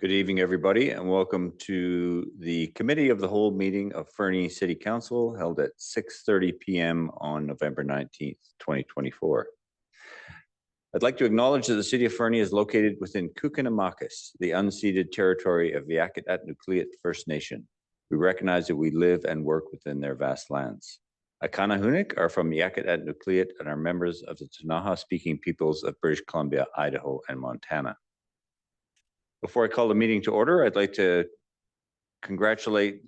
Good evening, everybody, and welcome to the Committee of the Whole meeting of Fernie City Council held at 6:30 p.m. on November 19th, 2024. I'd like to acknowledge that the City of Fernie is located within Kukinamakis, the unceded territory of the Yakitat-Nucleat First Nation. We recognize that we live and work within their vast lands. Akanahunik are from Yakitat-Nucleat and are members of the Ktunaxa-speaking peoples of British Columbia, Idaho, and Montana. Before I call the meeting to order, I'd like to congratulate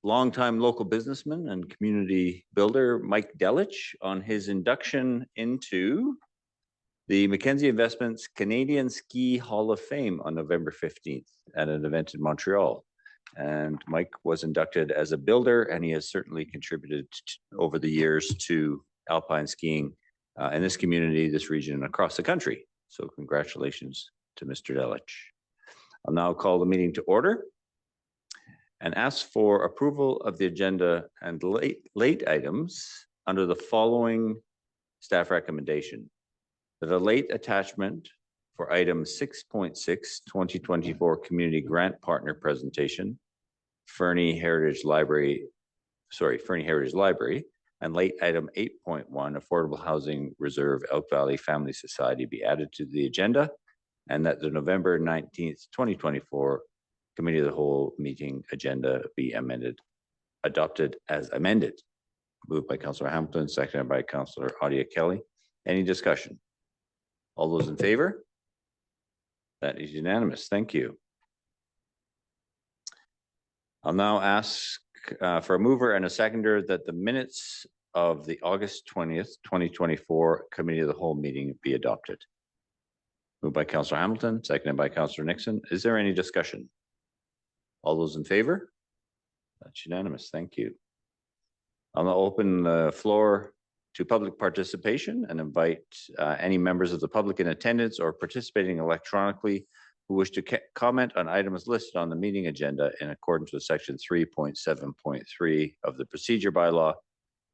longtime local businessman and community builder Mike Delich on his induction into the Mackenzie Investments Canadian Ski Hall of Fame on November 15th at an event in Montreal. And Mike was inducted as a builder, and he has certainly contributed over the years to alpine skiing in this community, this region, and across the country. So congratulations to Mr. Delich. I'll now call the meeting to order and ask for approval of the agenda and late items under the following staff recommendation. That a late attachment for item 6.6, 2024 Community Grant Partner Presentation, Fernie Heritage Library, and late item 8.1, Affordable Housing Reserve Elk Valley Family Society be added to the agenda, and that the November 19th, 2024 Committee of the Whole meeting agenda be adopted as amended. Moved by Councillor Hamilton, seconded by Councillor Audia Kelly. Any discussion? All those in favor? That is unanimous. Thank you. I'll now ask for a mover and a seconder that the minutes of the August 20th, 2024 Committee of the Whole meeting be adopted. Moved by Councillor Hamilton, seconded by Councillor Nixon. Is there any discussion? All those in favor? That's unanimous. Thank you. I'll now open the floor to public participation and invite any members of the public in attendance or participating electronically who wish to comment on items listed on the meeting agenda in accordance with section 3.7.3 of the procedure bylaw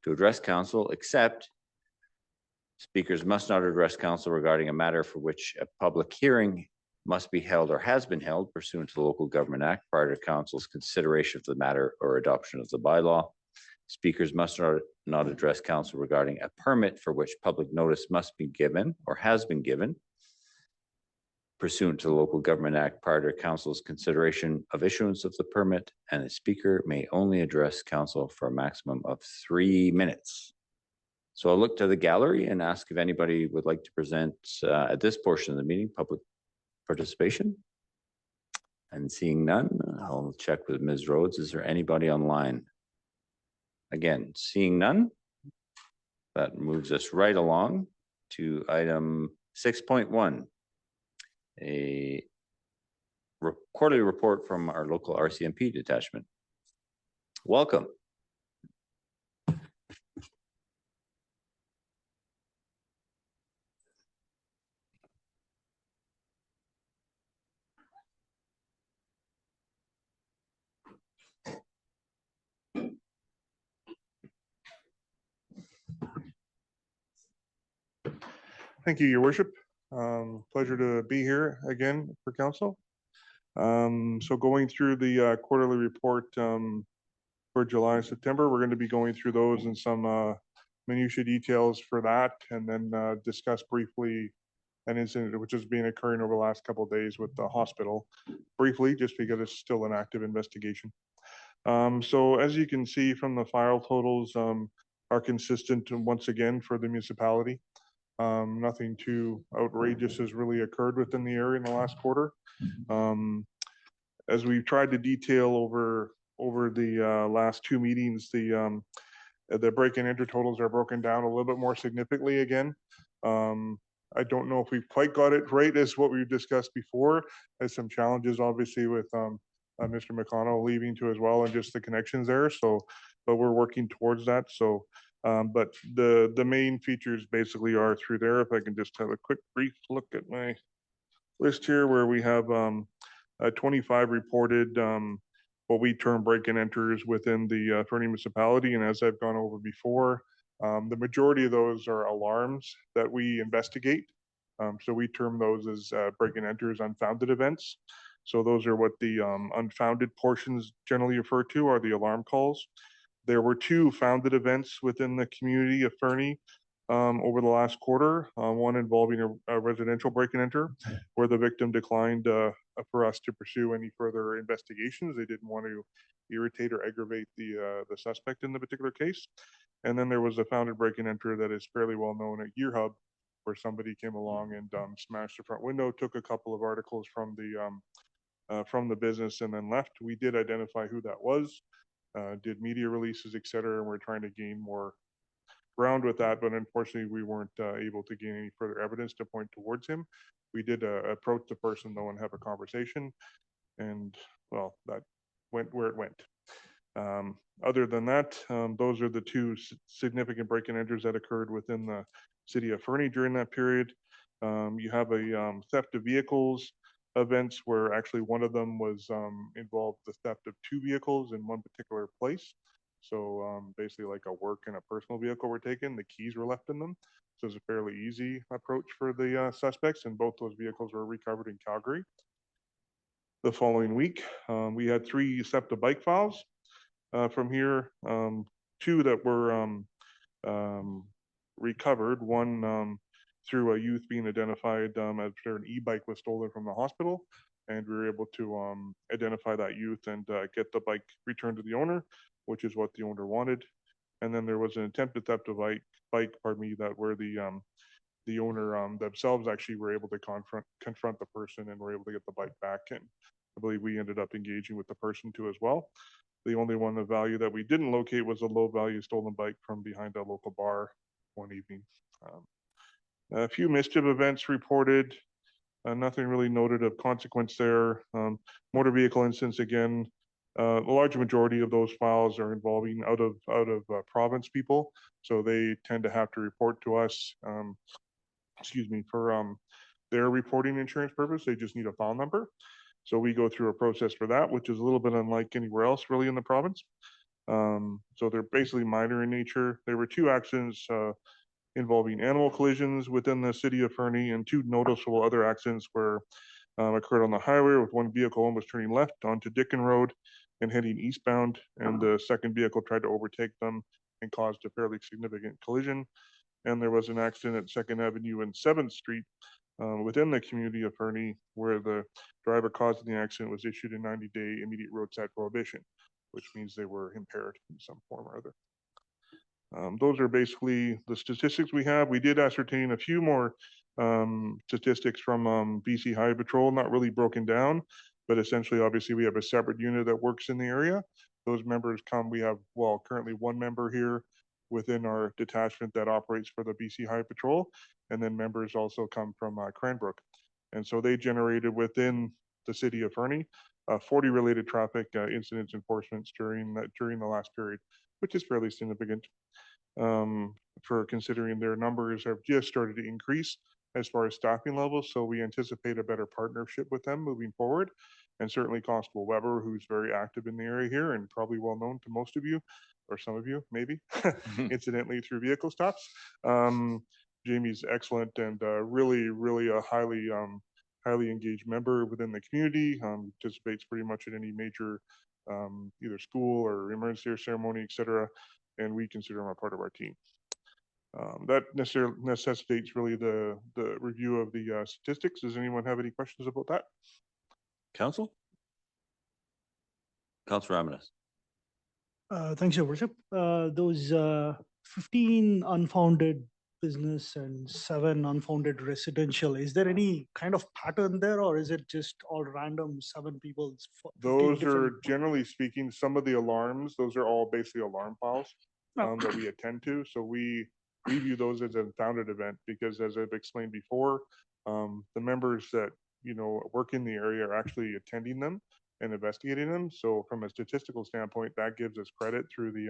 to address council, except speakers must not address council regarding a matter for which a public hearing must be held or has been held pursuant to the Local Government Act prior to council's consideration of the matter or adoption of the bylaw. Speakers must not address council regarding a permit for which public notice must be given or has been given pursuant to the Local Government Act prior to council's consideration of issuance of the permit, and a speaker may only address council for a maximum of 3 minutes. So I'll look to the gallery and ask if anybody would like to present at this portion of the meeting, public participation. And seeing none, I'll check with Ms. Rhodes. Is there anybody online? Again, seeing none, that moves us right along to item 6.1, a quarterly report from our local RCMP detachment. Welcome. Thank you, Your Worship. Pleasure to be here again for council. So going through the quarterly report for July and September, we're going to be going through those and some minutiae details for that, and then discuss briefly an incident which has been occurring over the last couple of days with the hospital, briefly, just because it's still an active investigation. So as you can see from the file totals are consistent once again for the municipality. Nothing too outrageous has really occurred within the area in the last quarter. As we've tried to detail over the last two meetings, the break and enter totals are broken down a little bit more significantly again. I don't know if we've quite got it right as what we've discussed before. There's some challenges obviously with Mr. McConnell leaving too as well, and just the connections there. So, but we're working towards that. So. But the main features basically are through there. If I can just have a quick brief look at my list here, where we have 25 reported what we term break and enters within the Fernie municipality. And as I've gone over before, the majority of those are alarms that we investigate. So we term those as break and enters, unfounded events. So those are what the unfounded portions generally refer to, are the alarm calls. There were 2 founded events within the community of Fernie over the last quarter, one involving a residential break and enter, where the victim declined for us to pursue any further investigations. They didn't want to irritate or aggravate the suspect in the particular case. And then there was a founded break and enter that is fairly well known at Gear Hub, where somebody came along and smashed the front window, took a couple of articles from the business, and then left. We did identify who that was, did media releases, et cetera, and we're trying to gain more ground with that, but unfortunately we weren't able to gain any further evidence to point towards him. We did approach the person though and have a conversation, and well, that went where it went. Other than that, those are the 2 significant break and enters that occurred within the city of Fernie during that period. You have a theft of vehicles events where actually one of them was involved the theft of 2 vehicles in one particular place. So basically like a work and a personal vehicle were taken, the keys were left in them. So it's a fairly easy approach for the suspects, and both those vehicles were recovered in Calgary. The following week, we had 3 SEPTA bike files from here, 2 that were recovered, one through a youth being identified after an e-bike was stolen from the hospital, and we were able to identify that youth and get the bike returned to the owner, which is what the owner wanted. And then there was an attempted theft of bike, that where the owner themselves actually were able to confront the person and were able to get the bike back. And I believe we ended up engaging with the person too as well. The only one of value that we didn't locate was a low value stolen bike from behind a local bar one evening. A few mischief events reported, nothing really noted of consequence there. Motor vehicle incidents, again, the large majority of those files are involving out of province people, so they tend to have to report to us, for their reporting insurance purpose. They just need a file number. So we go through a process for that, which is a little bit unlike anywhere else really in the province. So they're basically minor in nature. There were 2 accidents involving animal collisions within the city of Fernie, and 2 noticeable other accidents were occurred on the highway, with one vehicle almost turning left onto Dickon Road and heading eastbound, and the second vehicle tried to overtake them and caused a fairly significant collision. And there was an accident at 2nd Avenue and 7th Street within the community of Fernie, where the driver causing the accident was issued a 90-day immediate roadside prohibition, which means they were impaired in some form or other. Those are basically the statistics we have. We did ascertain a few more statistics from BC Highway Patrol, not really broken down, but essentially, obviously, we have a separate unit that works in the area. Those members come, we have, well, currently 1 member here within our detachment that operates for the BC Highway Patrol, and then members also come from Cranbrook. And so they generated within the city of Fernie 40 related traffic incidents enforcements during the last period, which is fairly significant for considering their numbers have just started to increase as far as staffing levels. So we anticipate a better partnership with them moving forward. And certainly Constable Weber, who's very active in the area here and probably well known to most of you, or some of you maybe, incidentally through vehicle stops. Jamie's excellent and really a highly engaged member within the community, participates pretty much in any major either school or emergency ceremony, etc. And we consider him a part of our team. That necessitates really the review of the statistics. Does anyone have any questions about that? Council? Councilor Ramanas. Thanks, Your Worship. Those 15 unfounded business and 7 unfounded residential, is there any kind of pattern there, or is it just all random 7 people? Those are, generally speaking, some of the alarms, those are all basically alarm files that we attend to. So we view those as a founded event because, as I've explained before, the members that work in the area are actually attending them and investigating them. So from a statistical standpoint, that gives us credit through the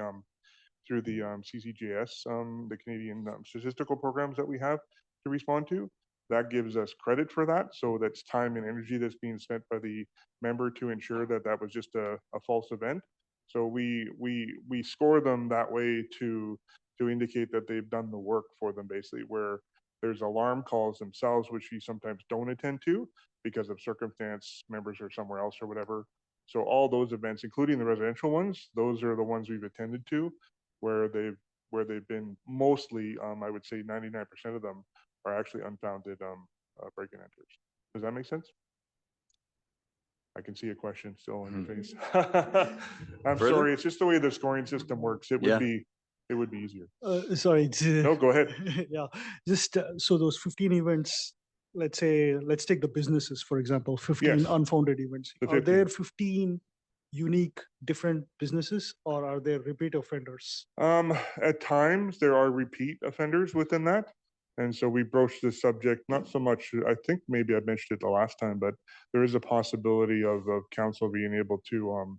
CCJS, the Canadian statistical programs that we have to respond to. That gives us credit for that. So that's time and energy that's being spent by the member to ensure that that was just a false event. So we score them that way to indicate that they've done the work for them, basically, where There's alarm calls themselves, which we sometimes don't attend to because of circumstance, members are somewhere else or whatever. So all those events, including the residential ones, those are the ones we've attended to where they've been mostly, I would say 99% of them are actually unfounded break-in enters. Does that make sense? I can see a question still on your face. I'm Further? sorry, it's just the way the scoring system works. It Yeah. would be easier. Sorry. No, go ahead. Yeah, just so those 15 events, let's take the businesses, for example, 15 Yes. unfounded events. The Are there 15. 15 unique different businesses or are there repeat offenders? At times there are repeat offenders within that. And so we broached this subject, not so much, I think maybe I mentioned it the last time, but there is a possibility of council being able to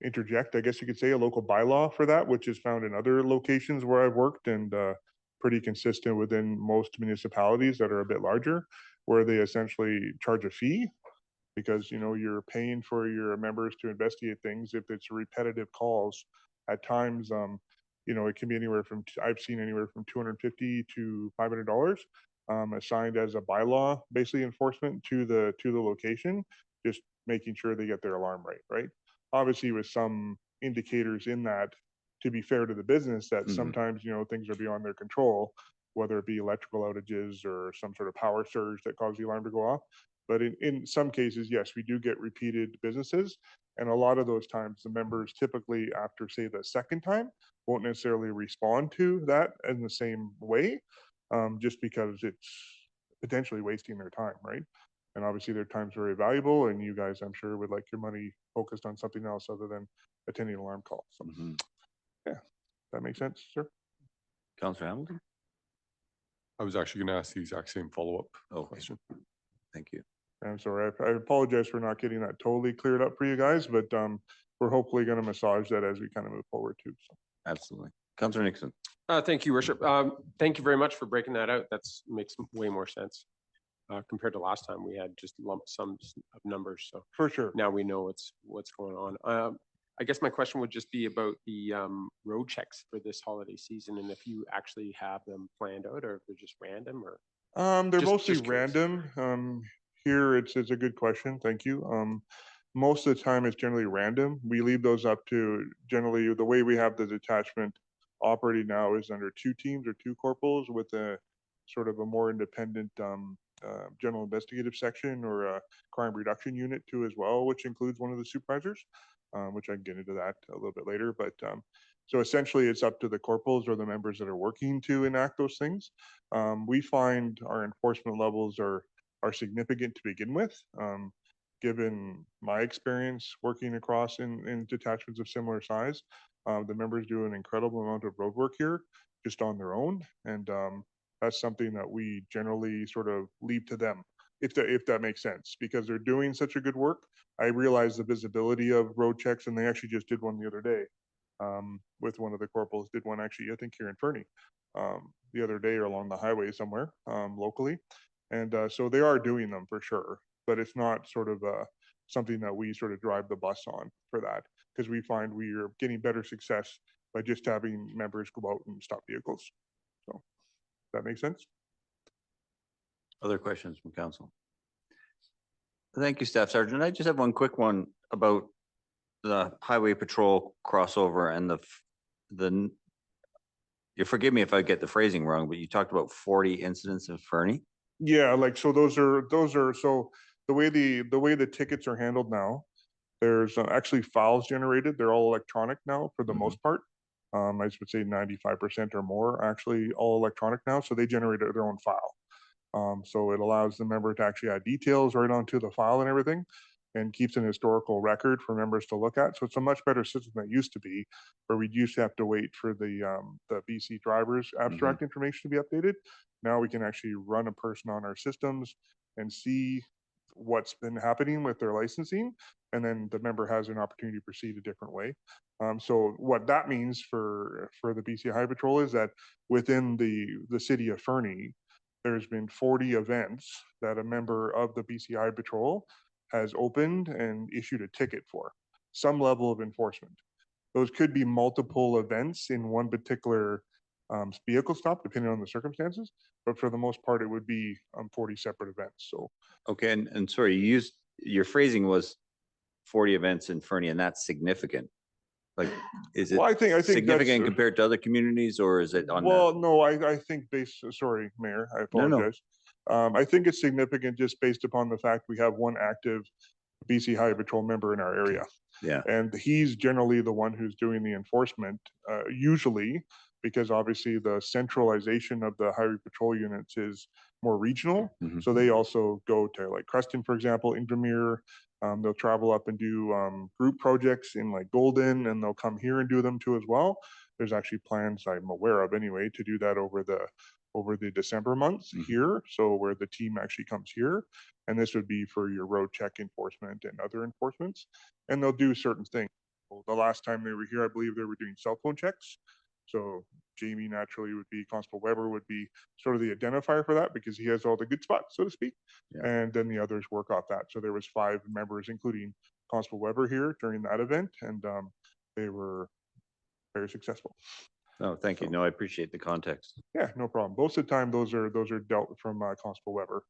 interject, I guess you could say, a local bylaw for that, which is found in other locations where I've worked and pretty consistent within most municipalities that are a bit larger, where they essentially charge a fee because, you know, you're paying for your members to investigate things. If it's repetitive calls, at times, you know, it can be anywhere from, I've seen anywhere from $250 to $500 assigned as a bylaw, basically enforcement to the location, just making sure they get their alarm right? Obviously with some indicators in that, to be fair to the business, that sometimes, you know, things are beyond their control, whether it be electrical outages or some sort of power surge that caused the alarm to go off. But in some cases, yes, we do get repeated businesses. And a lot of those times, the members typically after, say, the second time, won't necessarily respond to that in the same way, just because it's potentially wasting their time, right? And obviously their time's very valuable, and you guys, I'm sure, would like your money focused on something else other than attending alarm calls. So, yeah, that makes sense, sir? Councillor Hamilton? I was actually going to ask the exact same follow-up question. Thank you. I'm sorry, I apologize for not getting that totally cleared up for you guys, but we're hopefully going to massage that as we kind of move forward too. So. Absolutely. Councillor Nixon? Thank you, Worship. Thank you very much for breaking that out. That makes way more sense compared to last time. We had just lump sums of numbers. So for sure, now we know what's going on. I guess my question would just be about the road checks for this holiday season, and if you actually have them planned out, or if they're just random, or they're mostly random. Here, it's a good question. Thank you. Most of the time, it's generally random. We leave those up to generally the way we have the detachment operating now is under 2 teams or 2 corporals with a sort of a more independent general investigative section or a crime reduction unit too as well, which includes one of the supervisors, which I can get into that a little bit later. But so essentially it's up to the corporals or the members that are working to enact those things. We find our enforcement levels are significant to begin with. Given my experience working across in detachments of similar size, the members do an incredible amount of road work here just on their own. And that's something that we generally sort of leave to them, if that makes sense, because they're doing such a good work. I realize the visibility of road checks, and they actually just did one the other day with one of the corporals, did one actually, I think here in Fernie, the other day or along the highway somewhere locally. And so they are doing them for sure, but it's not sort of something that we sort of drive the bus on for that, because we find we are getting better success by just having members go out and stop vehicles. So that makes sense. Other questions from council? Thank you, Staff Sergeant. I just have one quick one about the highway patrol crossover and the you forgive me if I get the phrasing wrong, but you talked about 40 incidents in Fernie. Yeah, like, so those are so the way the tickets are handled now, there's actually files generated. They're all electronic now for the most part. I would say 95% or more actually all electronic now. So they generate their own file. So it allows the member to actually add details right onto the file and everything, and keeps an historical record for members to look at. So it's a much better system than it used to be, where we used to have to wait for the BC drivers abstract information to be updated. Now we can actually run a person on our systems and see what's been happening with their licensing, and then the member has an opportunity to proceed a different way. So what that means for the BC Highway Patrol is that within the city of Fernie, there's been 40 events that a member of the BC Highway Patrol has opened and issued a ticket for some level of enforcement. Those could be multiple events in one particular vehicle stop, depending on the circumstances. But for the most part, it would be 40 separate events. So Okay, and sorry, your phrasing was 40 events in Fernie, and that's significant. Like, is it well, I think significant that's, compared to other communities, or is it on well, that? no, I think sorry, Mayor, I No, no. apologize. I think it's significant just based upon the fact we have one active BC Highway Patrol member in our area. Yeah, And he's generally the one who's doing the enforcement, usually, because obviously the centralization of the highway patrol units is more regional. Mhm. So they also go to like Creston, for example, Invermere. They'll travel up and do group projects in like Golden, and they'll come here and do them too as well. There's actually plans I'm aware of anyway to do that over the December months Mhm. here. So where the team actually comes here, and this would be for your road check enforcement and other enforcements. And they'll do certain things. Well, the last time they were here, I believe they were doing cell phone checks. So Jamie naturally would be, Constable Weber would be sort of the identifier for that because he has all the good spots, so to speak. Yeah. And then the others work off that. So there was 5 members, including Constable Weber here during that event, and they were very successful. oh, thank you. So- No, I appreciate the context. Yeah, no problem. Most of the time, those are dealt from Constable Weber.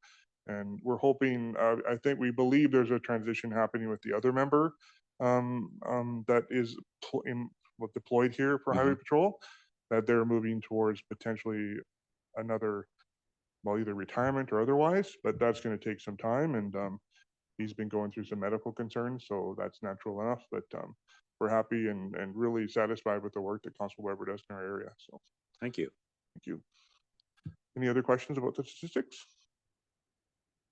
And we're hoping, I think we believe there's a transition happening with the other member that is deployed here for Highway Patrol, that they're moving towards potentially another, well, either retirement or otherwise, but that's going to take some time. And he's been going through some medical concerns, so that's natural enough. But we're happy and really satisfied with the work that Constable Weber does in our area. So Thank you. thank you. Any other questions about the statistics?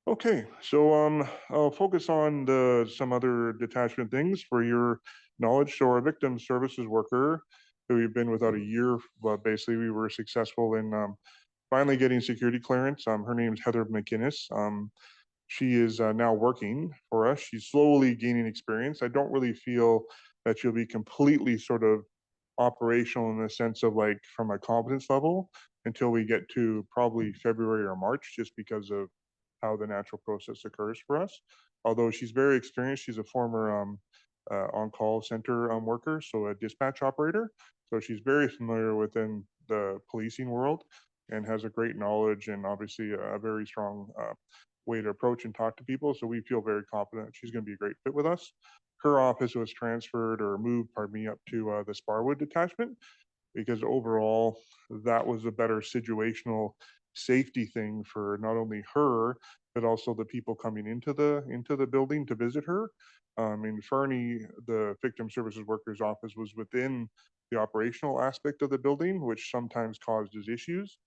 Okay, so I'll focus on some other detachment things for your knowledge. So our victim services worker, who we've been without a year, but basically we were successful in finally getting security clearance. Her name is Heather McInnes. She is now working for us. She's slowly gaining experience. I don't really feel that she'll be completely sort of operational in the sense of like from a competence level until we get to probably February or March, just because of how the natural process occurs for us. Although she's very experienced, she's a former on-call center worker, so a dispatch operator. So she's very familiar within the policing world and has a great knowledge and obviously a very strong way to approach and talk to people. So we feel very confident she's going to be a great fit with us. Her office was transferred or moved, pardon me, up to the Sparwood detachment, because overall that was a better situational safety thing for not only her but also the people coming into the building to visit her. In Fernie, the victim services workers office was within the operational aspect of the building, which sometimes causes issues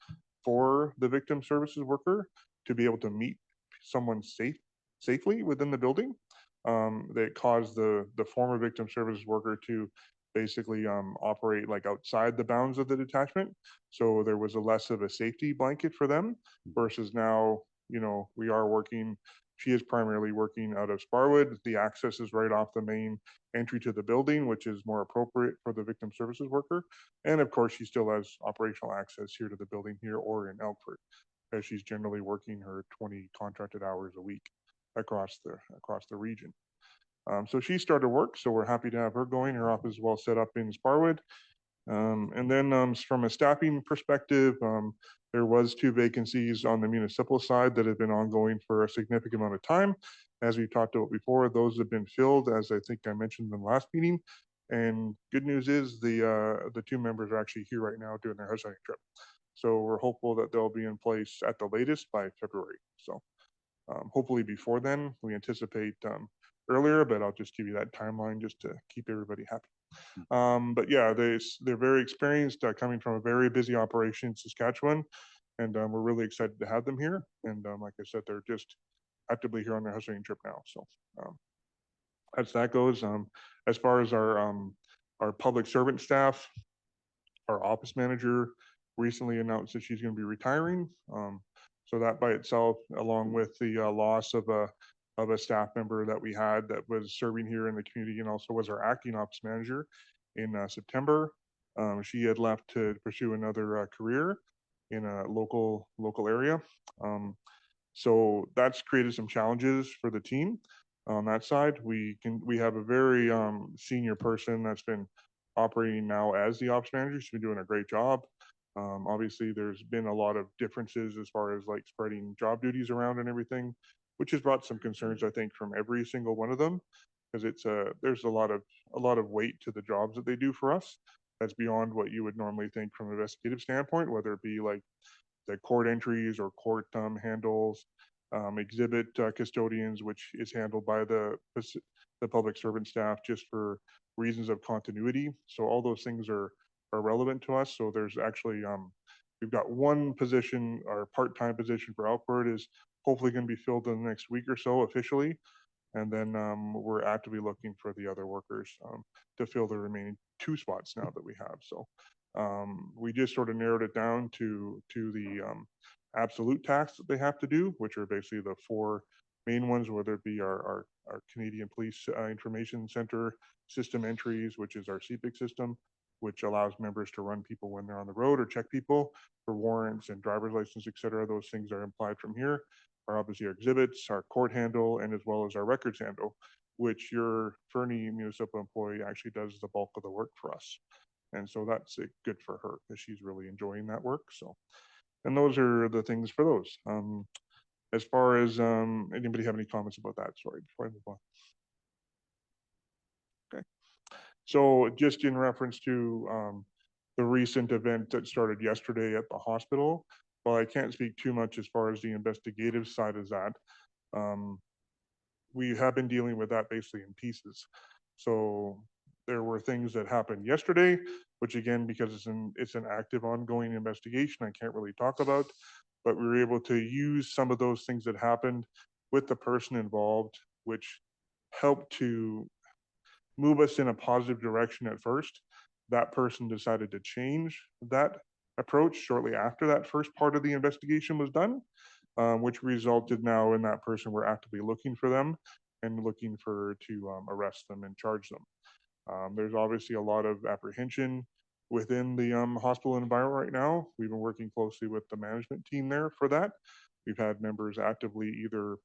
for the victim services worker to be able to meet someone safely within the building. That caused the former victim services worker to basically operate like outside the bounds of the detachment. So there was a less of a safety blanket for them versus now, we are working, she is primarily working out of Sparwood. The access is right off the main entry to the building, which is more appropriate for the victim services worker. And of course, she still has operational access here to the building here or in Elkford, as she's generally working her 20 contracted hours a week across the region. So she started work, so we're happy to have her going. Her office is well set up in Sparwood. And then from a staffing perspective, there was 2 vacancies on the municipal side that have been ongoing for a significant amount of time. As we talked about before, those have been filled, as I think I mentioned in the last meeting. And good news is the 2 members are actually here right now doing their house hunting trip. So we're hopeful that they'll be in place at the latest by February. So hopefully before then, we anticipate earlier, but I'll just give you that timeline just to keep everybody happy. But yeah, they're very experienced, coming from a very busy operation in Saskatchewan, and we're really excited to have them here. And like I said, they're just actively here on their house hunting trip now. So as that goes, as far as our public servant staff, our office manager recently announced that she's going to be retiring. So that by itself, along with the loss of a staff member that we had that was serving here in the community and also was our acting office manager in September. She had left to pursue another career in a local area. So that's created some challenges for the team on that side. We have a very senior person that's been operating now as the ops manager. She's been doing a great job. Obviously, there's been a lot of differences as far as like spreading job duties around and everything, which has brought some concerns, I think, from every single one of them, because there's a lot of weight to the jobs that they do for us. That's beyond what you would normally think from an investigative standpoint, whether it be like the court entries or court handles, exhibit custodians, which is handled by the public servant staff just for reasons of continuity. So all those things are relevant to us. So there's actually we've got one position, our part-time position for Alfred is hopefully going to be filled in the next week or so officially. And then we're actively looking for the other workers to fill the remaining 2 spots now that we have. So we just sort of narrowed it down to the absolute tasks that they have to do, which are basically the 4 main ones, whether it be our Canadian Police Information Center system entries, which is our CPIC system, which allows members to run people when they're on the road or check people for warrants and driver's license, et cetera. Those things are implied from here. Are obviously our exhibits, our court handle, and as well as our records handle, which your Fernie municipal employee actually does the bulk of the work for us. And so that's good for her because she's really enjoying that work. So, and those are the things for those. As far as anybody have any comments about that? Sorry, before I move on. Okay. So just in reference to the recent event that started yesterday at the hospital, well, I can't speak too much as far as the investigative side of that. We have been dealing with that basically in pieces. So there were things that happened yesterday, which again, because it's an active ongoing investigation, I can't really talk about, but we were able to use some of those things that happened with the person involved, which helped to move us in a positive direction at first. That person decided to change that approach shortly after that first part of the investigation was done, which resulted now in that person, we're actively looking for them and looking to arrest them and charge them. There's obviously a lot of apprehension within the hospital environment right now. We've been working closely with the management team there for that. We've had members actively either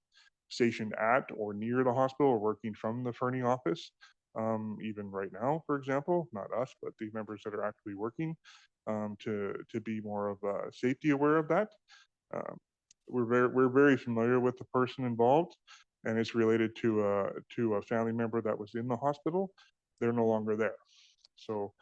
stationed at or near the hospital or working from the Fernie office. Even right now, for example, not us, but the members that are actively working to be more of safety aware of that. We're very familiar with the person involved, and it's related to a family member that was in the hospital. They're no longer there, so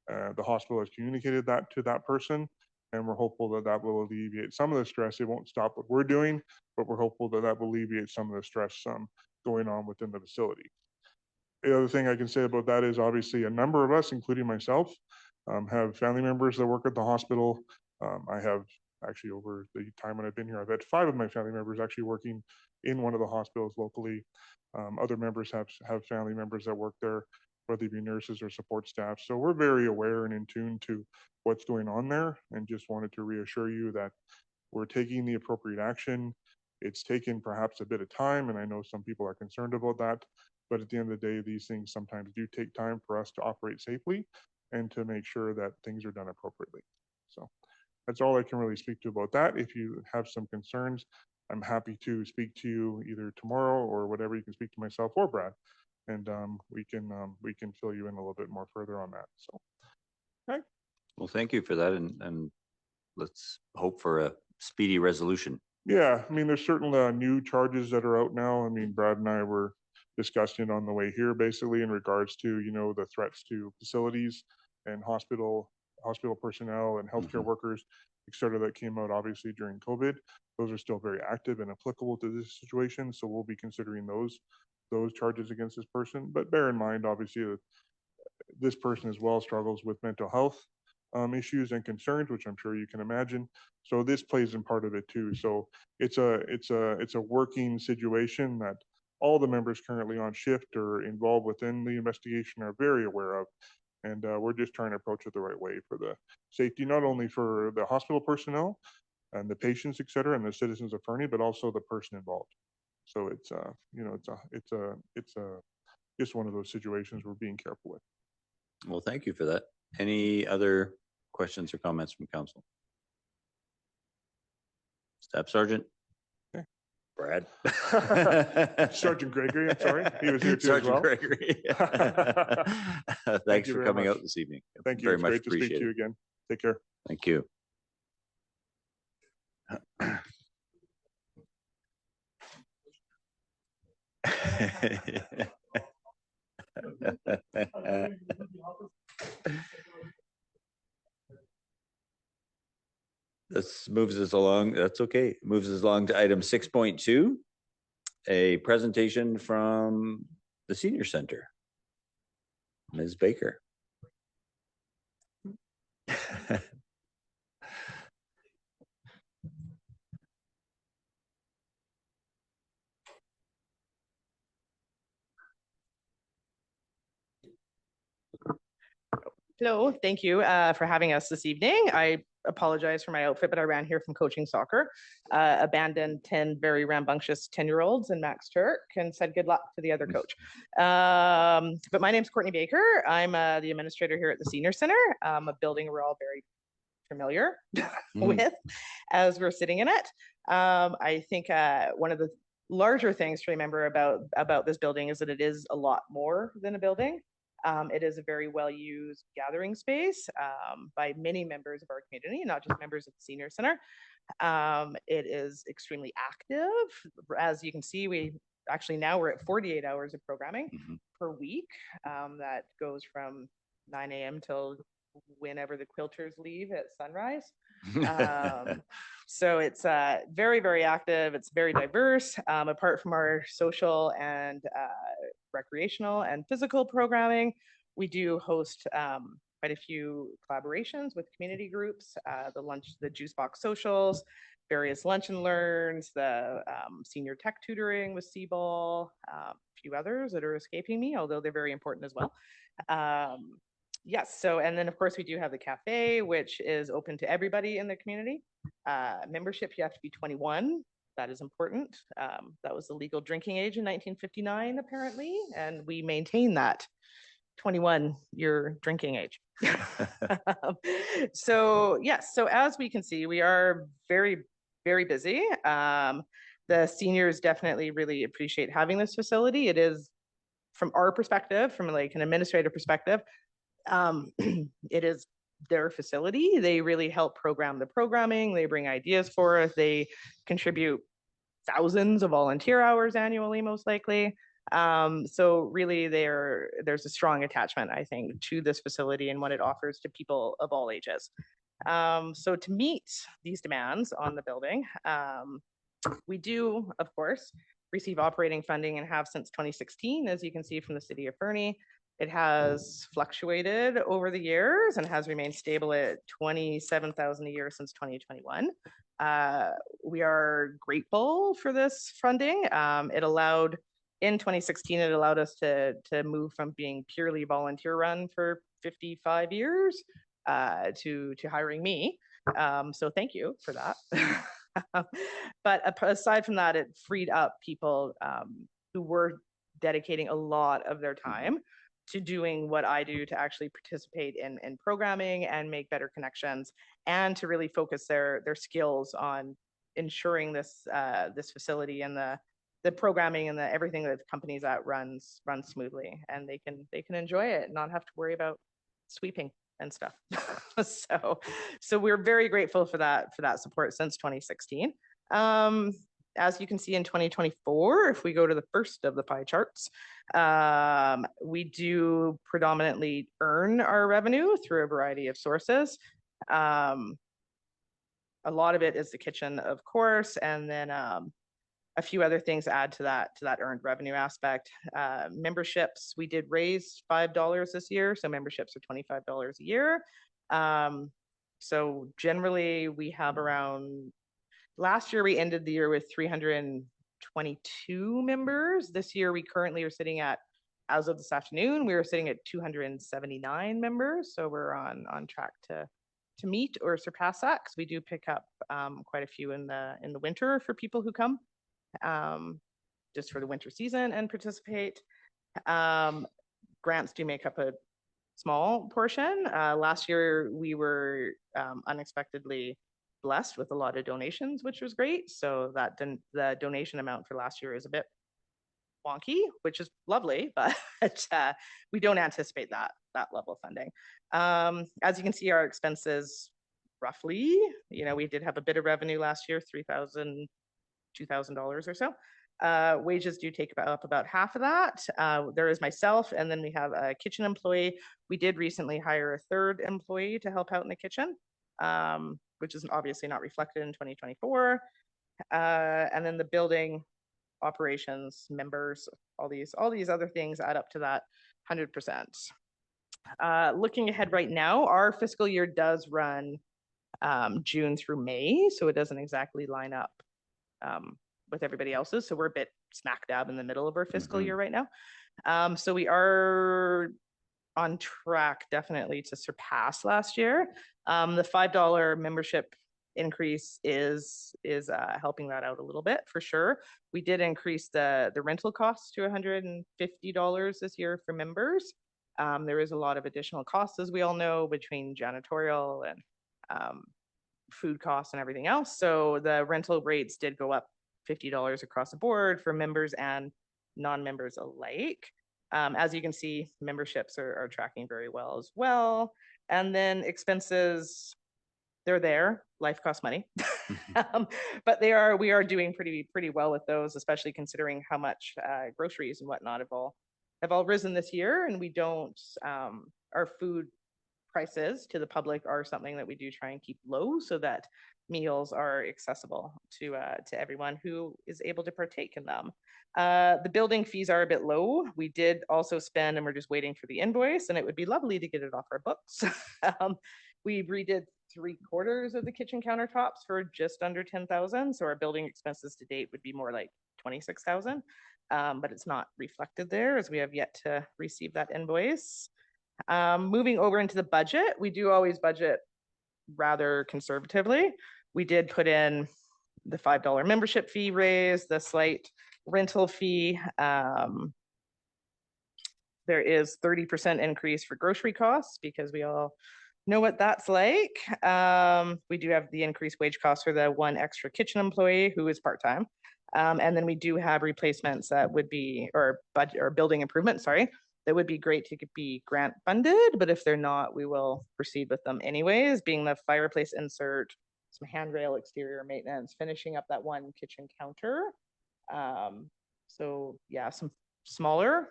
the hospital has communicated that to that person, and we're hopeful that that will alleviate some of the stress. It won't stop what we're doing, but we're hopeful that that will alleviate some of the stress going on within the facility. The other thing I can say about that is obviously a number of us, including myself, have family members that work at the hospital. I have actually, over the time when I've been here, I've had 5 of my family members actually working in one of the hospitals locally. Other members have family members that work there, whether it be nurses or support staff. So we're very aware and in tune to what's going on there, and just wanted to reassure you that we're taking the appropriate action. It's taken perhaps a bit of time, and I know some people are concerned about that. But at the end of the day, these things sometimes do take time for us to operate safely and to make sure that things are done appropriately. So that's all I can really speak to about that. If you have some concerns, I'm happy to speak to you either tomorrow or whatever. You can speak to myself or Brad, and we can fill you in a little bit more further on that. So, okay. Well, thank you for that, and let's hope for a speedy resolution. Yeah, I mean, there's certainly new charges that are out now. I mean, Brad and I were discussing it on the way here, basically in regards to, the threats to facilities and hospital personnel and healthcare workers, et cetera, that came out obviously during COVID. Those are still very active and applicable to this situation. So we'll be considering those charges against this person. But bear in mind, obviously, that this person as well struggles with mental health issues and concerns, which I'm sure you can imagine. So this plays in part of it too. So it's a working situation that all the members currently on shift or involved within the investigation are very aware of. And we're just trying to approach it the right way for the safety, not only for the hospital personnel and the patients, et cetera, and the citizens of Fernie, but also the person involved. So it's just one of those situations we're being careful with. Well, thank you for that. Any other questions or comments from council? Staff Sergeant? Okay. Brad? Sergeant Gregory, I'm sorry. He was here too Sergeant as well. Gregory. Thanks you for very coming much. out this evening. Thank you. Very It's much great to speak to appreciated. you again. Take care. Thank you. This moves us along. That's okay. Moves us along to item 6.2, a presentation from the Senior Center. Ms. Baker. Hello, thank you for having us this evening. I apologize for my outfit, but I ran here from coaching soccer, abandoned 10 very rambunctious 10-year-olds in Max Turk and said good luck to the other coach. But my name's Courtney Baker. I'm the administrator here at the Senior Center, a building we're all very familiar with as we're sitting in it. I think one of the larger things to remember about this building is that it is a lot more than a building. It is a very well-used gathering space by many members of our community, not just members of the Senior Center. It is extremely active. As you can see, now we're at 48 hours of programming per week. That goes from 9 a.m. till whenever the quilters leave at sunrise. So it's very, very active. It's very diverse. Apart from our social and recreational and physical programming, we do host quite a few collaborations with community groups, the Juice Box Socials, various lunch and learns, the senior tech tutoring with C-Ball, a few others that are escaping me, although they're very important as well. Yes, so, and then of course we do have the cafe, which is open to everybody in the community. Membership, you have to be 21. That is important. That was the legal drinking age in 1959, apparently, and we maintain that 21-year drinking age. So yes, so as we can see, we are very, very busy. The seniors definitely really appreciate having this facility. It is, from our perspective, from like an administrative perspective, it is their facility. They really help program the programming. They bring ideas for us. They contribute thousands of volunteer hours annually, most likely. So really there's a strong attachment, I think, to this facility and what it offers to people of all ages. So to meet these demands on the building, we do, of course, receive operating funding and have since 2016, as you can see from the city of Fernie. It has fluctuated over the years and has remained stable at $27,000 a year since 2021. We are grateful for this funding. In 2016, it allowed us to move from being purely volunteer run for 55 years to hiring me. So thank you for that. But aside from that, it freed up people who were dedicating a lot of their time to doing what I do, to actually participate in programming and make better connections, and to really focus their skills on ensuring this facility and the programming and everything that the company's at runs smoothly, and they can enjoy it and not have to worry about sweeping and stuff. So we're very grateful for that support since 2016. As you can see in 2024, if we go to the first of the pie charts, we do predominantly earn our revenue through a variety of sources. A lot of it is the kitchen, of course, and then a few other things add to that earned revenue aspect. Memberships, we did raise $5 this year, so memberships are $25 a year. So generally we have around, last year we ended the year with 322 members. This year we currently are sitting at, as of this afternoon, we were sitting at 279 members. So we're on track to meet or surpass that, because we do pick up quite a few in the winter for people who come just for the winter season and participate. Grants do make up a small portion. Last year we were unexpectedly blessed with a lot of donations, which was great. So the donation amount for last year is a bit wonky, which is lovely, but we don't anticipate that level of funding. As you can see, our expenses roughly. We did have a bit of revenue last year, $3,000, $2,000 or so. Wages do take up about half of that. There is myself, and then we have a kitchen employee. We did recently hire a third employee to help out in the kitchen, which is obviously not reflected in 2024. And then the building operations, members, all these other things add up to that 100%. Looking ahead right now, our fiscal year does run June through May, so it doesn't exactly line up with everybody else's. So we're a bit smack dab in the middle of our fiscal year right now. So we are on track definitely to surpass last year. The $5 membership increase is helping that out a little bit for sure. We did increase the rental costs to $150 this year for members. There is a lot of additional costs, as we all know, between janitorial and food costs and everything else. So the rental rates did go up $50 across the board for members and non-members alike. As you can see, memberships are tracking very well as well. And then expenses, they're there. Life costs money, but we are doing pretty well with those, especially considering how much groceries and whatnot have all risen this year. And we don't, our food prices to the public are something that we do try and keep low so that meals are accessible to everyone who is able to partake in them. The building fees are a bit low. We did also spend, and we're just waiting for the invoice, and it would be lovely to get it off our books. We redid 3/4 of the kitchen countertops for just under 10,000. So our building expenses to date would be more like 26,000. But it's not reflected there as we have yet to receive that invoice. Moving over into the budget, we do always budget rather conservatively. We did put in the $5 membership fee raise, the slight rental fee. There is 30% increase for grocery costs because we all know what that's like. We do have the increased wage costs for the one extra kitchen employee who is part-time. And then we do have replacements that would be, or building improvements, sorry, that would be great to be grant funded, but if they're not, we will proceed with them anyways, being the fireplace insert, some handrail exterior maintenance, finishing up that one kitchen counter. So yeah, some smaller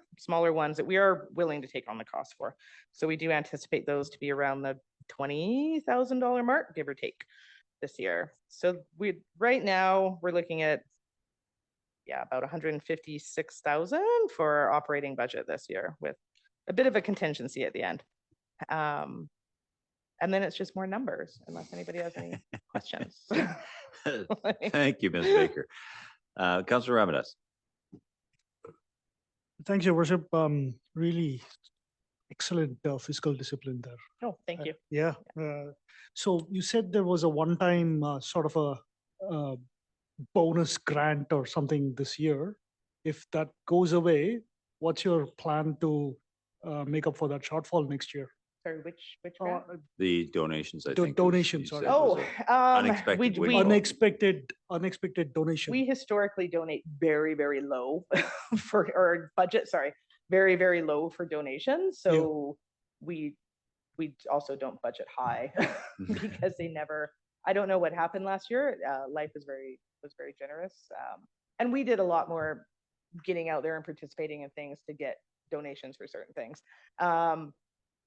ones that we are willing to take on the cost for. So we do anticipate those to be around the $20,000 mark, give or take, this year. So right now we're looking at about 156,000 for our operating budget this year, with a bit of a contingency at the end. And then it's just more numbers, unless anybody has any questions. Thank you, Ms. Baker. Councillor Ramirez. Thanks, Your Worship. Really excellent fiscal discipline there. Oh, thank you. Yeah. So you said there was a one-time sort of a bonus grant or something this year. If that goes away, what's your plan to make up for that shortfall next year? Sorry, which grant? The donations, I think. Donations, you sorry. said was unexpected windfall. Unexpected donation. We historically donate very, very low for, or budget, sorry, very, very low for donations. So we also don't budget high because they never, I don't know what happened last year. Life was very generous. And we did a lot more getting out there and participating in things to get donations for certain things.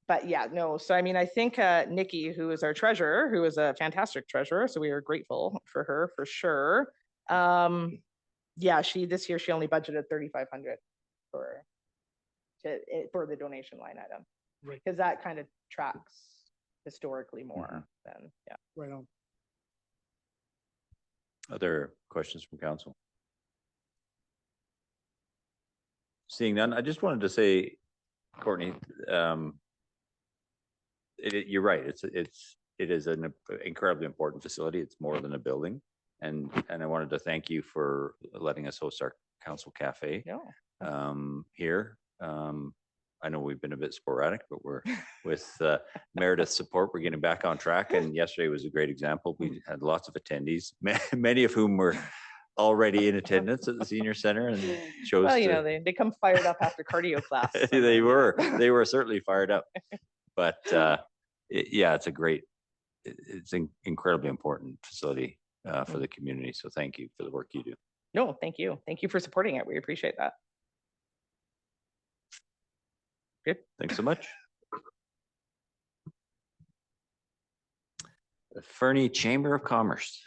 But yeah, no. So I mean, I think Nikki, who is our treasurer, who is a fantastic treasurer, so we are grateful for her for sure. Yeah, this year she only budgeted $3,500 for the donation line item, right? Because that kind of tracks historically more than Right on. Other questions from council? Seeing none, I just wanted to say, Courtney, you're right. It is an incredibly important facility. It's more than a building, and I wanted to thank you for letting us host our council cafe here. I know we've been a bit sporadic, but we're with Meredith's support, we're getting back on track. And yesterday was a great example. We had lots of attendees, many of whom were already in attendance at the senior center and chose. Well, you know, they come fired up after cardio class. So they were certainly fired up. But yeah, it's a great it's an incredibly important facility for the community. So thank you for the work you do. No, thank you. Thank you for supporting it. We appreciate that. Good. Thanks so much. The Fernie Chamber of Commerce.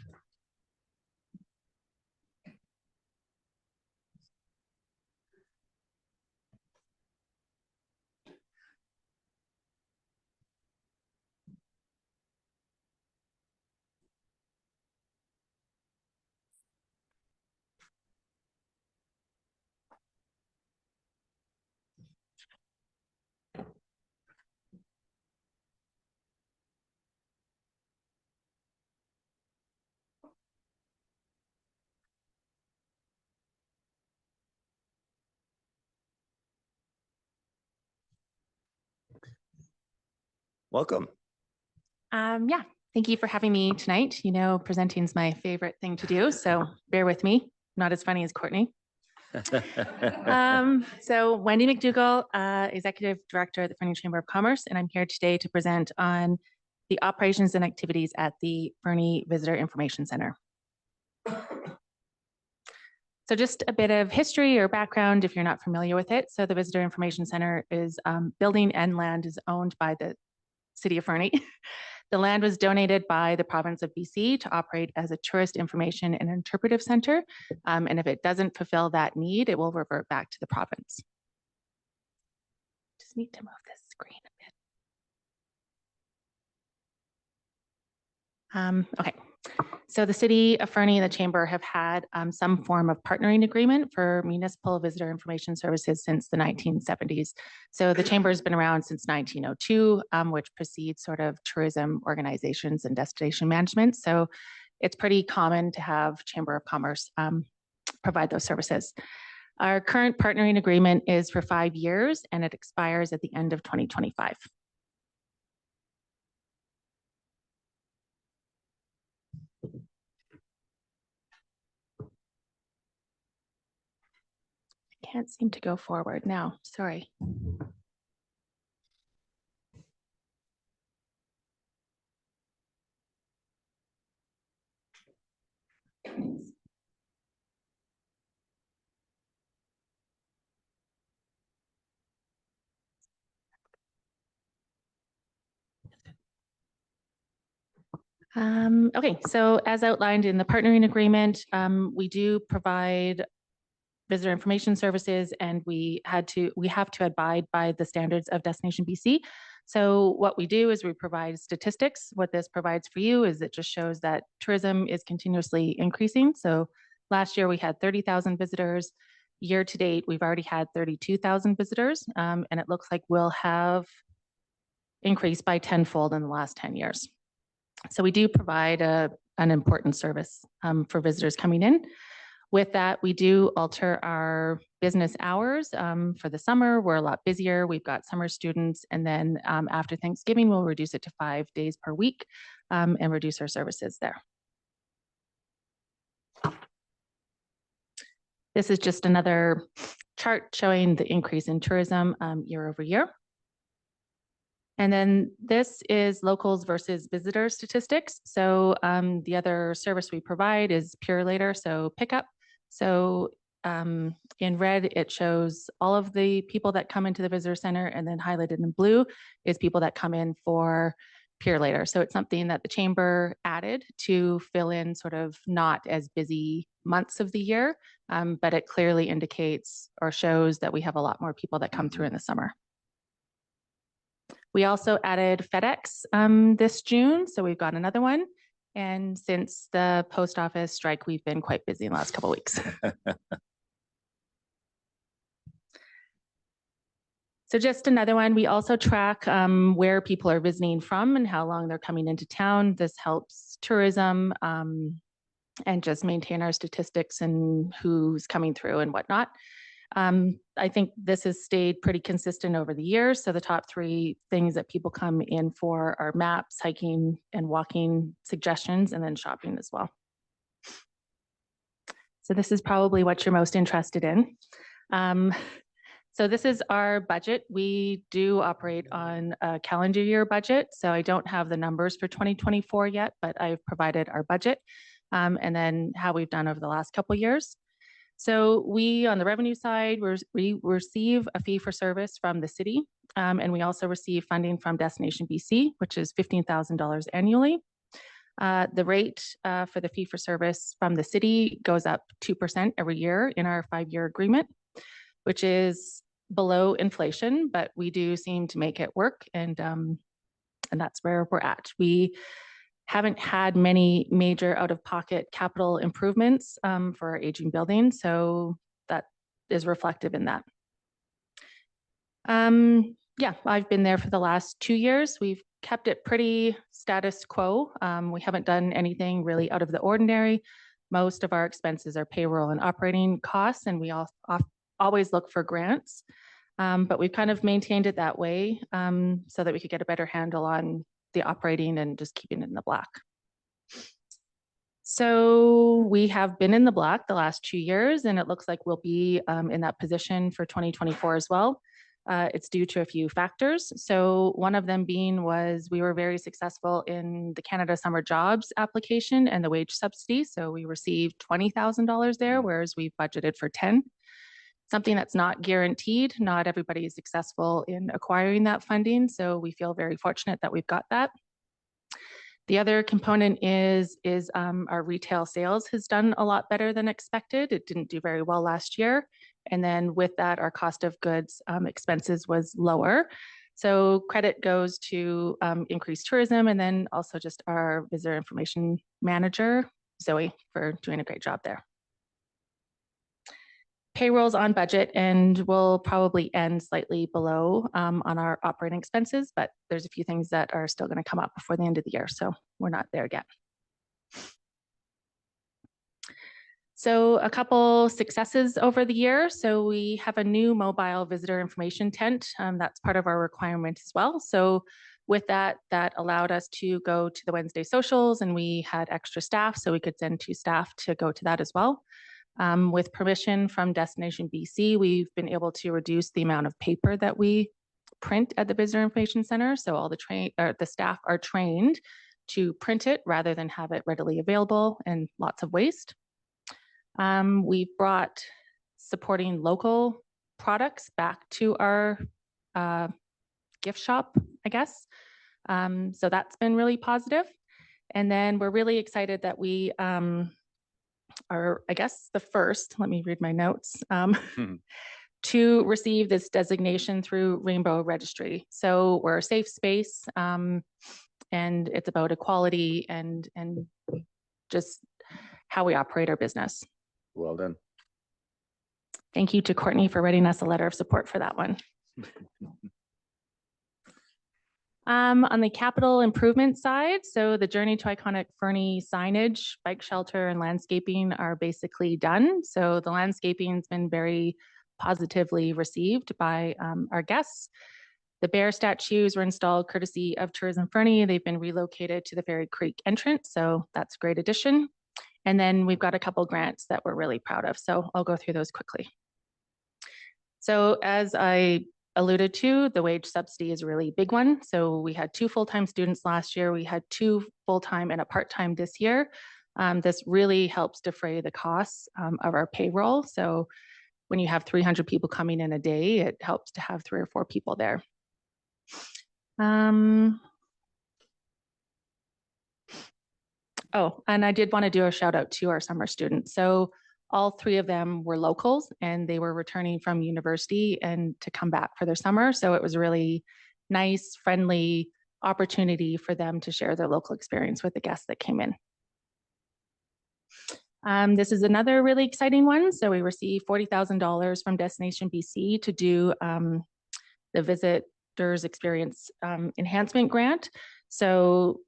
Welcome. Yeah, thank you for having me tonight. You know, presenting is my favorite thing to do, so bear with me. Not as funny as Courtney. So Wendy McDougall, Executive Director at the Fernie Chamber of Commerce, and I'm here today to present on the operations and activities at the Fernie Visitor Information Center. So just a bit of history or background if you're not familiar with it. So the Visitor Information Center is building and land is owned by the City of Fernie. The land was donated by the province of BC to operate as a tourist information and interpretive center. And if it doesn't fulfill that need, it will revert back to the province. Just need to move this screen a bit. Okay. So the City of Fernie and the Chamber have had some form of partnering agreement for municipal visitor information services since the 1970s. So the Chamber has been around since 1902, which precedes sort of tourism organizations and destination management. So it's pretty common to have Chamber of Commerce provide those services. Our current partnering agreement is for 5 years and it expires at the end of 2025. Can't seem to go forward now, sorry. Okay, so as outlined in the partnering agreement, we do provide visitor information services, and we have to abide by the standards of Destination BC. So what we do is we provide statistics. What this provides for you is it just shows that tourism is continuously increasing. So last year we had 30,000 visitors. Year to date, we've already had 32,000 visitors, and it looks like we'll have increased by tenfold in the last 10 years. So we do provide an important service for visitors coming in. With that, we do alter our business hours. For the summer, we're a lot busier. We've got summer students. And then after Thanksgiving, we'll reduce it to 5 days per week and reduce our services there. This is just another chart showing the increase in tourism year over year. And then this is locals versus visitor statistics. So the other service we provide is Pure Later, so pickup. So in red, it shows all of the people that come into the visitor center, and then highlighted in blue is people that come in for Pure Later. So it's something that the Chamber added to fill in sort of not as busy months of the year, but it clearly indicates or shows that we have a lot more people that come through in the summer. We also added FedEx this June, so we've got another one. And since the post office strike, we've been quite busy in the last couple of weeks. So just another one, we also track where people are visiting from and how long they're coming into town. This helps tourism and just maintain our statistics and who's coming through and whatnot. I think this has stayed pretty consistent over the years. So the top 3 things that people come in for are maps, hiking and walking suggestions, and then shopping as well. So this is probably what you're most interested in. So this is our budget. We do operate on a calendar year budget, so I don't have the numbers for 2024 yet, but I've provided our budget and then how we've done over the last couple of years. So we, on the revenue side, we receive a fee for service from the city, and we also receive funding from Destination BC, which is $15,000 annually. The rate for the fee for service from the city goes up 2% every year in our 5-year agreement, which is below inflation, but we do seem to make it work, and that's where we're at. We haven't had many major out-of-pocket capital improvements for our aging buildings, so that is reflective in that. Yeah, I've been there for the last 2 years. We've kept it pretty status quo. We haven't done anything really out of the ordinary. Most of our expenses are payroll and operating costs, and we always look for grants. But we've kind of maintained it that way so that we could get a better handle on the operating and just keeping it in the black. So we have been in the black the last 2 years, and it looks like we'll be in that position for 2024 as well. It's due to a few factors. So one of them being was we were very successful in the Canada Summer Jobs application and the wage subsidy. So we received $20,000 there, whereas we've budgeted for 10. Something that's not guaranteed. Not everybody is successful in acquiring that funding. So we feel very fortunate that we've got that. The other component is our retail sales has done a lot better than expected. It didn't do very well last year. And then with that, our cost of goods expenses was lower. So credit goes to increased tourism, and then also just our visitor information manager, Zoe, for doing a great job there. Payroll's on budget and will probably end slightly below on our operating expenses, but there's a few things that are still going to come up before the end of the year, so we're not there yet. So a couple successes over the year. So we have a new mobile visitor information tent. That's part of our requirement as well. So with that, that allowed us to go to the Wednesday socials, and we had extra staff, so we could send 2 staff to go to that as well. With permission from Destination BC, we've been able to reduce the amount of paper that we print at the Visitor Information Center. So all the staff are trained to print it rather than have it readily available, and lots of waste. We've brought supporting local products back to our gift shop, I guess. So that's been really positive. And then we're really excited that we are, I guess, the first, let me read my notes, to receive this designation through Rainbow Registry. So we're a safe space, and it's about equality and just how we operate our business. Well done. Thank you to Courtney for writing us a letter of support for that one. On the capital improvement side, so the Journey to Iconic Fernie signage, bike shelter, and landscaping are basically done. So the landscaping has been very positively received by our guests. The bear statues were installed courtesy of Tourism Fernie. They've been relocated to the Fairy Creek entrance, so that's a great addition. And then we've got a couple grants that we're really proud of, so I'll go through those quickly. So as I alluded to, the wage subsidy is a really big one. So we had 2 full-time students last year. We had 2 full-time and a part-time this year. This really helps defray the costs of our payroll. So when you have 300 people coming in a day, it helps to have 3 or 4 people there. Oh, and I did want to do a shout out to our summer students. So all 3 of them were locals, and they were returning from university and to come back for their summer. So it was a really nice, friendly opportunity for them to share their local experience with the guests that came in. This is another really exciting one. So we received $40,000 from Destination BC to do the Visitors Experience Enhancement Grant. So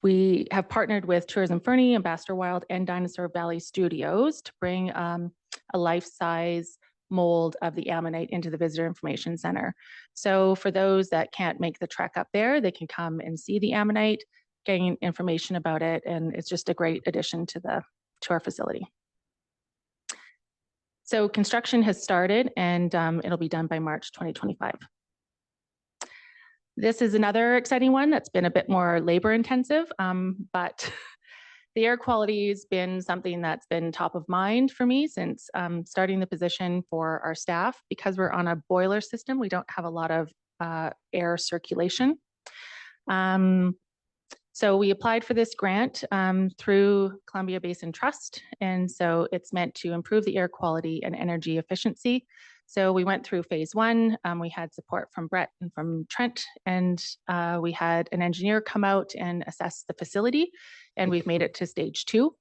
we have partnered with Tourism Fernie, Ambassador Wild, and Dinosaur Valley Studios to bring a life-size mold of the ammonite into the Visitor Information Center. So for those that can't make the trek up there, they can come and see the ammonite, gain information about it, and it's just a great addition to our facility. So construction has started and it'll be done by March 2025. This is another exciting one that's been a bit more labor intensive, but the air quality has been something that's been top of mind for me since starting the position for our staff. Because we're on a boiler system, we don't have a lot of air circulation. So we applied for this grant through Columbia Basin Trust. And so it's meant to improve the air quality and energy efficiency. So we went through phase one. We had support from Brett and from Trent, and we had an engineer come out and assess the facility, and we've made it to stage 2.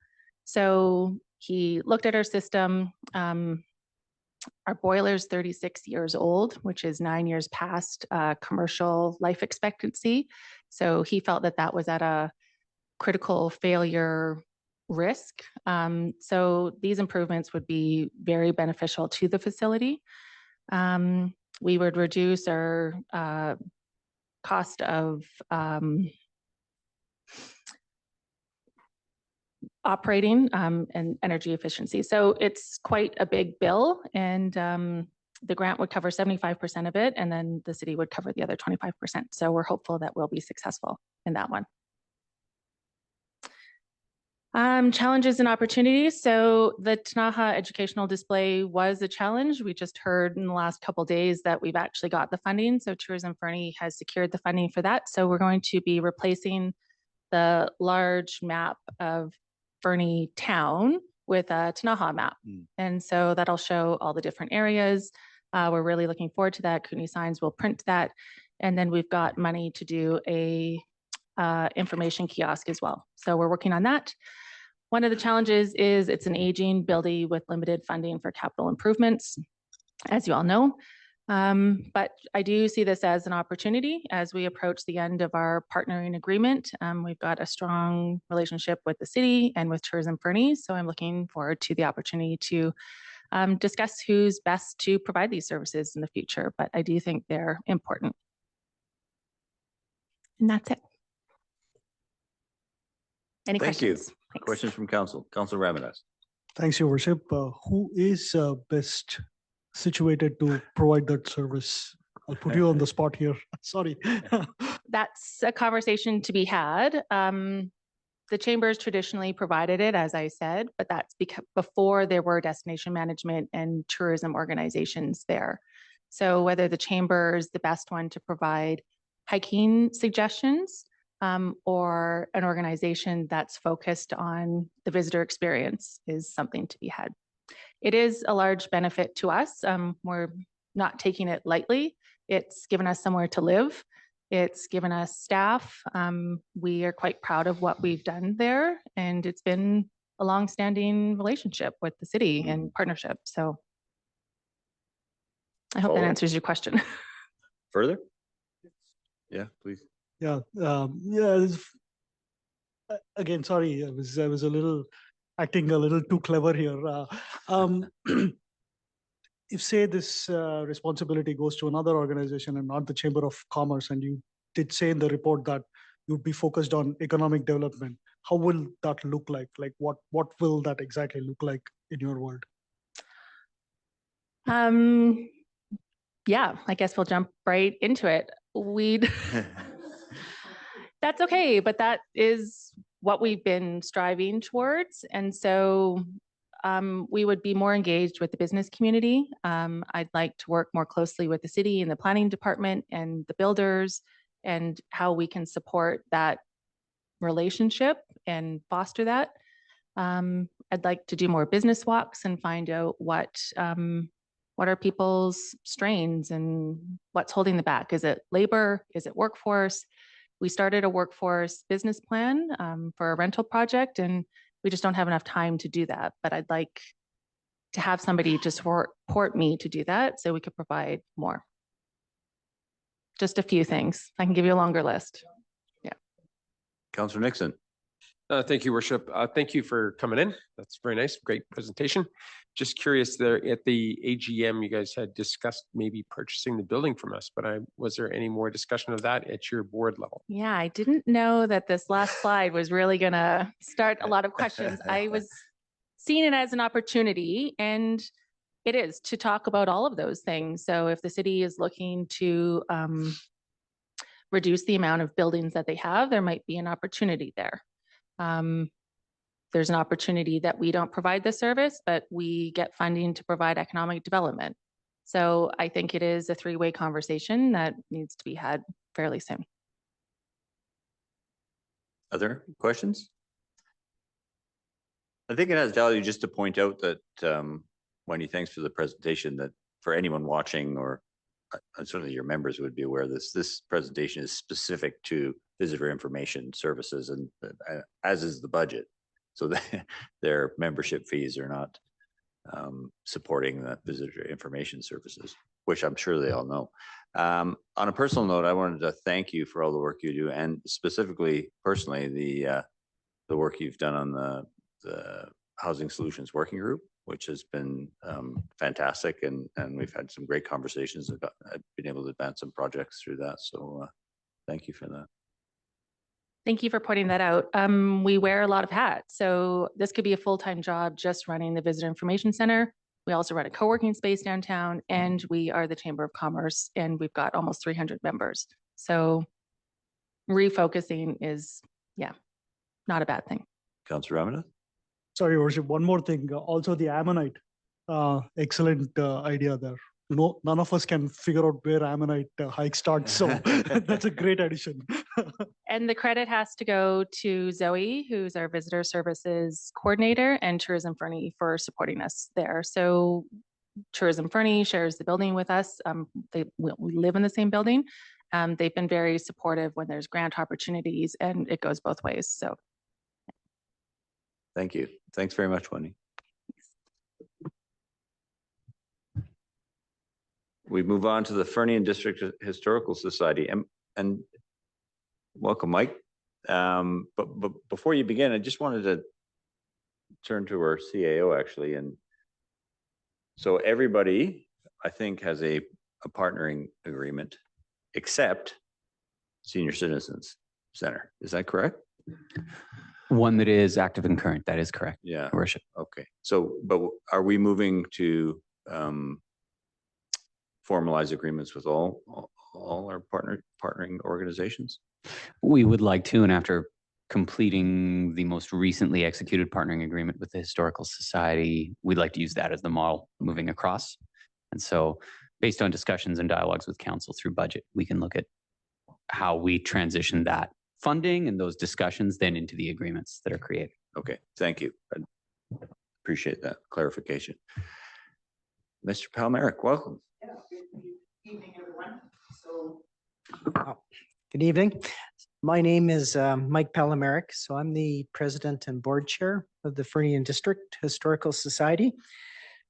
So he looked at our system. Our boiler is 36 years old, which is 9 years past commercial life expectancy. So he felt that that was at a critical failure risk. So these improvements would be very beneficial to the facility. We would reduce our cost of operating and energy efficiency. So it's quite a big bill, and the grant would cover 75% of it, and then the city would cover the other 25%. So we're hopeful that we'll be successful in that one. Challenges and opportunities. So the Tanaha educational display was a challenge. We just heard in the last couple of days that we've actually got the funding. So Tourism Fernie has secured the funding for that. So we're going to be replacing the large map of Fernie town with a Tanaha map. And so that'll show all the different areas. We're really looking forward to that. Kootenai Signs will print that. And then we've got money to do a information kiosk as well. So we're working on that. One of the challenges is it's an aging building with limited funding for capital improvements, as you all know. But I do see this as an opportunity as we approach the end of our partnering agreement. We've got a strong relationship with the city and with Tourism Fernie. So I'm looking forward to the opportunity to discuss who's best to provide these services in the future. But I do think they're important. And that's it. Any Thank you. questions? Thanks. Questions from council. Council Ramirez. Thanks, Your Worship. Who is best situated to provide that service? I'll put you on the spot here. Sorry. That's a conversation to be had. The chambers traditionally provided it, as I said, but that's because before there were destination management and tourism organizations there. So whether the chamber is the best one to provide hiking suggestions or an organization that's focused on the visitor experience is something to be had. It is a large benefit to us. We're not taking it lightly. It's given us somewhere to live. It's given us staff. We are quite proud of what we've done there, and it's been a long-standing relationship with the city and partnership. So I hope that answers your question. Further? Yeah, please. Yeah. Again, sorry, I was a little acting a little too clever here. If say this responsibility goes to another organization and not the Chamber of Commerce, and you did say in the report that you'd be focused on economic development, how will that look like? Like what will that exactly look like in your world? Yeah, I guess we'll jump right into it. That's okay, but that is what we've been striving towards. And so we would be more engaged with the business community. I'd like to work more closely with the city and the planning department and the builders and how we can support that relationship and foster that. I'd like to do more business walks and find out what are people's strains and what's holding them back. Is it labor? Is it workforce? We started a workforce business plan for a rental project, and we just don't have enough time to do that. But I'd like to have somebody to support me to do that so we could provide more. Just a few things. I can give you a longer list. Yeah. Councillor Nixon. Thank you, Worship. Thank you for coming in. That's very nice. Great presentation. Just curious, there at the AGM, you guys had discussed maybe purchasing the building from us, but was there any more discussion of that at your board level? Yeah, I didn't know that this last slide was really going to start a lot of questions. I was seeing it as an opportunity, and It is to talk about all of those things. So if the city is looking to reduce the amount of buildings that they have, there might be an opportunity there. There's an opportunity that we don't provide the service, but we get funding to provide economic development. So I think it is a three-way conversation that needs to be had fairly soon. Other questions? I think it has value just to point out that, Wendy, thanks for the presentation, that for anyone watching, or certainly your members would be aware of this presentation is specific to visitor information services, and as is the budget. So their membership fees are not supporting the visitor information services, which I'm sure they all know. On a personal note, I wanted to thank you for all the work you do, and specifically, personally, the work you've done on the Housing Solutions Working Group, which has been fantastic, and we've had some great conversations about. I've been able to advance some projects through that, so thank you for that. Thank you for pointing that out. We wear a lot of hats, so this could be a full-time job just running the Visitor Information Center. We also run a co-working space downtown, and we are the Chamber of Commerce, and we've got almost 300 members. So refocusing is, yeah, not a bad thing. Councillor Ramada? Sorry, Worship, one more thing. Also the Ammonite, excellent idea there. No, none of us can figure out where Ammonite hike starts, so that's a great addition. And the credit has to go to Zoe, who's our visitor services coordinator, and Tourism Fernie for supporting us there. So Tourism Fernie shares the building with us. We live in the same building. They've been very supportive when there's grant opportunities, and it goes both ways. So Thank you. Thanks very much, Wendy. We move on to the Fernie and District Historical Society, and welcome, Mike. But before you begin, I just wanted to turn to our CAO actually, and so everybody, I think, has a partnering agreement, except Senior Citizens Center. Is that correct? One that is active and current. That is correct. Yeah. Your Worship. Okay. So, but are we moving to formalize agreements with all our partnering organizations? We would like to, and after completing the most recently executed partnering agreement with the Historical Society, we'd like to use that as the model moving across. And so based on discussions and dialogues with council through budget, we can look at how we transition that funding and those discussions then into the agreements that are created. Okay, thank you. I appreciate that clarification. Mr. Palmeric, welcome. Yeah, good evening, everyone. Good evening. My name is Mike Palmeric. So I'm the president and board chair of the Fernie and District Historical Society.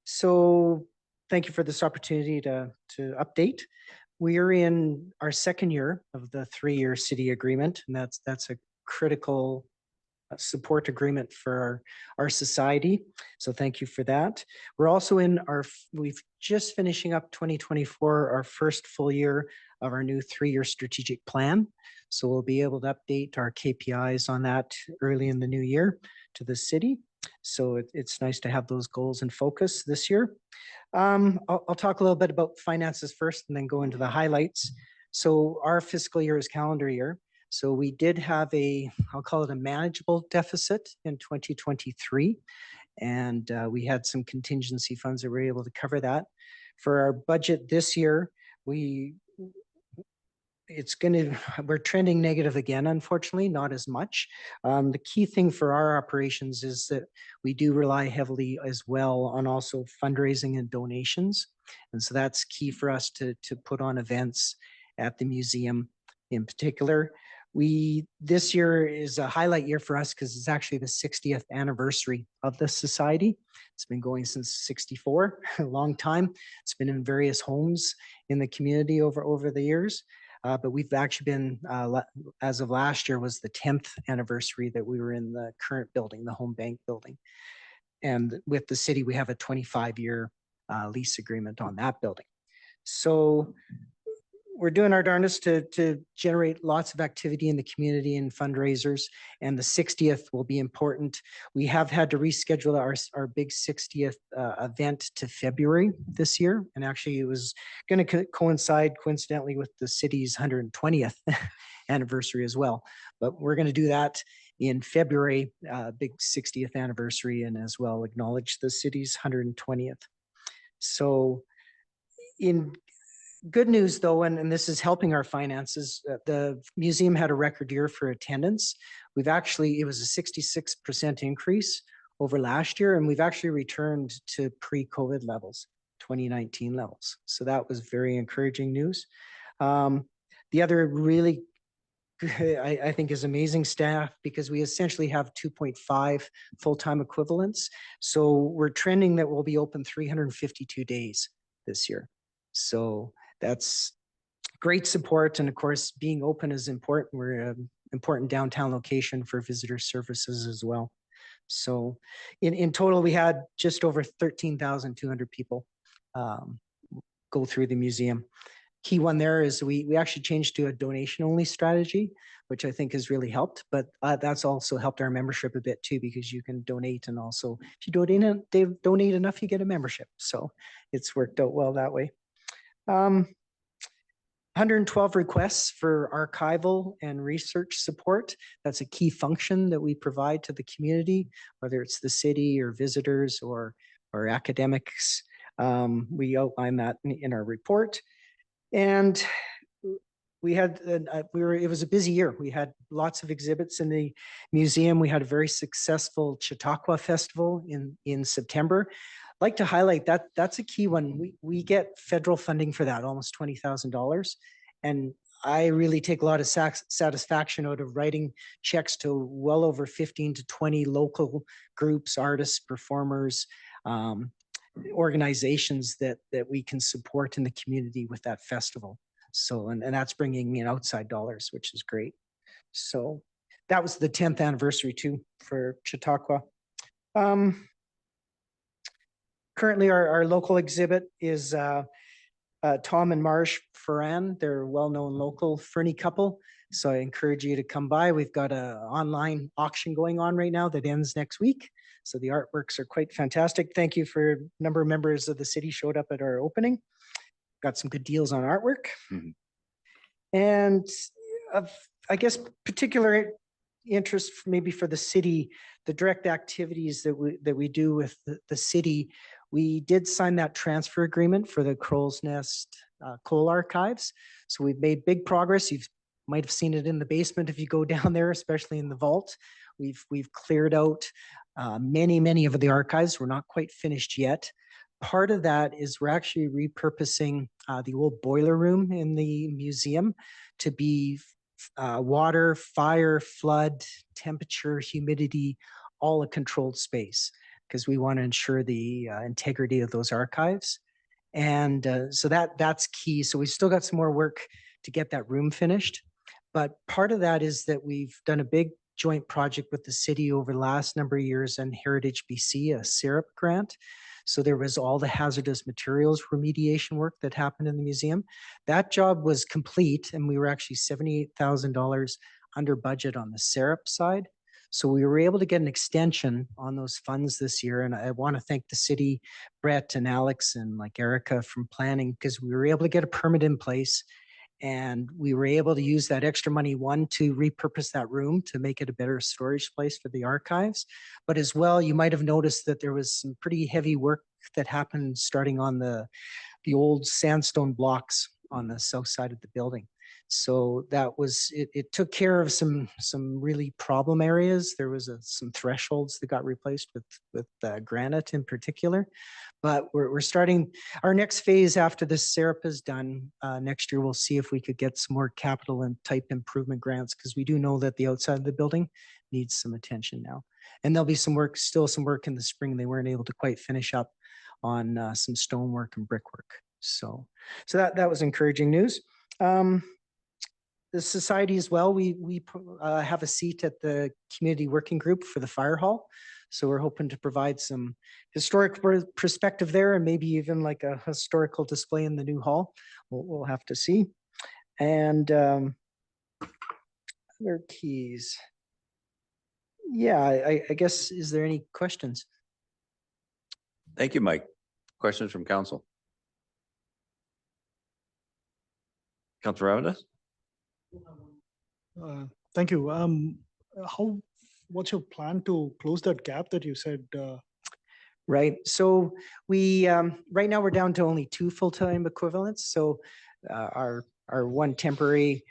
So thank you for this opportunity to update. We are in our second year of the 3-year city agreement, and that's a critical support agreement for our society. So thank you for that. We're also we've just finishing up 2024, our first full year of our new 3-year strategic plan. So we'll be able to update our KPIs on that early in the new year to the city. So it's nice to have those goals in focus this year. I'll talk a little bit about finances first and then go into the highlights. So our fiscal year is calendar year. So we did have I'll call it a manageable deficit in 2023. And we had some contingency funds that were able to cover that. For our budget this year, we're trending negative again, unfortunately, not as much. The key thing for our operations is that we do rely heavily as well on also fundraising and donations. And so that's key for us to put on events at the museum in particular. This year is a highlight year for us because it's actually the 60th anniversary of the society. It's been going since '64, a long time. It's been in various homes in the community over the years. But we've actually been, as of last year, was the 10th anniversary that we were in the current building, the home bank building. And with the city, we have a 25-year lease agreement on that building. So we're doing our darndest to generate lots of activity in the community and fundraisers, and the 60th will be important. We have had to reschedule our big 60th event to February this year, and actually it was going to coincide coincidentally with the city's 120th anniversary as well. But we're going to do that in February, big 60th anniversary, and as well acknowledge the city's 120th. So in good news though, and this is helping our finances, the museum had a record year for attendance. It was a 66% increase over last year, and we've actually returned to pre-COVID levels, 2019 levels. So that was very encouraging news. The other really I think is amazing staff, because we essentially have 2.5 full-time equivalents. So we're trending that we'll be open 352 days this year. So that's great support. And of course, being open is important. We're an important downtown location for visitor services as well. So in total, we had just over 13,200 people go through the museum. Key one there is we actually changed to a donation only strategy, which I think has really helped, but that's also helped our membership a bit too, because you can donate, and also if you donate enough, you get a membership. So it's worked out well that way. 112 requests for archival and research support. That's a key function that we provide to the community, whether it's the city or visitors or academics. We outline that in our report. And we had, it was a busy year. We had lots of exhibits in the museum. We had a very successful Chautauqua Festival in September. I'd like to highlight that that's a key one. We get federal funding for that, almost $20,000. And I really take a lot of satisfaction out of writing checks to well over 15 to 20 local groups, artists, performers, organizations that we can support in the community with that festival. So, and that's bringing in outside dollars, which is great. So that was the 10th anniversary too for Chautauqua. Currently our local exhibit is Tom and Marsh Ferran. They're a well-known local Fernie couple. So I encourage you to come by. We've got an online auction going on right now that ends next week. So the artworks are quite fantastic. Thank you for a number of members of the city showed up at our opening. Got some good deals on artwork. Mm-hmm. And I guess particular interest maybe for the city, the direct activities that we do with the city. We did sign that transfer agreement for the Crow's Nest coal archives. So we've made big progress. You might have seen it in the basement if you go down there, especially in the vault. We've cleared out many of the archives. We're not quite finished yet. Part of that is we're actually repurposing the old boiler room in the museum to be water, fire, flood, temperature, humidity, all a controlled space, because we want to ensure the integrity of those archives. And so that's key. So we've still got some more work to get that room finished. But part of that is that we've done a big joint project with the city over the last number of years and Heritage BC, a SIRP grant. So there was all the hazardous materials remediation work that happened in the museum. That job was complete, and we were actually $78,000 under budget on the SIRP side. So we were able to get an extension on those funds this year. And I want to thank the city, Brett and Alex and like Erica from planning, because we were able to get a permit in place. And we were able to use that extra money, one, to repurpose that room to make it a better storage place for the archives. But as well, you might have noticed that there was some pretty heavy work that happened starting on the old sandstone blocks on the south side of the building. So that was, it took care of some really problem areas. There was some thresholds that got replaced with granite in particular. But we're starting our next phase after this SIRP is done. Next year, we'll see if we could get some more capital and type improvement grants, because we do know that the outside of the building needs some attention now. And there'll be still some work in the spring. They weren't able to quite finish up on some stonework and brickwork. So that was encouraging news. The society as well, we have a seat at the community working group for the fire hall. So we're hoping to provide some historic perspective there, and maybe even like a historical display in the new hall. We'll have to see. And other keys. Yeah, I guess, is there any questions? Thank you, Mike. Questions from council? Councilor Ravidas? Thank you. What's your plan to close that gap that you said? Right. So we, right now we're down to only 2 full-time equivalents. So our one temporary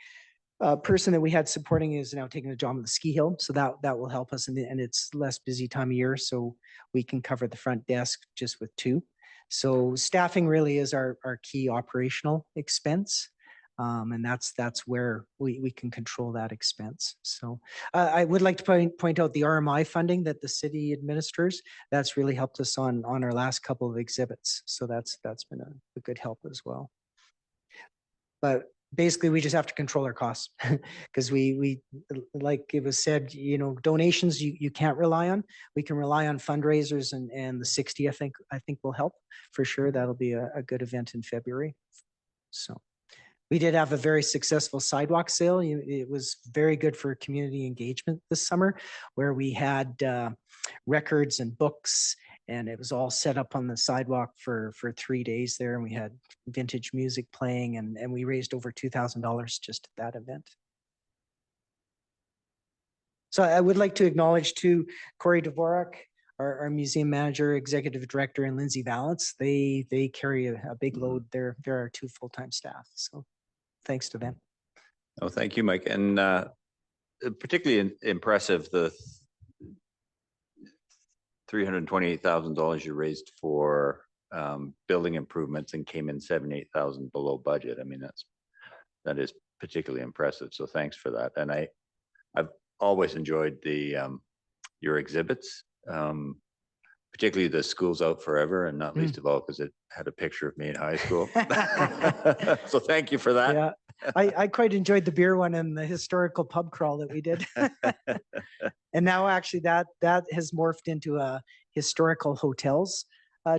person that we had supporting is now taking the job on the ski hill. So that will help us, and it's less busy time of year. So we can cover the front desk just with 2. So staffing really is our key operational expense. And that's where we can control that expense. So I would like to point out the RMI funding that the city administers. That's really helped us on our last couple of exhibits. So that's been a good help as well. But basically, we just have to control our costs because we, like it was said, donations you can't rely on. We can rely on fundraisers, and the 60, I think will help for sure. That'll be a good event in February. So. We did have a very successful sidewalk sale. It was very good for community engagement this summer, where we had records and books, and it was all set up on the sidewalk for 3 days there. And we had vintage music playing, and we raised over $2,000 just at that event. So I would like to acknowledge too Corey Dvorak, our museum manager, executive director, and Lindsay Valance. They carry a big load. They're our 2 full-time staff. So. Thanks to them. Oh, thank you, Mike. And particularly impressive, the $328,000 you raised for building improvements and came in $78,000 below budget. I mean, that is particularly impressive. So thanks for that. And I've always enjoyed your exhibits, particularly the Schools Out Forever, and not least of all because it had a picture of me in high school. So thank you for that. Yeah, I quite enjoyed the beer one and the historical pub crawl that we did. And now actually that has morphed into a historical hotels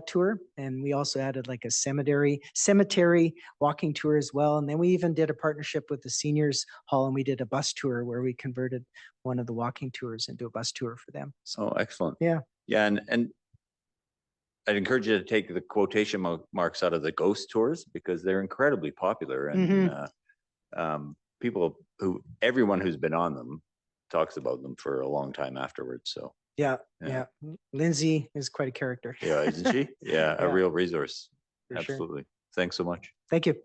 tour. And we also added like a cemetery walking tour as well. And then we even did a partnership with the seniors hall, and we did a bus tour where we converted one of the walking tours into a bus tour for them. So excellent. yeah. Yeah, and I'd encourage you to take the quotation marks out of the ghost tours because they're incredibly popular, and everyone who's been on them talks about them for a long time afterwards. So yeah. Lindsay is quite a character. Yeah, isn't she? Yeah, a real resource. For sure. Absolutely. Thanks so much. Thank you.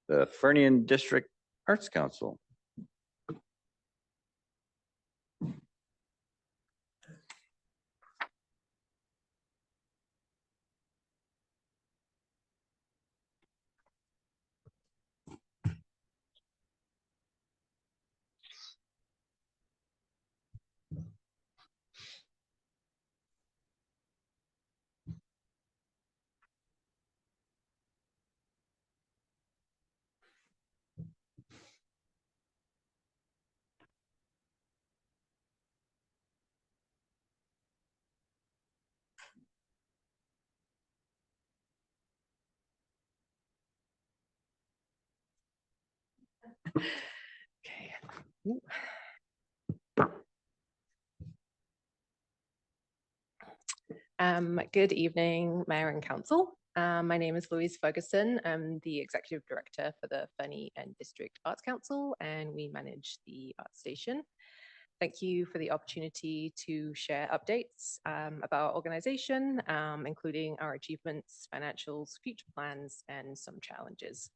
The Fernie District Arts Council. Okay. Good evening, Mayor and Council. My name is Louise Ferguson. I'm the Executive Director for the Fernie and District Arts Council, and we manage the art station. Thank you for the opportunity to share updates about our organization, including our achievements, financials, future plans, and some challenges.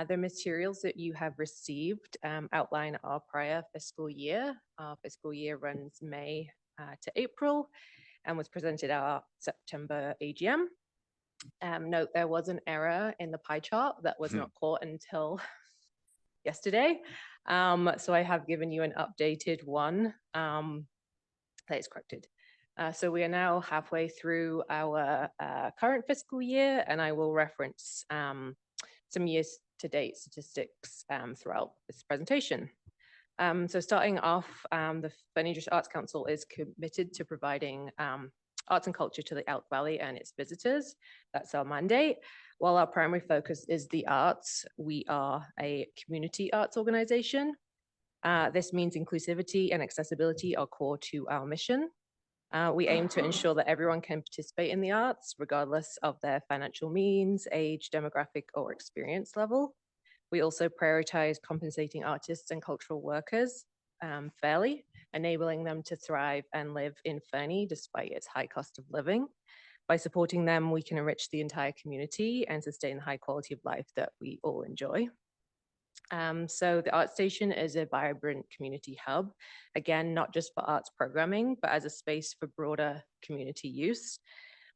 The materials that you have received outline our prior fiscal year. Our fiscal year runs May to April and was presented at our September AGM. Note there was an error in the pie chart that was not caught until yesterday. So I have given you an updated one that is corrected. So we are now halfway through our current fiscal year, and I will reference some years-to-date statistics throughout this presentation. So starting off, the Fernie District Arts Council is committed to providing arts and culture to the Elk Valley and its visitors. That's our mandate. While our primary focus is the arts, we are a community arts organization. This means inclusivity and accessibility are core to our mission. We aim to ensure that everyone can participate in the arts, regardless of their financial means, age, demographic, or experience level. We also prioritize compensating artists and cultural workers fairly, enabling them to thrive and live in Fernie despite its high cost of living. By supporting them, we can enrich the entire community and sustain the high quality of life that we all enjoy. So the Art Station is a vibrant community hub, again, not just for arts programming, but as a space for broader community use.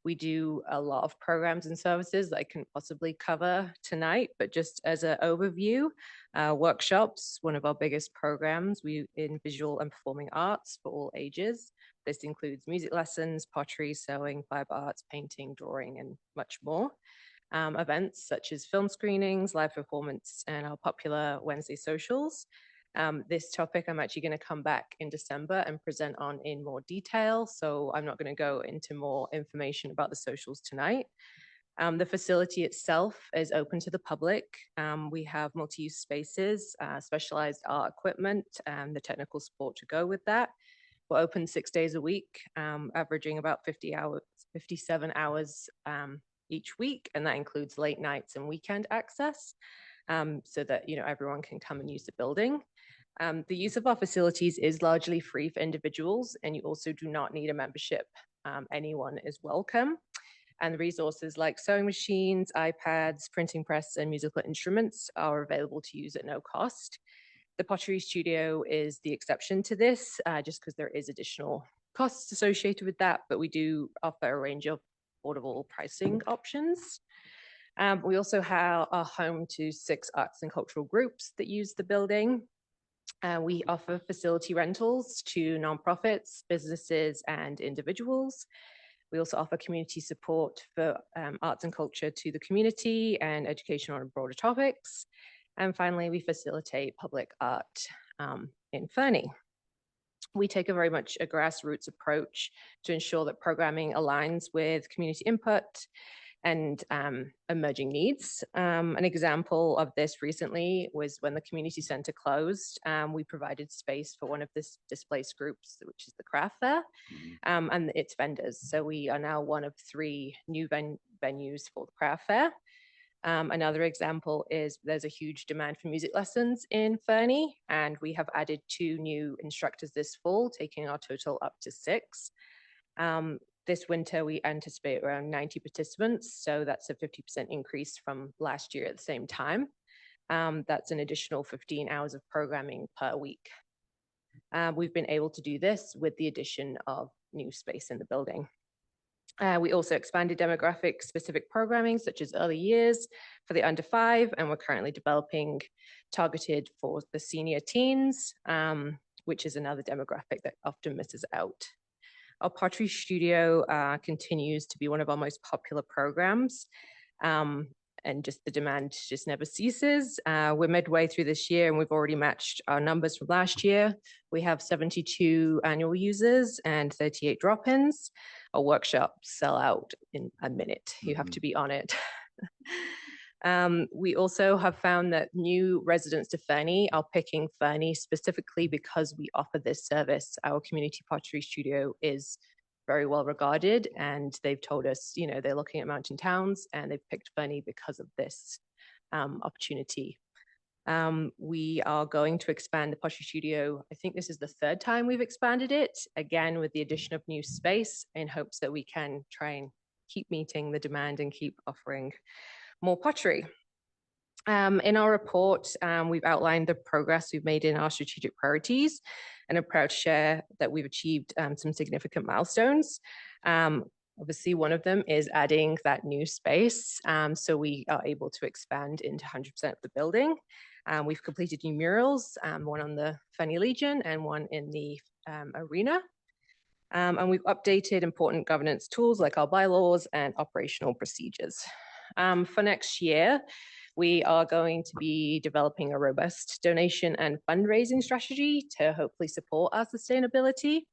We do a lot of programs and services that I can possibly cover tonight, but just as an overview, workshops, one of our biggest programs, we in visual and performing arts for all ages. This includes music lessons, pottery, sewing, fiber arts, painting, drawing, and much more. Events such as film screenings, live performance, and our popular Wednesday socials. This topic I'm actually going to come back in December and present on in more detail, so I'm not going to go into more information about the socials tonight. The facility itself is open to the public. We have multi-use spaces, specialized art equipment, and the technical support to go with that. We're open 6 days a week, averaging about 57 hours each week, and that includes late nights and weekend access, so that everyone can come and use the building. The use of our facilities is largely free for individuals, and you also do not need a membership. Anyone is welcome. And the resources like sewing machines, iPads, printing press, and musical instruments are available to use at no cost. The Pottery Studio is the exception to this, just because there is additional costs associated with that, but we do offer a range of affordable pricing options. We also are home to 6 arts and cultural groups that use the building. We offer facility rentals to nonprofits, businesses, and individuals. We also offer community support for arts and culture to the community and education on broader topics. And finally, we facilitate public art in Fernie. We take a very much a grassroots approach to ensure that programming aligns with community input and emerging needs. An example of this recently was when the community center closed. We provided space for one of the displaced groups, which is the craft fair, and its vendors. So we are now one of 3 new venues for the craft fair. Another example is there's a huge demand for music lessons in Fernie, and we have added 2 new instructors this fall, taking our total up to 6. This winter, we anticipate around 90 participants, so that's a 50% increase from last year at the same time. That's an additional 15 hours of programming per week. We've been able to do this with the addition of new space in the building. We also expanded demographic specific programming such as early years for the under 5, and we're currently developing targeted for the senior teens, which is another demographic that often misses out. Our Pottery Studio continues to be one of our most popular programs, and just the demand just never ceases. We're midway through this year and we've already matched our numbers from last year. We have 72 annual users and 38 drop-ins. Our workshops sell out in a minute. You have to be on it. We also have found that new residents to Fernie are picking Fernie specifically because we offer this service. Our community pottery studio is very well regarded, and they've told us, they're looking at mountain towns and they've picked Fernie because of this opportunity. We are going to expand the pottery studio. I think this is the 3rd time we've expanded it, again, with the addition of new space in hopes that we can try and keep meeting the demand and keep offering more pottery. In our report, we've outlined the progress we've made in our strategic priorities, and I'm proud to share that we've achieved some significant milestones. Obviously, one of them is adding that new space, so we are able to expand into 100% of the building. We've completed new murals, one on the Fernie Legion and one in the arena. And we've updated important governance tools like our bylaws and operational procedures. For next year, we are going to be developing a robust donation and fundraising strategy to hopefully support our sustainability.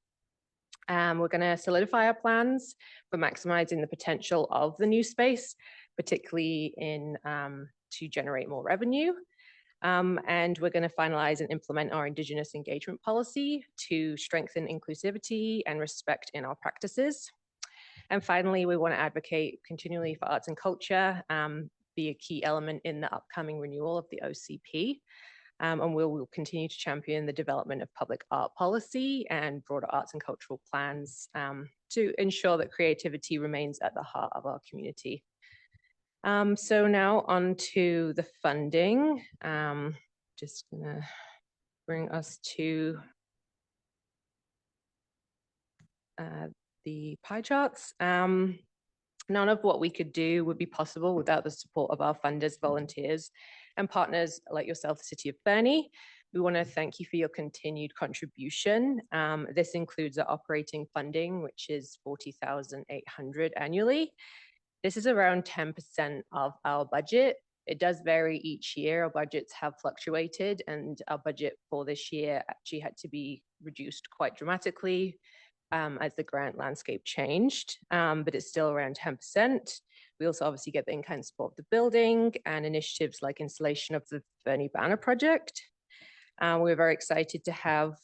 We're going to solidify our plans for maximizing the potential of the new space particularly in to generate more revenue. And we're going to finalize and implement our Indigenous engagement policy to strengthen inclusivity and respect in our practices. And finally, we want to advocate continually for arts and culture, be a key element in the upcoming renewal of the OCP. And we will continue to champion the development of public art policy and broader arts and cultural plans to ensure that creativity remains at the heart of our community. So now on to the funding. Just gonna bring us to the pie charts. None of what we could do would be possible without the support of our funders, volunteers, and partners like yourself, the City of Fernie. We want to thank you for your continued contribution. This includes our operating funding, which is $40,800 annually. This is around 10% of our budget. It does vary each year. Our budgets have fluctuated, and our budget for this year actually had to be reduced quite dramatically as the grant landscape changed, but it's still around 10%. We also obviously get the in-kind support of the building and initiatives like installation of the Fernie Banner project. We're very excited to have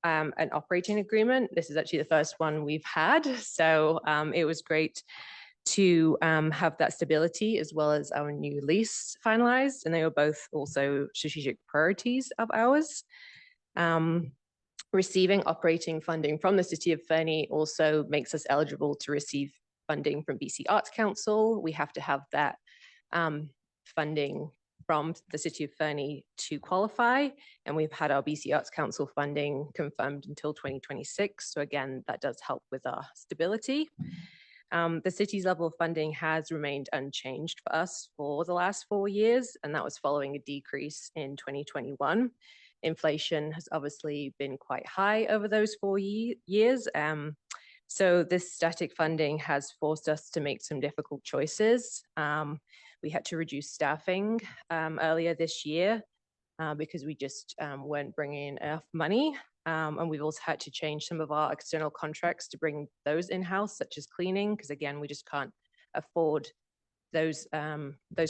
an operating agreement. This is actually the first one we've had, so it was great to have that stability as well as our new lease finalized, and they were both also strategic priorities of ours. Receiving operating funding from the City of Fernie also makes us eligible to receive funding from BC Arts Council. We have to have that funding from the City of Fernie to qualify, and we've had our BC Arts Council funding confirmed until 2026. So again, that does help with our stability. The city's level of funding has remained unchanged for us for the last 4 years, and that was following a decrease in 2021. Inflation has obviously been quite high over those 4 years. So this static funding has forced us to make some difficult choices. We had to reduce staffing earlier this year because we just weren't bringing in enough money. And we've also had to change some of our external contracts to bring those in-house, such as cleaning, because again, we just can't afford those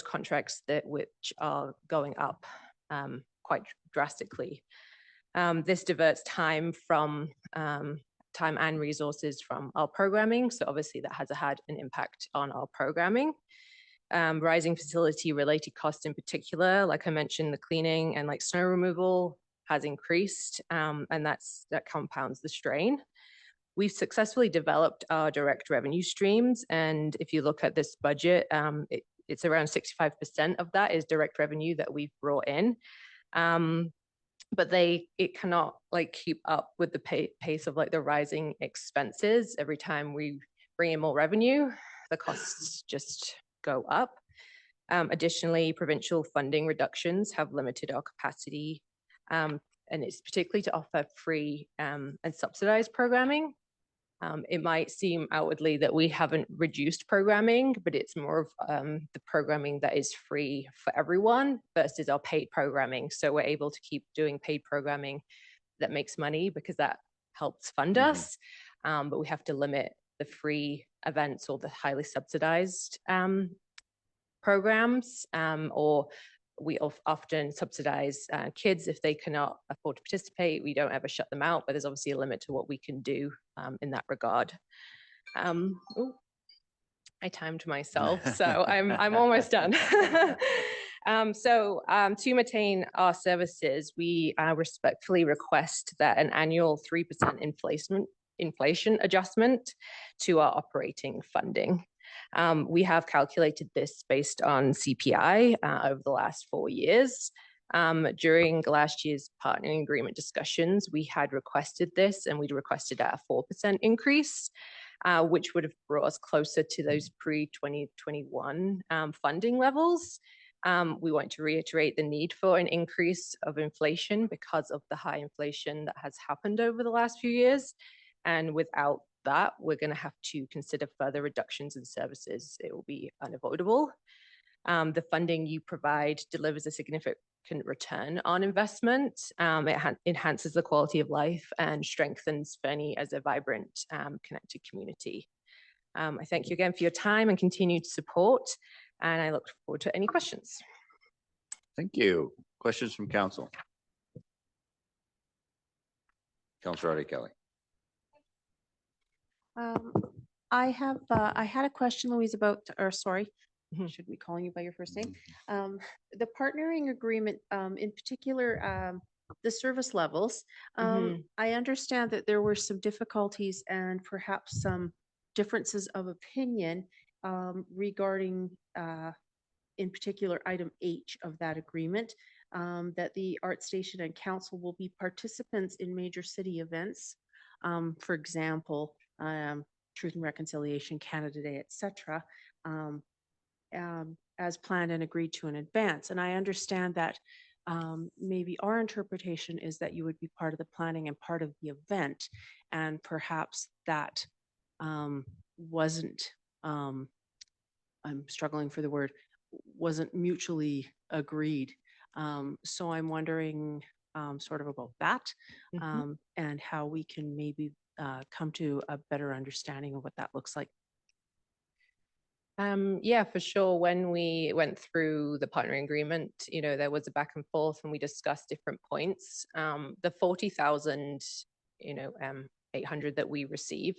contracts which are going up quite drastically. This diverts time and resources from our programming. So obviously that has had an impact on our programming. Rising facility related costs in particular, like I mentioned, the cleaning and like snow removal has increased, and that compounds the strain. We've successfully developed our direct revenue streams. And if you look at this budget, it's around 65% of that is direct revenue that we've brought in. But it cannot like keep up with the pace of like the rising expenses. Every time we bring in more revenue, the costs just go up. Additionally, provincial funding reductions have limited our capacity, and it's particularly to offer free and subsidized programming. It might seem outwardly that we haven't reduced programming, but it's more of the programming that is free for everyone versus our paid programming. So we're able to keep doing paid programming that makes money because that helps fund us, but we have to limit the free events or the highly subsidized programs, or we often subsidize kids if they cannot afford to participate. We don't ever shut them out, but there's obviously a limit to what we can do in that regard. I timed myself, so I'm almost done. To maintain our services, we respectfully request that an annual 3% inflation adjustment to our operating funding. We have calculated this based on CPI over the last 4 years. During last year's partnering agreement discussions, we had requested this, and we'd requested a 4% increase, which would have brought us closer to those pre-2021 funding levels. We want to reiterate the need for an increase of inflation because of the high inflation that has happened over the last few years. And without that, we're going to have to consider further reductions in services. It will be unavoidable. The funding you provide delivers a significant return on investment. It enhances the quality of life and strengthens Fernie as a vibrant, connected community. I thank you again for your time and continued support. And I look forward to any questions. Thank you. Questions from council? Councillor Artie Kelly. I had a question, Louise, about, or sorry, should be calling you by your first name. The partnering agreement, in particular, the service levels. I understand that there were some difficulties and perhaps some differences of opinion regarding, in particular, item H of that agreement, that the Art Station and Council will be participants in major city events. For example, Truth and Reconciliation, Canada Day, etc., as planned and agreed to in advance. And I understand that maybe our interpretation is that you would be part of the planning and part of the event, and perhaps that wasn't, I'm struggling for the word, wasn't mutually agreed. So I'm wondering sort of about that and how we can maybe come to a better understanding of what that looks like. Yeah, for sure. When we went through the partnering agreement, you know, there was a back and forth and we discussed different points. The 40,000, you know, 800 that we receive,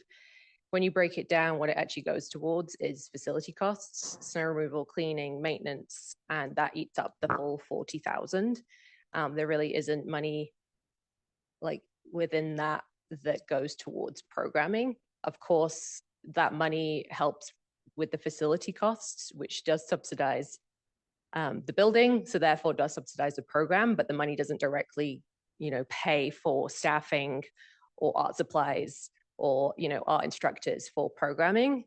when you break it down, what it actually goes towards is facility costs, snow removal, cleaning, maintenance, and that eats up the full 40,000. There really isn't money like within that that goes towards programming. Of course, that money helps with the facility costs, which does subsidize the building, so therefore does subsidize the program, but the money doesn't directly, you know, pay for staffing or art supplies or, you know, art instructors for programming.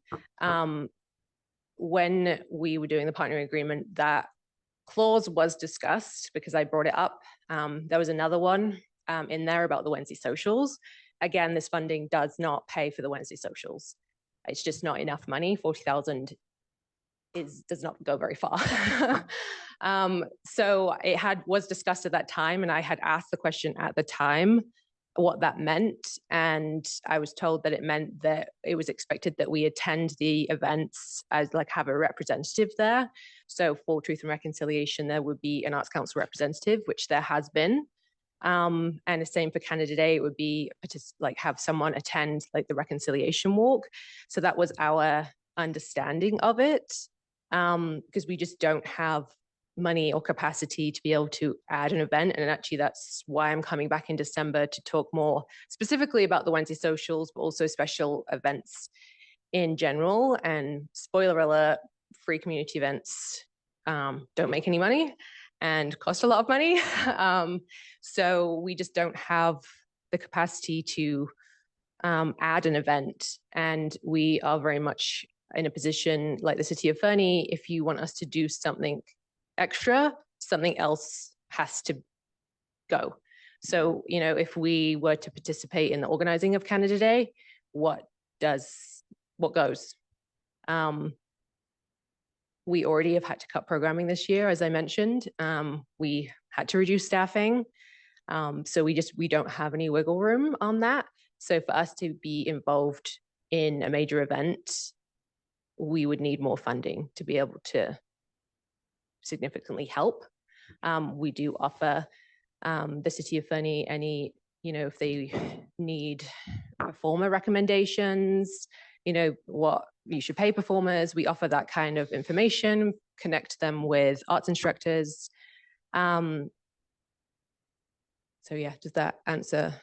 When we were doing the partnering agreement, that clause was discussed because I brought it up. There was another one in there about the Wednesday socials. Again, this funding does not pay for the Wednesday socials. It's just not enough money. 40,000 does not go very far. So it was discussed at that time, and I had asked the question at the time what that meant, and I was told that it meant that it was expected that we attend the events as like have a representative there. So for Truth and Reconciliation, there would be an Arts Council representative, which there has been. And the same for Canada Day, it would be like have someone attend like the reconciliation walk. So that was our understanding of it, because we just don't have money or capacity to be able to add an event. And actually that's why I'm coming back in December to talk more specifically about the Wednesday socials, but also special events in general. And spoiler alert, free community events don't make any money and cost a lot of money. So we just don't have the capacity to add an event. And we are very much in a position like the City of Fernie, if you want us to do something extra, something else has to go. So, you know, if we were to participate in the organizing of Canada Day, what goes? We already have had to cut programming this year, as I mentioned. We had to reduce staffing. So we don't have any wiggle room on that. So for us to be involved in a major event, we would need more funding to be able to significantly help. We do offer the City of Fernie any, you know, if they need performer recommendations, you know, what you should pay performers, we offer that kind of information, connect them with arts instructors. So yeah, does that answer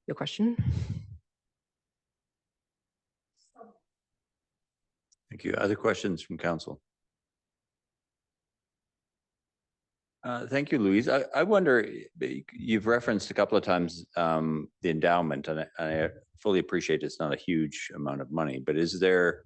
your question? Thank you. Other questions from council? Thank you, Louise. I wonder, you've referenced a couple of times the endowment, and I fully appreciate it's not a huge amount of money, but is there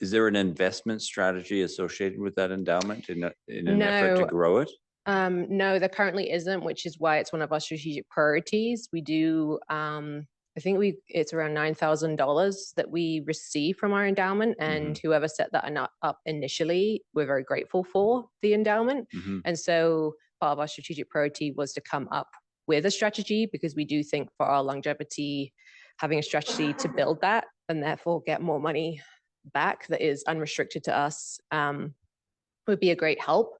an investment strategy associated with that endowment in an effort to grow it? No, there currently isn't, which is why it's one of our strategic priorities. We do, I think it's around $9,000 that we receive from our endowment, and whoever set that up initially, we're very grateful for the endowment. And so part of our strategic priority was to come up with a strategy, because we do think for our longevity, having a strategy to build that and therefore get more money back that is unrestricted to us would be a great help.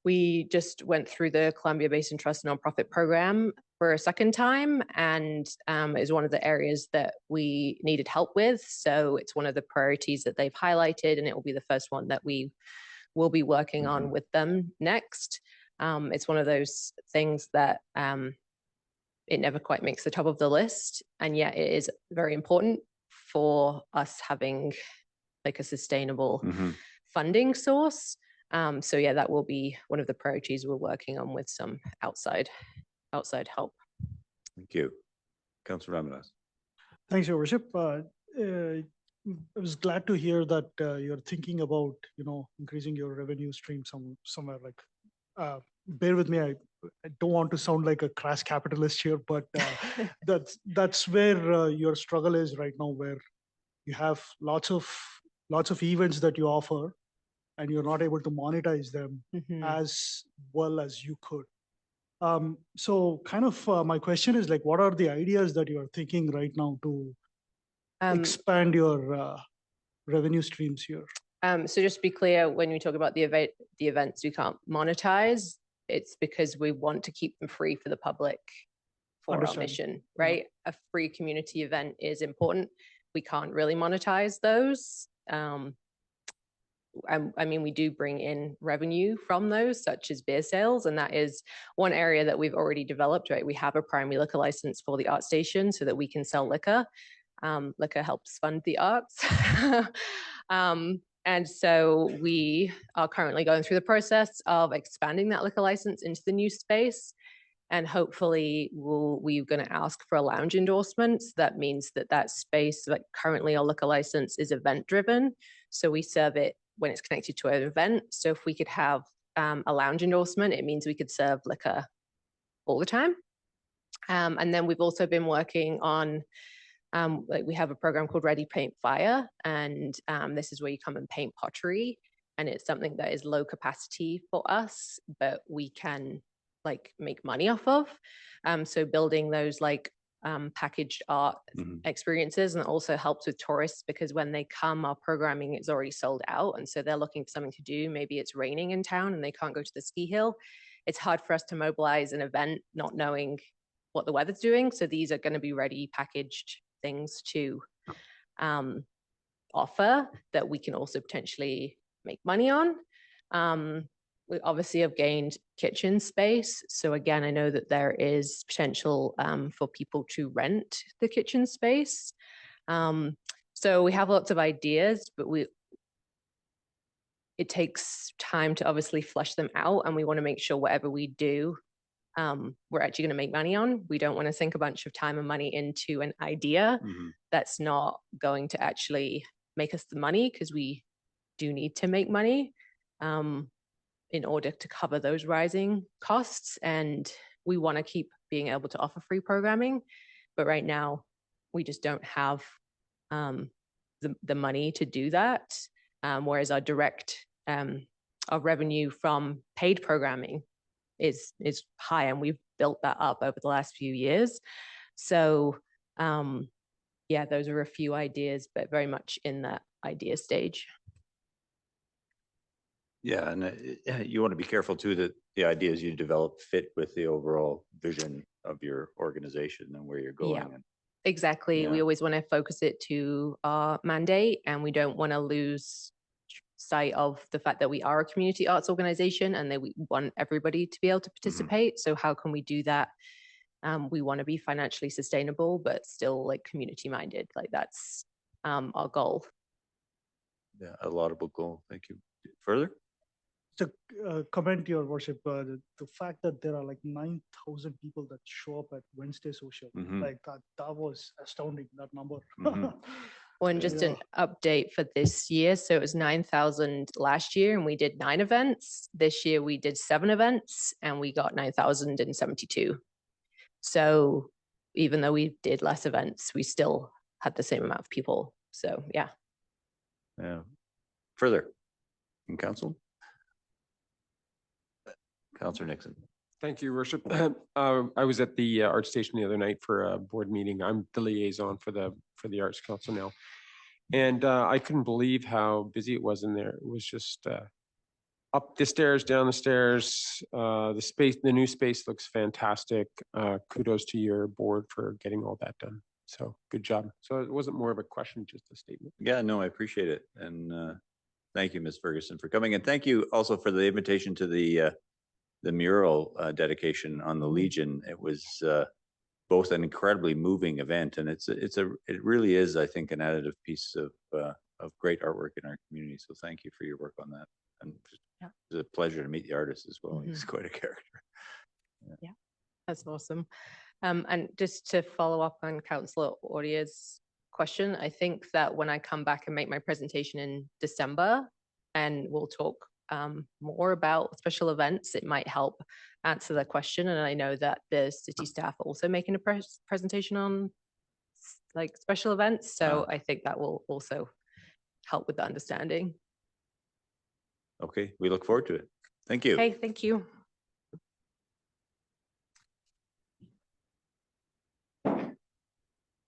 We just went through the Columbia Basin Trust nonprofit program for a second time, and it was one of the areas that we needed help with. So it's one of the priorities that they've highlighted, and it will be the first one that we will be working on with them next. It's one of those things that it never quite makes the top of the list, and yet it is very important for us having like a sustainable funding source. So yeah, that will be one of the priorities we're working on with some outside help. Thank you. Councillor Ramirez. Thanks, Your Worship. I was glad to hear that you're thinking about, increasing your revenue stream somewhere like, bear with me, I don't want to sound like a crass capitalist here, but that's where your struggle is right now, where you have lots of events that you offer and you're not able to monetize them as well as you could. So kind of my question is like, what are the ideas that you're thinking right now to expand your revenue streams here? So just to be clear, when we talk about the events we can't monetize, it's because we want to keep them free for the public for our mission, right? A free community event is important. We can't really monetize those. I mean, we do bring in revenue from those, such as beer sales, and that is one area that we've already developed, right? We have a primary liquor license for the art station so that we can sell liquor. Liquor helps fund the arts. And so we are currently going through the process of expanding that liquor license into the new space. And hopefully we're going to ask for a lounge endorsement. That means that space, like currently our liquor license is event driven. So we serve it when it's connected to an event. So if we could have a lounge endorsement, it means we could serve liquor all the time. And then we've also been working on, like we have a program called Ready Paint Fire. And this is where you come and paint pottery. And it's something that is low capacity for us, but we can like make money off of. So building those like packaged art experiences, and it also helps with tourists because when they come, our programming is already sold out, and so they're looking for something to do. Maybe it's raining in town and they can't go to the ski hill. It's hard for us to mobilize an event not knowing what the weather's doing, so these are going to be ready packaged things to offer that we can also potentially make money on. We obviously have gained kitchen space. So again, I know that there is potential for people to rent the kitchen space. So we have lots of ideas, but it takes time to obviously flesh them out. And we want to make sure whatever we do, we're actually going to make money on. We don't want to sink a bunch of time and money into an idea that's not going to actually make us the money, because we do need to make money in order to cover those rising costs. And we want to keep being able to offer free programming. But right now, we just don't have the money to do that. Whereas our direct, our revenue from paid programming is high, and we've built that up over the last few years. So yeah, those are a few ideas, but very much in that idea stage. Yeah, and you want to be careful too that the ideas you develop fit with the overall vision of your organization and where you're going. Yeah, exactly. We always want to focus it to our mandate, and we don't want to lose sight of the fact that we are a community arts organization and that we want everybody to be able to participate. So how can we do that? We want to be financially sustainable, but still like community minded. Like that's our goal. Yeah, a laudable goal. Thank you. Further? To comment, Your Worship, the fact that there are like 9,000 people that show up at Wednesday Social, like that was astounding, that number. Well, and just an update for this year. So it was 9,000 last year and we did 9 events. This year we did 7 events and we got 9,072. So even though we did less events, we still had the same amount of people. So yeah. Yeah. Further in council? Councillor Nixon. Thank you, Worship. I was at the art station the other night for a board meeting. I'm the liaison for the Arts Council now, and I couldn't believe how busy it was in there. It was just up the stairs, down the stairs. The space, the new space looks fantastic. Kudos to your board for getting all that done. So good job. So it wasn't more of a question, just a statement. Yeah, no, I appreciate it. And thank you, Ms. Ferguson, for coming. And thank you also for the invitation to the mural dedication on the Legion. It was both an incredibly moving event, and it really is, I think, an additive piece of great artwork in our community. So thank you for your work on that. And Yeah. it was a pleasure to meet the artist as well. He's quite a character. Yeah, that's awesome. And just to follow up on Councillor Audier's question, I think that when I come back and make my presentation in December, and we'll talk more about special events, it might help answer the question. And I know that the city staff are also making a presentation on like special events. So I think that will also help with the understanding. Okay, we look forward to it. Thank you. Okay, thank you.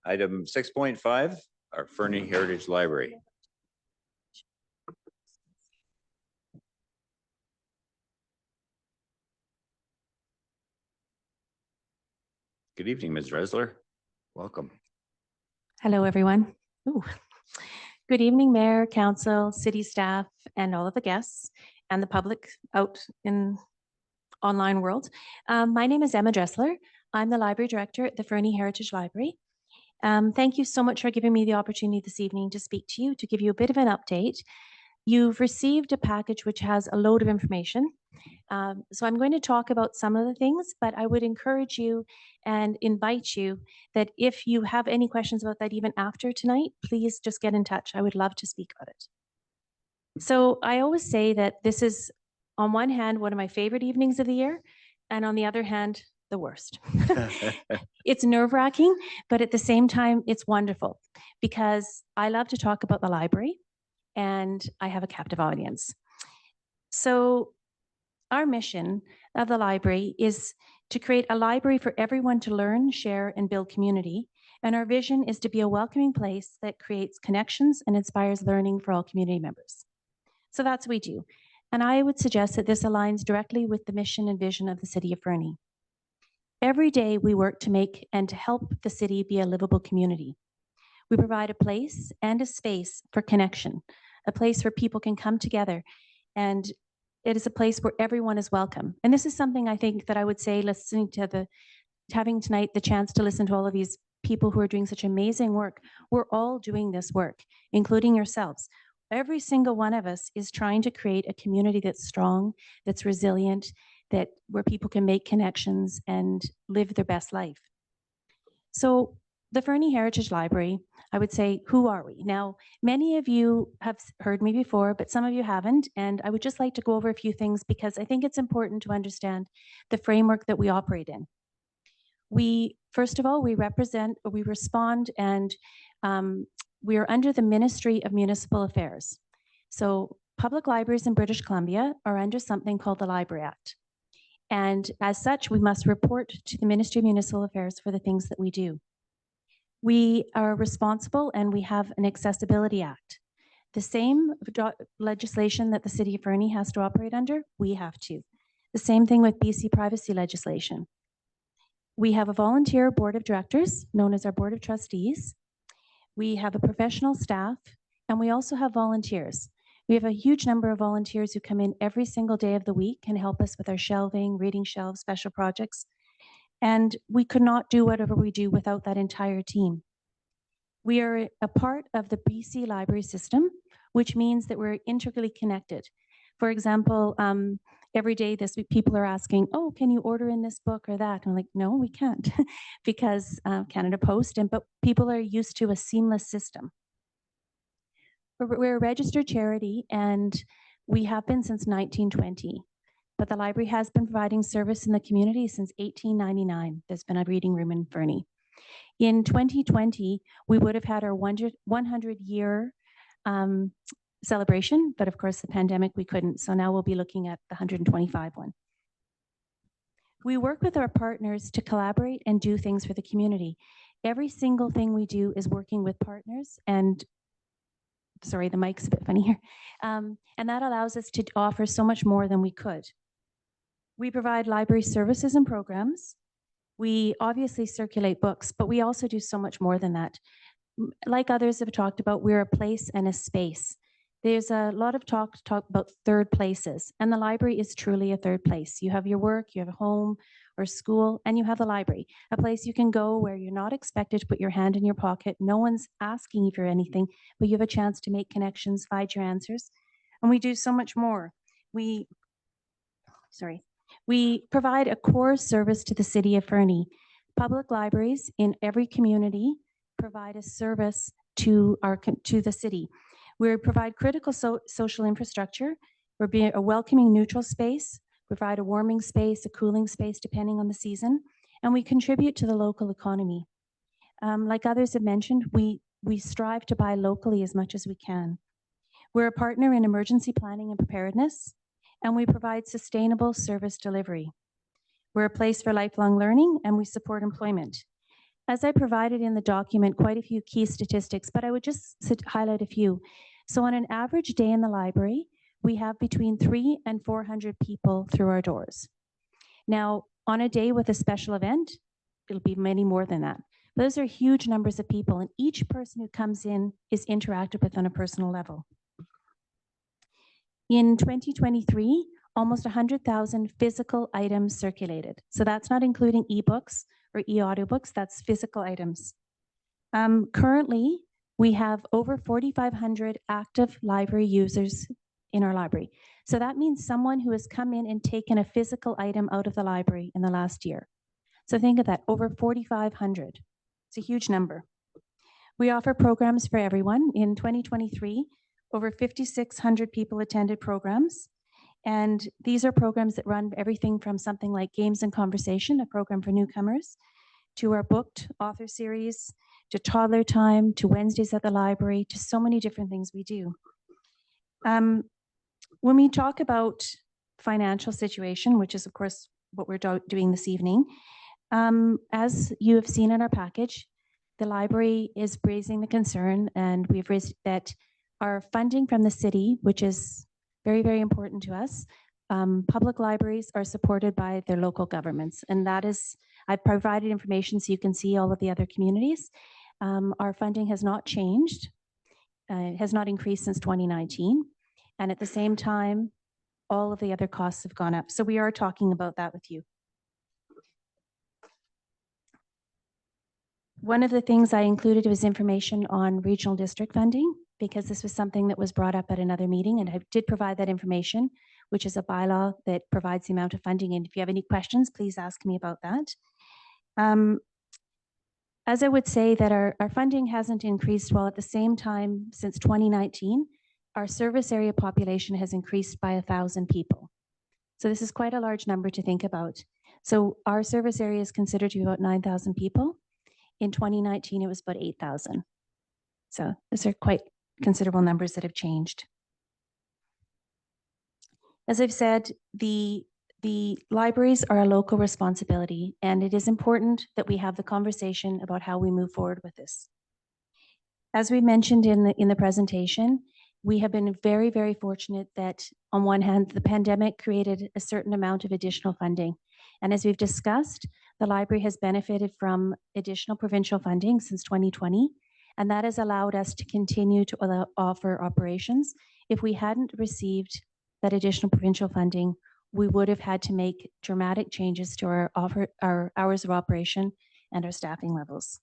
Item 6.5, our Fernie Heritage Library. Good evening, Ms. Resler. Welcome. Hello, everyone. Ooh. Good evening, Mayor, Council, City staff, and all of the guests and the public out in online world. My name is Emma Dressler. I'm the Library Director at the Fernie Heritage Library. Thank you so much for giving me the opportunity this evening to speak to you, to give you a bit of an update. You've received a package which has a load of information. So I'm going to talk about some of the things, but I would encourage you and invite you that if you have any questions about that even after tonight, please just get in touch. I would love to speak about it. So I always say that this is, on one hand, one of my favorite evenings of the year, and on the other hand, the worst. It's nerve-wracking, but at the same time, it's wonderful because I love to talk about the library and I have a captive audience. So our mission of the library is to create a library for everyone to learn, share, and build community. And our vision is to be a welcoming place that creates connections and inspires learning for all community members. So that's what we do. And I would suggest that this aligns directly with the mission and vision of the City of Fernie. Every day we work to make and to help the city be a livable community. We provide a place and a space for connection, a place where people can come together, and it is a place where everyone is welcome. And this is something I think that I would say, listening to having tonight the chance to listen to all of these people who are doing such amazing work. We're all doing this work, including yourselves. Every single one of us is trying to create a community that's strong, that's resilient, where people can make connections and live their best life. So the Fernie Heritage Library, I would say, who are we? Now, many of you have heard me before, but some of you haven't. And I would just like to go over a few things because I think it's important to understand the framework that we operate in. First of all, we respond, and we are under the Ministry of Municipal Affairs. So public libraries in British Columbia are under something called the Library Act. And as such, we must report to the Ministry of Municipal Affairs for the things that we do. We are responsible, and we have an Accessibility Act. The same legislation that the City of Fernie has to operate under, we have to. The same thing with BC privacy legislation. We have a volunteer board of directors, known as our Board of Trustees. We have a professional staff, and we also have volunteers. We have a huge number of volunteers who come in every single day of the week and help us with our shelving, reading shelves, special projects. And we could not do whatever we do without that entire team. We are a part of the BC library system, which means that we're integrally connected. For example, every day this week, people are asking, oh, can you order in this book or that? And I'm like, no, we can't because Canada Post, but people are used to a seamless system. We're a registered charity, and we have been since 1920. But the library has been providing service in the community since 1899. There's been a reading room in Fernie. In 2020, we would have had our 100-year celebration, but of course the pandemic, we couldn't. So now we'll be looking at the 125 one. We work with our partners to collaborate and do things for the community. Every single thing we do is working with partners and sorry, the mic's a bit funny here. And that allows us to offer so much more than we could. We provide library services and programs. We obviously circulate books, but we also do so much more than that. Like others have talked about, we're a place and a space. There's a lot of talk about third places, and the library is truly a third place. You have your work, you have a home or school, and you have the library, a place you can go where you're not expected to put your hand in your pocket. No one's asking you for anything, but you have a chance to make connections, find your answers. And we do so much more. We provide a core service to the city of Fernie. Public libraries in every community provide a service to the city. We provide critical social infrastructure. We're being a welcoming, neutral space, provide a warming space, a cooling space, depending on the season, and we contribute to the local economy. Like others have mentioned, we strive to buy locally as much as we can. We're a partner in emergency planning and preparedness, and we provide sustainable service delivery. We're a place for lifelong learning, and we support employment. As I provided in the document, quite a few key statistics, but I would just highlight a few. So on an average day in the library, we have between 300 and 400 people through our doors. Now, on a day with a special event, it'll be many more than that. Those are huge numbers of people, and each person who comes in is interacted with on a personal level. In 2023, almost 100,000 physical items circulated. So that's not including ebooks or e-audiobooks, that's physical items. Currently, we have over 4,500 active library users in our library. So that means someone who has come in and taken a physical item out of the library in the last year. So think of that, over 4,500. It's a huge number. We offer programs for everyone. In 2023, over 5,600 people attended programs. And these are programs that run everything from something like Games and Conversation, a program for newcomers, to our booked author series, to toddler time, to Wednesdays at the library, to so many different things we do. When we talk about financial situation, which is of course what we're doing this evening, as you have seen in our package, the library is raising the concern, and we've raised that our funding from the city, which is very, very important to us, public libraries are supported by their local governments. And that is, I've provided information so you can see all of the other communities. Our funding has not changed. It has not increased since 2019. And at the same time, all of the other costs have gone up. So we are talking about that with you. One of the things I included was information on regional district funding, because this was something that was brought up at another meeting, and I did provide that information, which is a bylaw that provides the amount of funding. And if you have any questions, please ask me about that. As I would say that our funding hasn't increased, while at the same time since 2019, our service area population has increased by 1,000 people. So this is quite a large number to think about. So our service area is considered to be about 9,000 people. In 2019, it was about 8,000. So these are quite considerable numbers that have changed. As I've said, the libraries are a local responsibility, and it is important that we have the conversation about how we move forward with this. As we mentioned in the presentation, we have been very, very fortunate that on one hand, the pandemic created a certain amount of additional funding. And as we've discussed, the library has benefited from additional provincial funding since 2020, and that has allowed us to continue to offer operations. If we hadn't received that additional provincial funding, we would have had to make dramatic changes to our hours of operation and our staffing levels.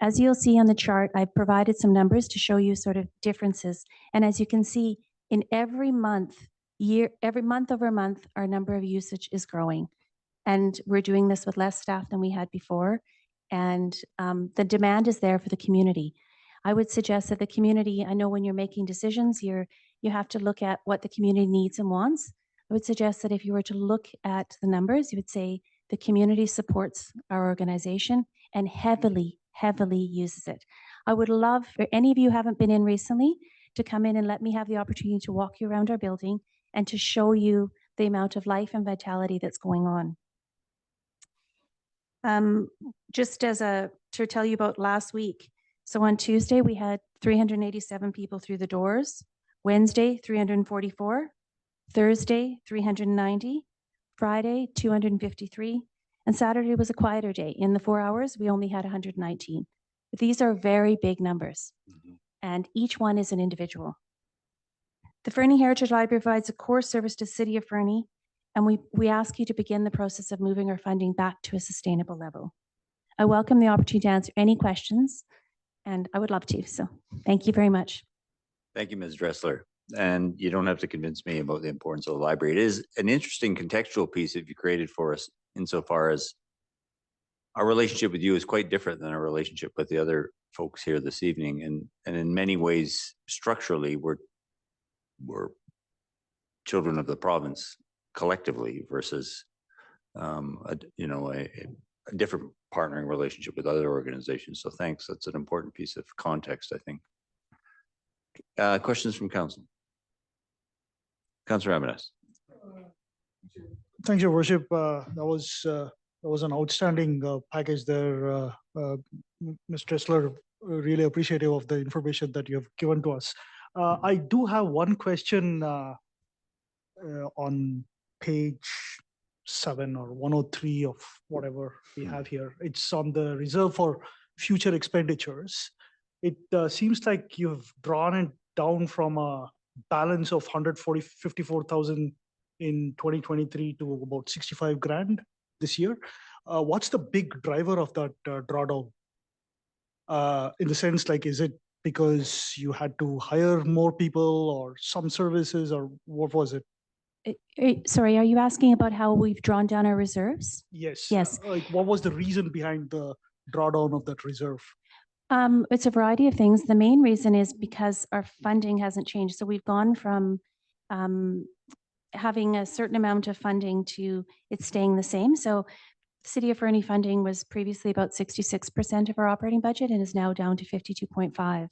As you'll see on the chart, I've provided some numbers to show you sort of differences. And as you can see, in every month over month, our number of usage is growing. And we're doing this with less staff than we had before. And the demand is there for the community. I would suggest that the community, I know when you're making decisions, you have to look at what the community needs and wants. I would suggest that if you were to look at the numbers, you would say the community supports our organization and heavily uses it. I would love for any of you who haven't been in recently to come in and let me have the opportunity to walk you around our building and to show you the amount of life and vitality that's going on. Just to tell you about last week. So on Tuesday, we had 387 people through the doors. Wednesday, 344. Thursday, 390. Friday, 253. And Saturday was a quieter day. In the 4 hours, we only had 119. But these are very big numbers, and each one is an individual. The Fernie Heritage Library provides a core service to the City of Fernie, and we ask you to begin the process of moving our funding back to a sustainable level. I welcome the opportunity to answer any questions, and I would love to. So thank you very much. Thank you, Ms. Dressler. And you don't have to convince me about the importance of the library. It is an interesting contextual piece that you created for us, insofar as our relationship with you is quite different than our relationship with the other folks here this evening. And in many ways, structurally, we're children of the province collectively versus a different partnering relationship with other organizations. So thanks. That's an important piece of context, I think. Questions from council? Councillor Ramirez. Thank you, Worship. That was an outstanding package there, Ms. Dressler. Really appreciative of the information that you have given to us. I do have one question on page 7 or 103 of whatever we have here. It's on the reserve for future expenditures. It seems like you've drawn it down from a balance of 54,000 in 2023 to about 65 grand this year. What's the big driver of that drawdown? In the sense, like, is it because you had to hire more people or some services, or what was it? Sorry, are you asking about how we've drawn down our reserves? Yes. Yes. Like, what was the reason behind the drawdown of that reserve? It's a variety of things. The main reason is because our funding hasn't changed. So we've gone from having a certain amount of funding to it staying the same. So City of Fernie funding was previously about 66% of our operating budget and is now down to 52.5.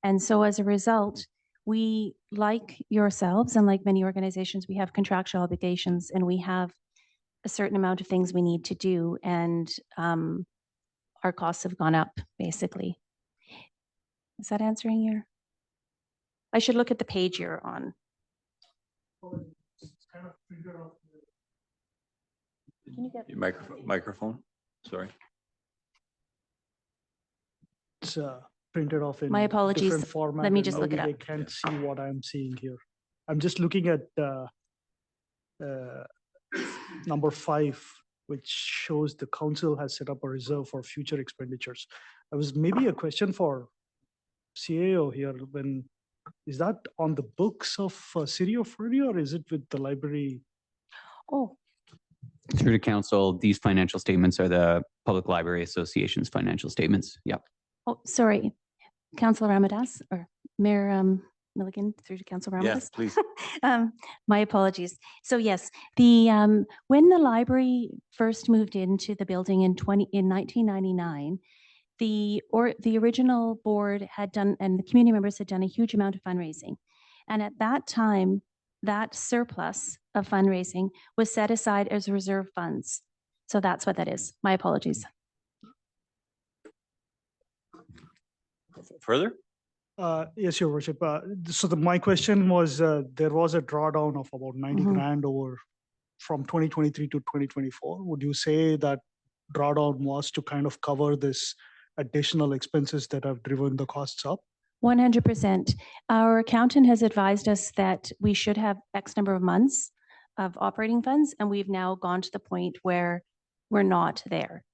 And so as a result, we, like yourselves and like many organizations, we have contractual obligations and we have a certain amount of things we need to do. And our costs have gone up, basically. Is that answering your? I should look at the page you're on. Can you get your microphone? Sorry. It's printed off in My apologies. different format. Let me and just look it maybe up. They can't see what I'm seeing here. I'm just looking at number 5, which shows the council has set up a reserve for future expenditures. That was maybe a question for CAO here. When is that on the books of City of Fernie, or is it with the library? Oh, Through to council, these financial statements are the Public Library Association's financial statements. Yep. oh, sorry, Councillor Ramadas or Mayor Milligan, through to Councillor Ramadas. Yes, please. My apologies. So yes, the when the library first moved into the building in 1999, the original board had done, and the community members had done a huge amount of fundraising. And at that time, that surplus of fundraising was set aside as reserve funds. So that's what that is. My apologies. Further? Yes, Your Worship. So my question was, there was a drawdown of about 90 grand over from 2023 to 2024. Would you say that drawdown was to kind of cover this additional expenses that have driven the costs up? 100%. Our accountant has advised us that we should have X number of months of operating funds, and we've now gone to the point where we're not there.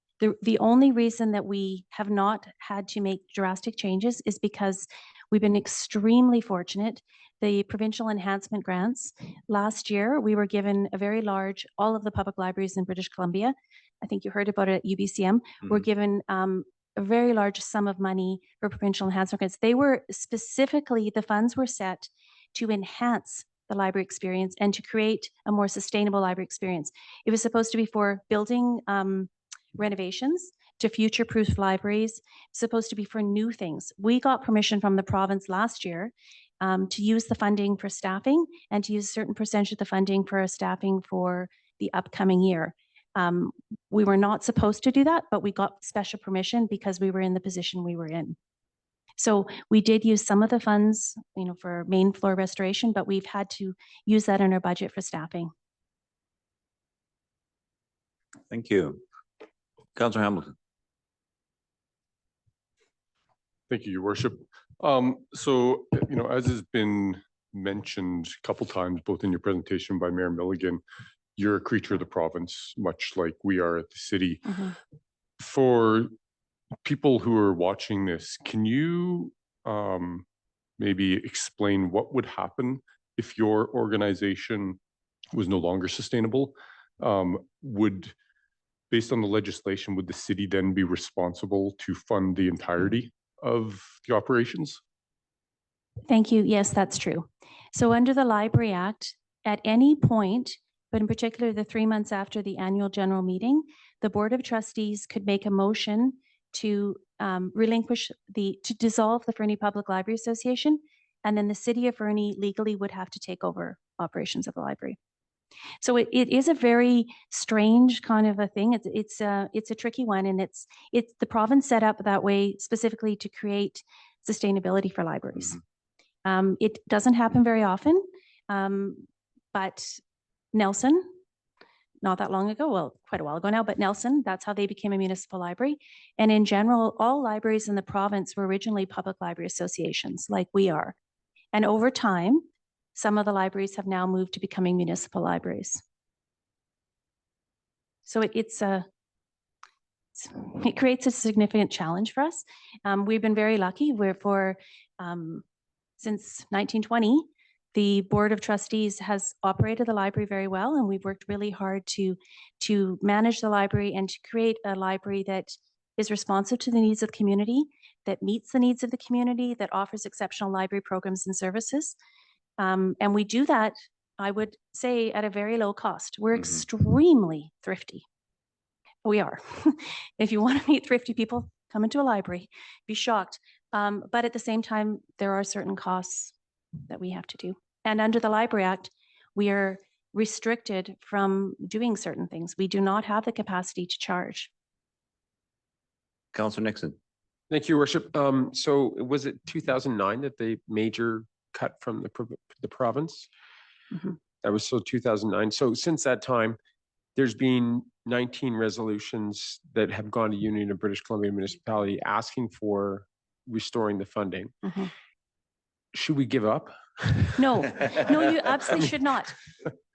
The only reason that we have not had to make drastic changes is because we've been extremely fortunate. The provincial enhancement grants, last year, we were given a very large, all of the public libraries in British Columbia, I think you heard about it at UBCM, were given a very large sum of money for provincial enhancement grants. They were specifically, the funds were set to enhance the library experience and to create a more sustainable library experience. It was supposed to be for building renovations, to future-proof libraries, supposed to be for new things. We got permission from the province last year to use the funding for staffing and to use a certain percentage of the funding for staffing for the upcoming year. We were not supposed to do that, but we got special permission because we were in the position we were in. So we did use some of the funds, for main floor restoration, but we've had to use that in our budget for staffing. Thank you. Councillor Hamilton. Thank you, Your Worship. So, as has been mentioned a couple times, both in your presentation by Mayor Milligan, you're a creature of the province, much like we are at the city. For people who are watching this, can you maybe explain what would happen if your organization was no longer sustainable? Based on the legislation, would the city then be responsible to fund the entirety of the operations? Thank you. Yes, that's true. So under the Library Act, at any point, but in particular the 3 months after the annual general meeting, the Board of Trustees could make a motion to to dissolve the Fernie Public Library Association, and then the City of Fernie legally would have to take over operations of the library. So it is a very strange kind of a thing. It's a tricky one, and it's the province set up that way specifically to create sustainability for libraries. It doesn't happen very often, but Nelson, not that long ago, well, quite a while ago now, but Nelson, that's how they became a municipal library. And in general, all libraries in the province were originally public library associations, like we are. And over time, some of the libraries have now moved to becoming municipal libraries. So it creates a significant challenge for us. We've been very lucky. Since 1920, the Board of Trustees has operated the library very well, and we've worked really hard to manage the library and to create a library that is responsive to the needs of the community, that meets the needs of the community, that offers exceptional library programs and services. And we do that, I would say, at a very low cost. We're extremely thrifty. We are. If you want to meet thrifty people, come into a library, be shocked. But at the same time, there are certain costs that we have to do. And under the Library Act, we are restricted from doing certain things. We do not have the capacity to charge. Councillor Nixon. Thank you, Your Worship. So was it 2009 that the major cut from the province? That was so 2009. So since that time, there's been 19 resolutions that have gone to Union of British Columbia Municipality asking for restoring the funding. Should we give up? No, no, you absolutely should not.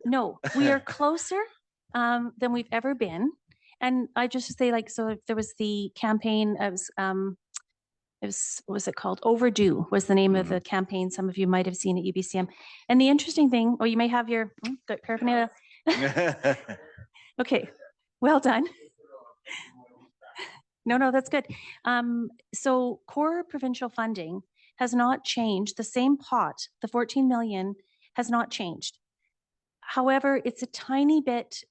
No, we are closer than we've ever been. And I just say, like, so there was the campaign, it was, what was it called? Overdue was the name of the campaign. Some of you might have seen at UBCM. And the interesting thing, you may have your paraphernalia. Okay, well done. No, that's good. So core provincial funding has not changed. The same pot, the 14 million, has not changed. However, it's a tiny bit,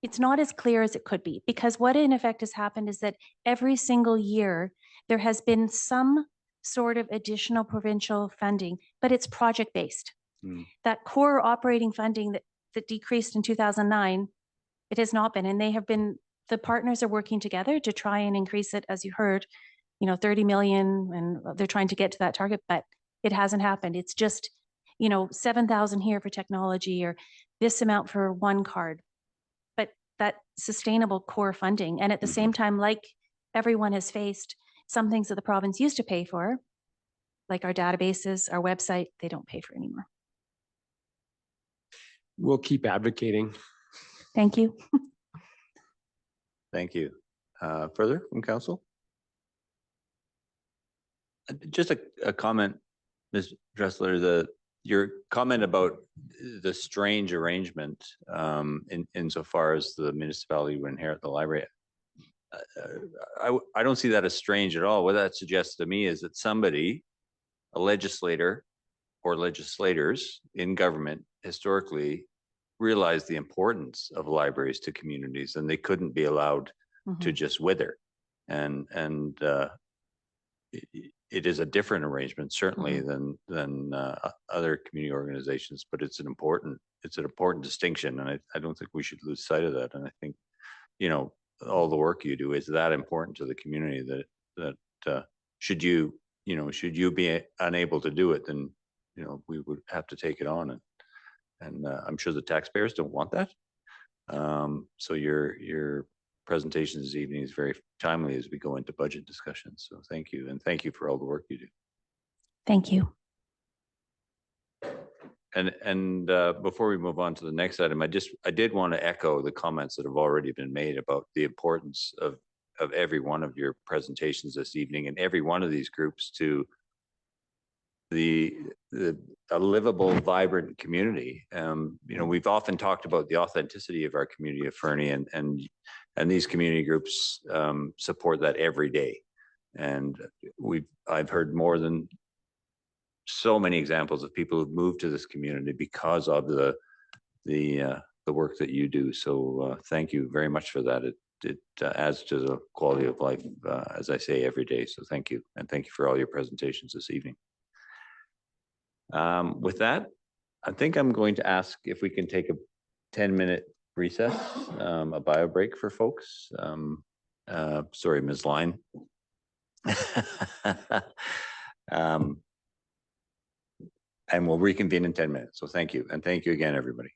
it's not as clear as it could be, because what in effect has happened is that every single year there has been some sort of additional provincial funding, but it's project-based. That core operating funding that decreased in 2009, it has not been, and the partners are working together to try and increase it, as you heard, 30 million, and they're trying to get to that target, but it hasn't happened. It's just, 7,000 here for technology, or this amount for one card, but that sustainable core funding. And at the same time, like everyone has faced, some things that the province used to pay for, like our databases, our website, they don't pay for anymore. We'll keep advocating. Thank you. Thank you. Further from council? Just a comment, Ms. Dressler, your comment about the strange arrangement insofar as the municipality would inherit the library. I don't see that as strange at all. What that suggests to me is that somebody, a legislator or legislators in government, historically realized the importance of libraries to communities, and they couldn't be allowed to just wither. And it is a different arrangement, certainly, than other community organizations, but it's an important distinction, and I don't think we should lose sight of that. And I think, all the work you do is that important to the community that should you, should you be unable to do it, then, we would have to take it on, and I'm sure the taxpayers don't want that. So your presentation this evening is very timely as we go into budget discussions. So thank you, and thank you for all the work you do. Thank you. And before we move on to the next item, I did want to echo the comments that have already been made about the importance of every one of your presentations this evening and every one of these groups to a livable, vibrant community. We've often talked about the authenticity of our community of Fernie, and these community groups support that every day. And I've heard more than so many examples of people who've moved to this community because of the work that you do. So thank you very much for that. It adds to the quality of life, as I say, every day. So thank you, and thank you for all your presentations this evening. With that, I think I'm going to ask if we can take a 10-minute recess, a bio break for folks. Sorry, Ms. Line. And we'll reconvene in 10 minutes. So thank you. And thank you again, everybody.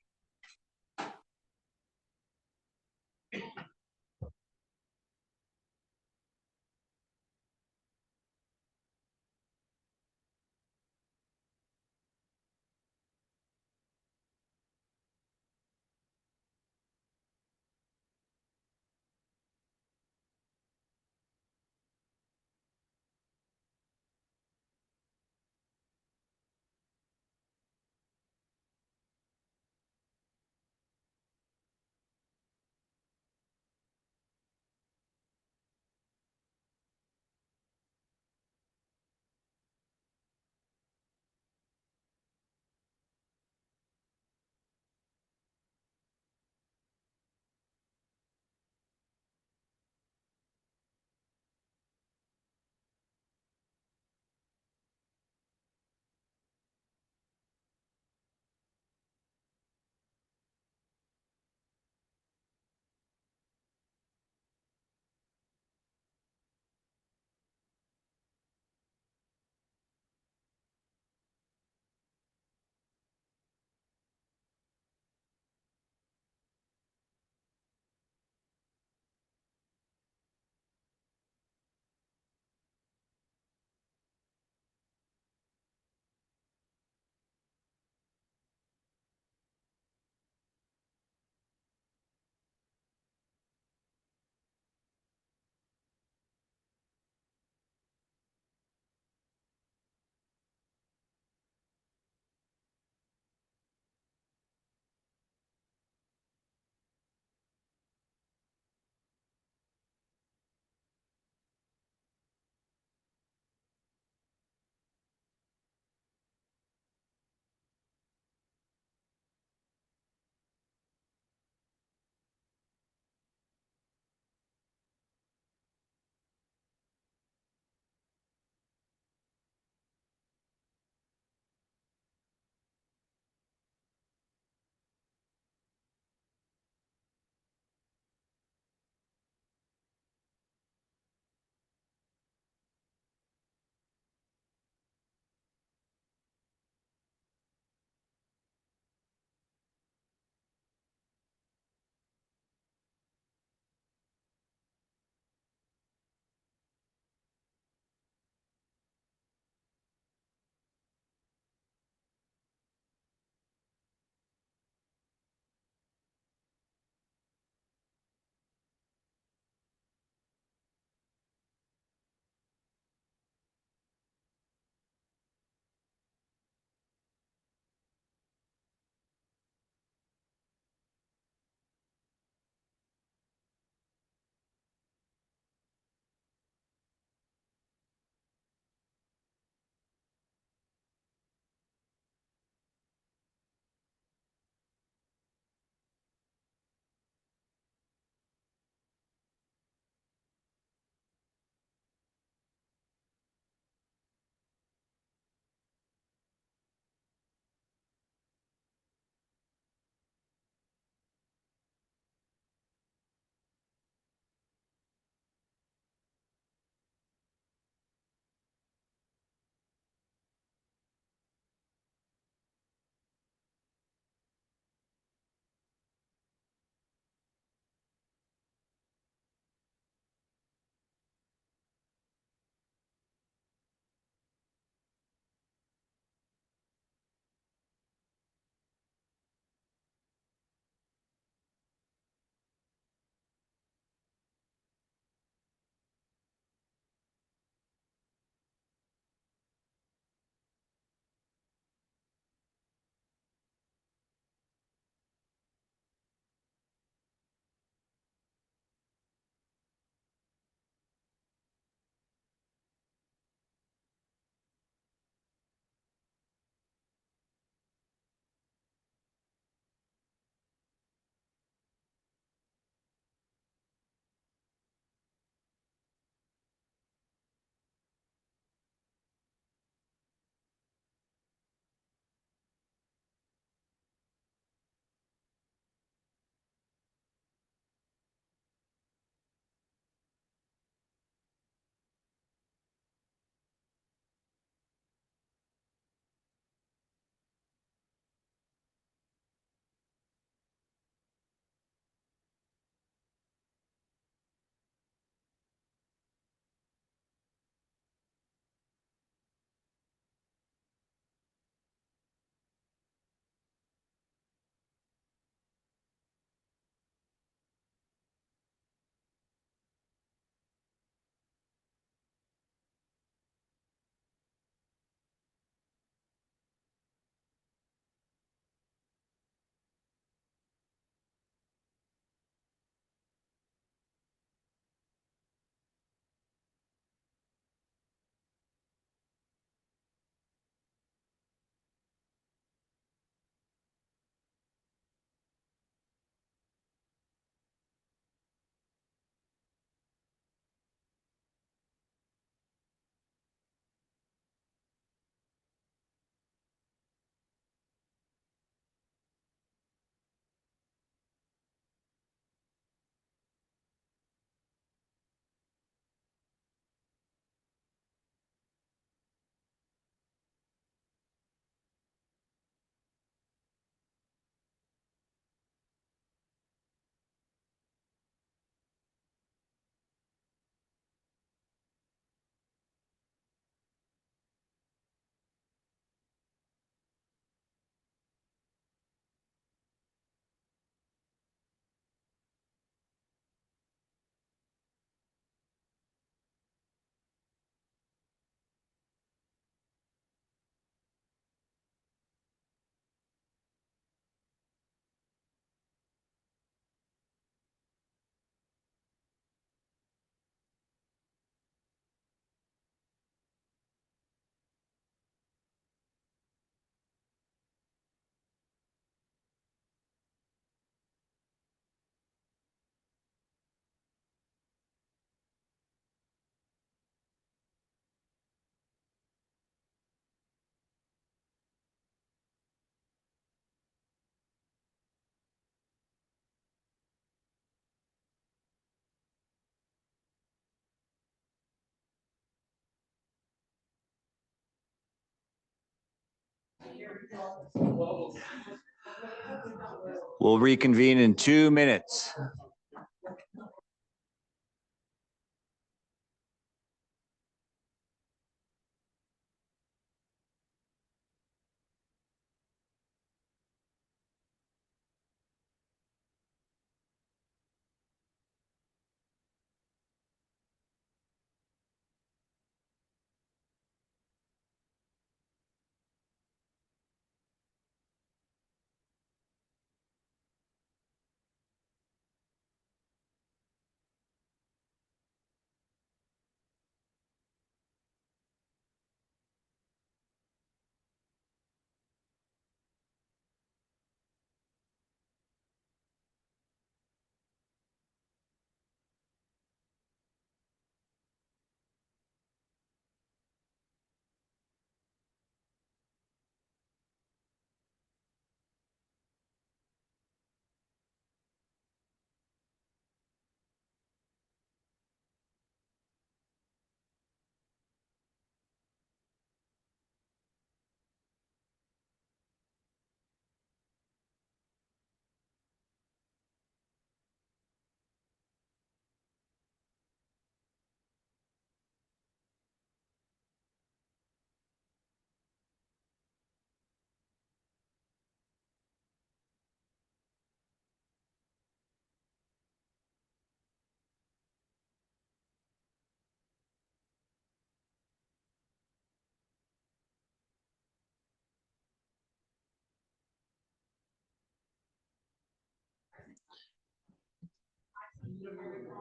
We'll reconvene in 2 minutes.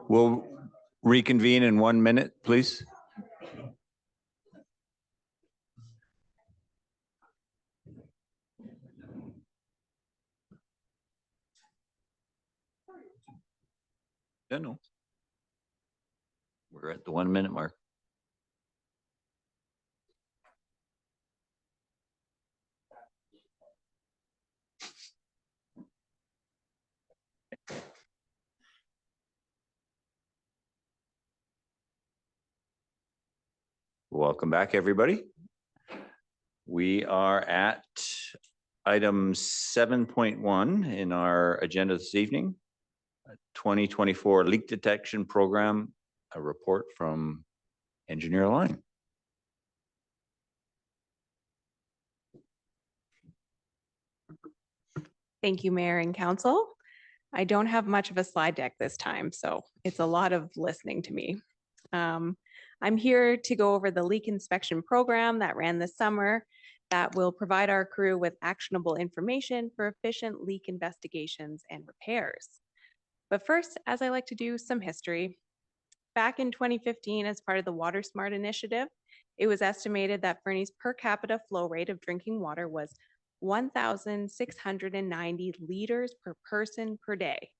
We'll reconvene in 1 minute, please. No. We're at the 1 minute mark. Welcome back, everybody. We are at item 7.1 in our agenda this evening, 2024 leak detection program, a report from Engineer Line. Thank you, Mayor and Council. I don't have much of a slide deck this time, so it's a lot of listening to me. I'm here to go over the leak inspection program that ran this summer that will provide our crew with actionable information for efficient leak investigations and repairs. But first, as I like to do, some history. Back in 2015, as part of the Water Smart initiative, it was estimated that Fernie's per capita flow rate of drinking water was 1,690 liters per person per day.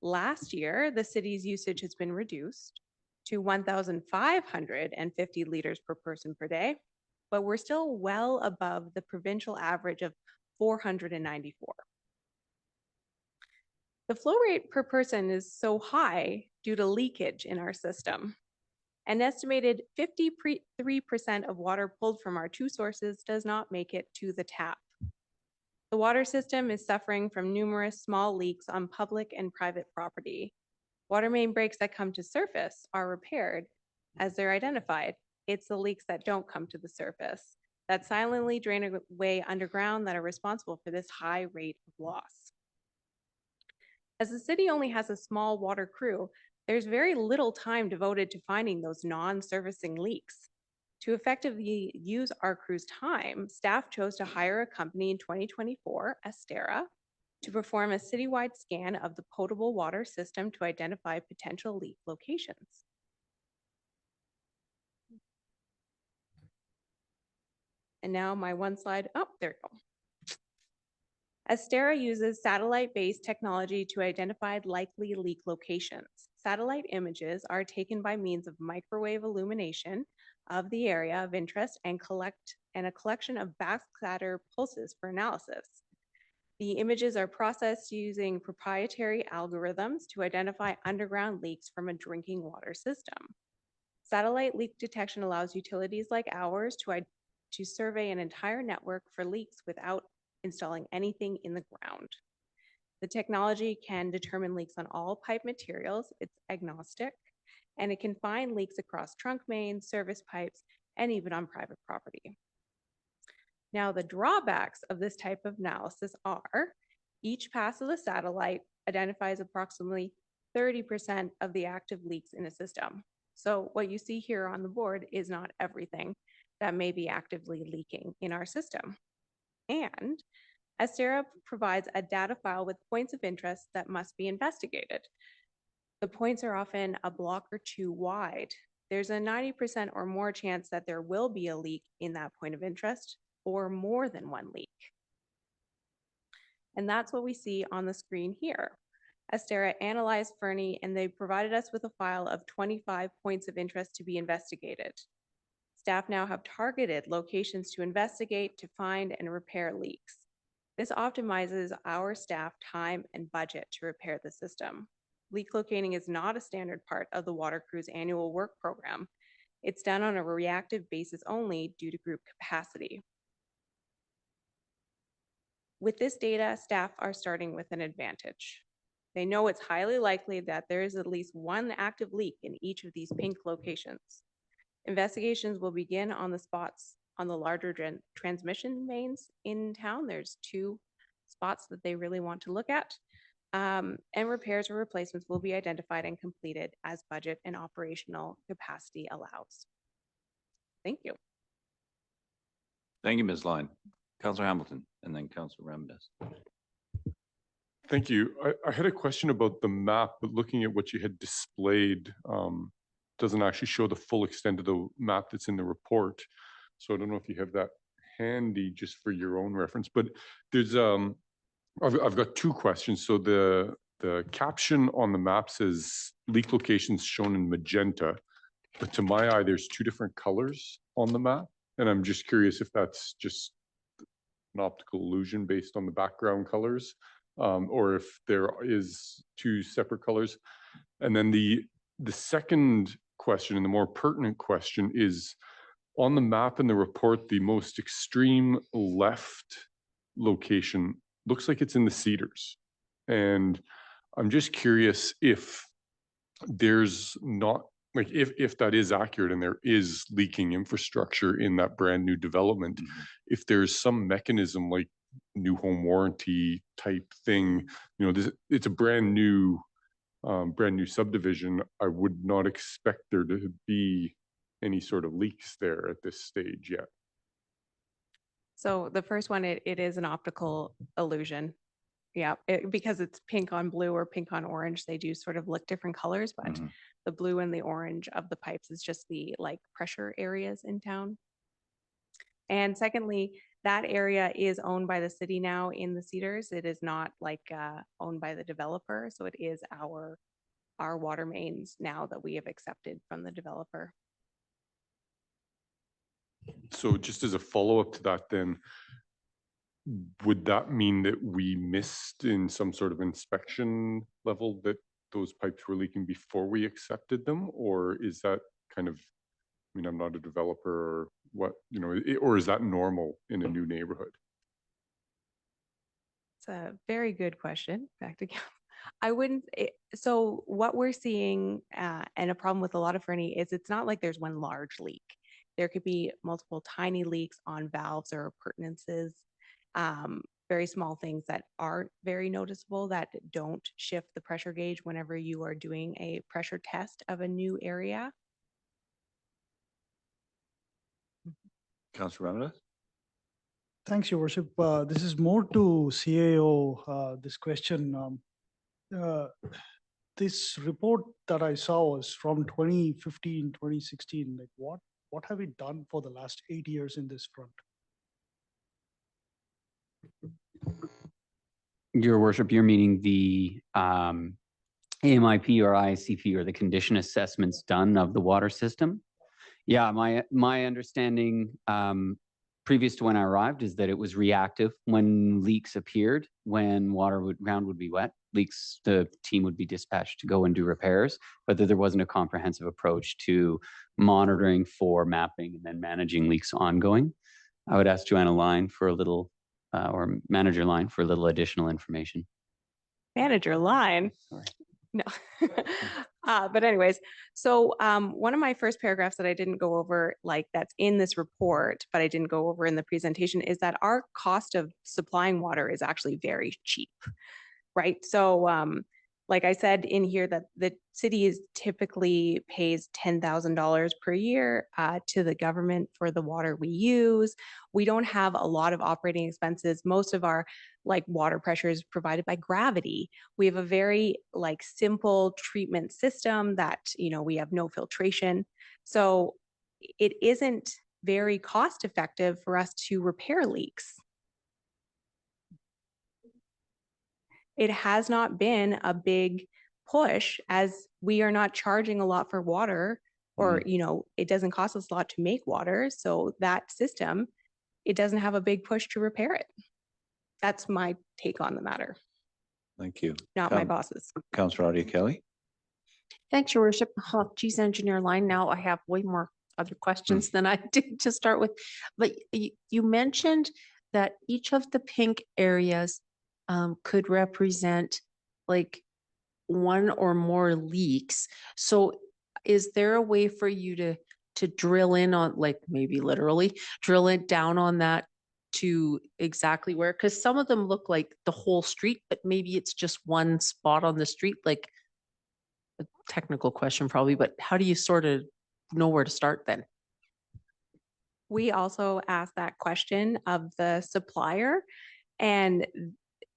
Last year, the city's usage has been reduced to 1,550 liters per person per day, but we're still well above the provincial average of 494. The flow rate per person is so high due to leakage in our system. An estimated 53% of water pulled from our two sources does not make it to the tap. The water system is suffering from numerous small leaks on public and private property. Water main breaks that come to surface are repaired as they're identified. It's the leaks that don't come to the surface that silently drain away underground that are responsible for this high rate of loss. As the city only has a small water crew, there's very little time devoted to finding those non-servicing leaks. To effectively use our crew's time, staff chose to hire a company in 2024, Astera, to perform a citywide scan of the potable water system to identify potential leak locations. And now my one slide, oh, there we go. Astera uses satellite-based technology to identify likely leak locations. Satellite images are taken by means of microwave illumination of the area of interest and a collection of backscatter pulses for analysis. The images are processed using proprietary algorithms to identify underground leaks from a drinking water system. Satellite leak detection allows utilities like ours to survey an entire network for leaks without installing anything in the ground. The technology can determine leaks on all pipe materials. It's agnostic, and it can find leaks across trunk mains, service pipes, and even on private property. Now, the drawbacks of this type of analysis are each pass of the satellite identifies approximately 30% of the active leaks in a system. So what you see here on the board is not everything that may be actively leaking in our system. And Astera provides a data file with points of interest that must be investigated. The points are often a block or two wide. There's a 90% or more chance that there will be a leak in that point of interest, or more than one leak. And that's what we see on the screen here. Astera analyzed Fernie, and they provided us with a file of 25 points of interest to be investigated. Staff now have targeted locations to investigate, to find, and repair leaks. This optimizes our staff time and budget to repair the system. Leak locating is not a standard part of the water crew's annual work program. It's done on a reactive basis only due to group capacity. With this data, staff are starting with an advantage. They know it's highly likely that there is at least one active leak in each of these pink locations. Investigations will begin on the spots on the larger transmission mains in town. There's 2 spots that they really want to look at. And repairs or replacements will be identified and completed as budget and operational capacity allows. Thank you. Thank you, Ms. Line. Councillor Hamilton, and then Councillor Ramdas. Thank you. I had a question about the map, but looking at what you had displayed doesn't actually show the full extent of the map that's in the report. So I don't know if you have that handy just for your own reference, but there's I've got 2 questions. So the caption on the map says leak locations shown in magenta, but to my eye, there's 2 different colors on the map. And I'm just curious if that's just an optical illusion based on the background colors, or if there is 2 separate colors. And then the second question, and the more pertinent question, is on the map in the report, the most extreme left location looks like it's in the Cedars. And I'm just curious if there's not, like, if that is accurate and there is leaking infrastructure in that brand new development, if there's some mechanism like new home warranty type thing, you know, it's a brand new subdivision. I would not expect there to be any sort of leaks there at this stage yet. So the first one, it is an optical illusion. Yeah, because it's pink on blue or pink on orange, they do sort of look different colors, but the blue and the orange of the pipes is just the like pressure areas in town. And secondly, that area is owned by the city now in the Cedars. It is not like owned by the developer. So it is our water mains now that we have accepted from the developer. So just as a follow-up to that then, would that mean that we missed in some sort of inspection level that those pipes were leaking before we accepted them? Or is that kind of, I mean, I'm not a developer or what, you know, or is that normal in a new neighborhood? It's a very good question. Back to I wouldn't, so what we're seeing and a problem with a lot of Fernie is it's not like there's one large leak. There could be multiple tiny leaks on valves or appurtenances, very small things that aren't very noticeable, that don't shift the pressure gauge whenever you are doing a pressure test of a new area. Councillor Ramdas. Thanks, Your Worship. This is more to CAO, this question. This report that I saw was from 2015, 2016. Like what have we done for the last 8 years in this front? Your Worship, you're meaning the AMIP or ICP or the condition assessments done of the water system? Yeah, my understanding previous to when I arrived is that it was reactive when leaks appeared, when ground would be wet. Leaks, the team would be dispatched to go and do repairs, but that there wasn't a comprehensive approach to monitoring for mapping and then managing leaks ongoing. I would ask Joanna Line for a little, or Manager Line for a little additional information. Manager line. Sorry. No. But anyways, so one of my first paragraphs that I didn't go over, like that's in this report, but I didn't go over in the presentation, is that our cost of supplying water is actually very cheap, right? So like I said in here, that the city is typically pays $10,000 per year to the government for the water we use. We don't have a lot of operating expenses. Most of our like water pressure is provided by gravity. We have a very like simple treatment system that, you know, we have no filtration. So it isn't very cost effective for us to repair leaks. It has not been a big push, as we are not charging a lot for water, or, you know, it doesn't cost us a lot to make water. So that system, it doesn't have a big push to repair it. That's my take on the matter, Thank you. not my boss's. Councillor Audie Kelly. Thanks, Your Worship. Oh, geez, engineer line. Now I have way more other questions than I did to start with. But you mentioned that each of the pink areas could represent like one or more leaks. So is there a way for you to drill in on, like maybe literally drill it down on that to exactly where? Because some of them look like the whole street, but maybe it's just one spot on the street. Like a technical question probably, but how do you sort of know where to start then? We also asked that question of the supplier, and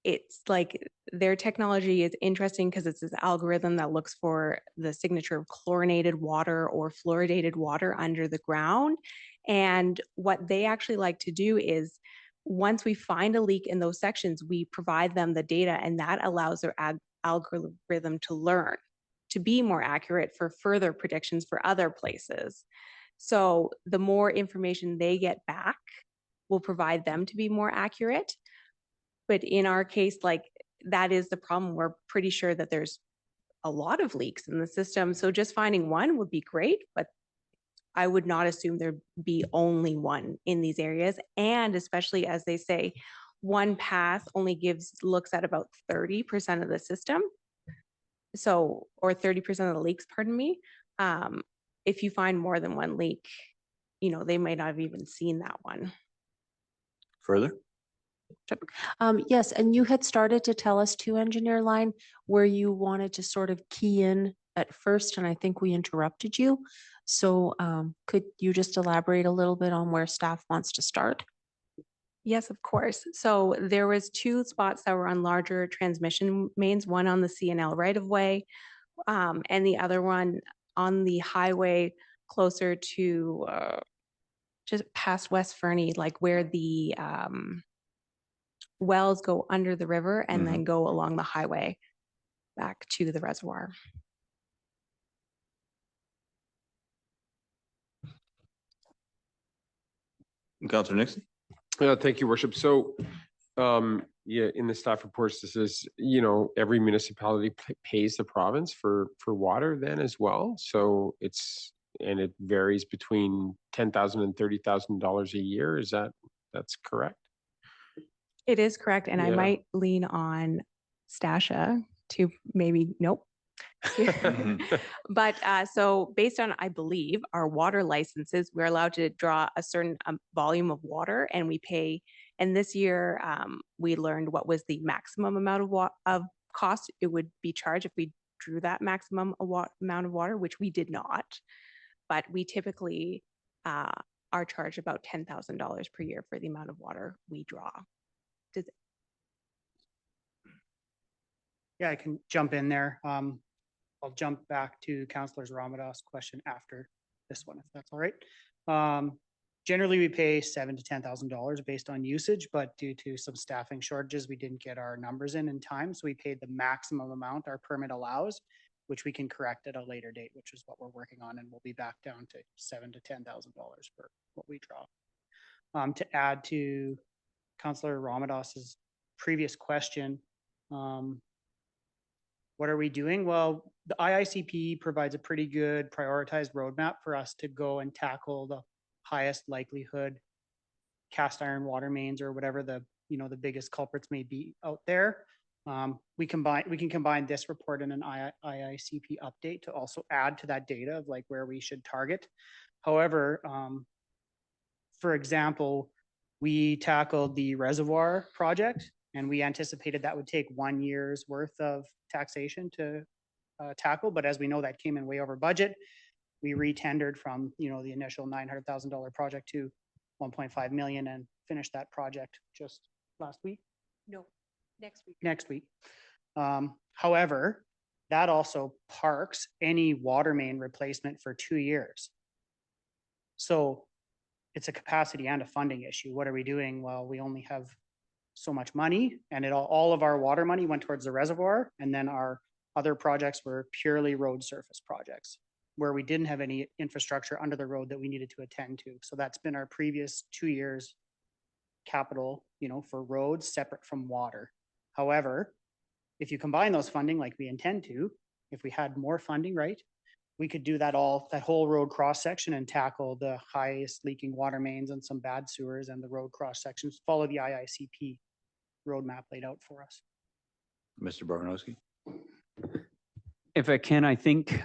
it's like their technology is interesting because it's this algorithm that looks for the signature of chlorinated water or fluoridated water under the ground. And what they actually like to do is, once we find a leak in those sections, we provide them the data, and that allows their algorithm to learn, to be more accurate for further predictions for other places. So the more information they get back will provide them to be more accurate. But in our case, like that is the problem. We're pretty sure that there's a lot of leaks in the system. So just finding one would be great, but I would not assume there'd be only one in these areas. And especially as they say, one pass only looks at about 30% of the system. So, or 30% of the leaks, pardon me. If you find more than one leak, you know, they might not have even seen that one. Further? Yes, and you had started to tell us too, engineer line, where you wanted to sort of key in at first, and I think we interrupted you. So could you just elaborate a little bit on where staff wants to start? Yes, of course. So there was two spots that were on larger transmission mains, one on the CNL right of way, and the other one on the highway closer to just past West Fernie, like where the wells go under the river and then go along the highway back to the reservoir. Councillor Nixon. Thank you, Worship. So, yeah, in the staff reports, this is, you know, every municipality pays the province for water then as well. So and it varies between $10,000 and $30,000 a year. That's correct? It is correct. And I might lean on Stasha to maybe, nope. But so based on, I believe, our water licenses, we're allowed to draw a certain volume of water, and we pay. And this year, we learned what was the maximum amount of cost it would be charged if we drew that maximum amount of water, which we did not. But we typically are charged about $10,000 per year for the amount of water we draw. Yeah, I can jump in there. I'll jump back to Councillor Ramadas' question after this one, if that's all right. Generally, we pay $7,000 to $10,000 based on usage, but due to some staffing shortages, we didn't get our numbers in time. So we paid the maximum amount our permit allows, which we can correct at a later date, which is what we're working on, and we'll be back down to $7,000 to $10,000 for what we draw. To add to Councillor Ramadas's previous question, what are we doing? Well, the IICP provides a pretty good prioritized roadmap for us to go and tackle the highest likelihood cast iron water mains or whatever the, the biggest culprits may be out there. We can combine this report and an IICP update to also add to that data of like where we should target. However, for example, we tackled the reservoir project and we anticipated that would take 1 year's worth of taxation to tackle. But as we know, that came in way over budget. We re-tendered from, the initial $900,000 project to 1.5 million and finished that project just last week. No, next week. Next week. However, that also parks any water main replacement for 2 years. So it's a capacity and a funding issue. What are we doing? Well, we only have so much money, and all of our water money went towards the reservoir, and then our other projects were purely road surface projects where we didn't have any infrastructure under the road that we needed to attend to. So that's been our previous 2 years capital, for roads separate from water. However, if you combine those funding like we intend to, if we had more funding, right, we could do that whole road cross section and tackle the highest leaking water mains and some bad sewers and the road cross sections, follow the IICP roadmap laid out for us. Mr. Bornowski. If I can, I think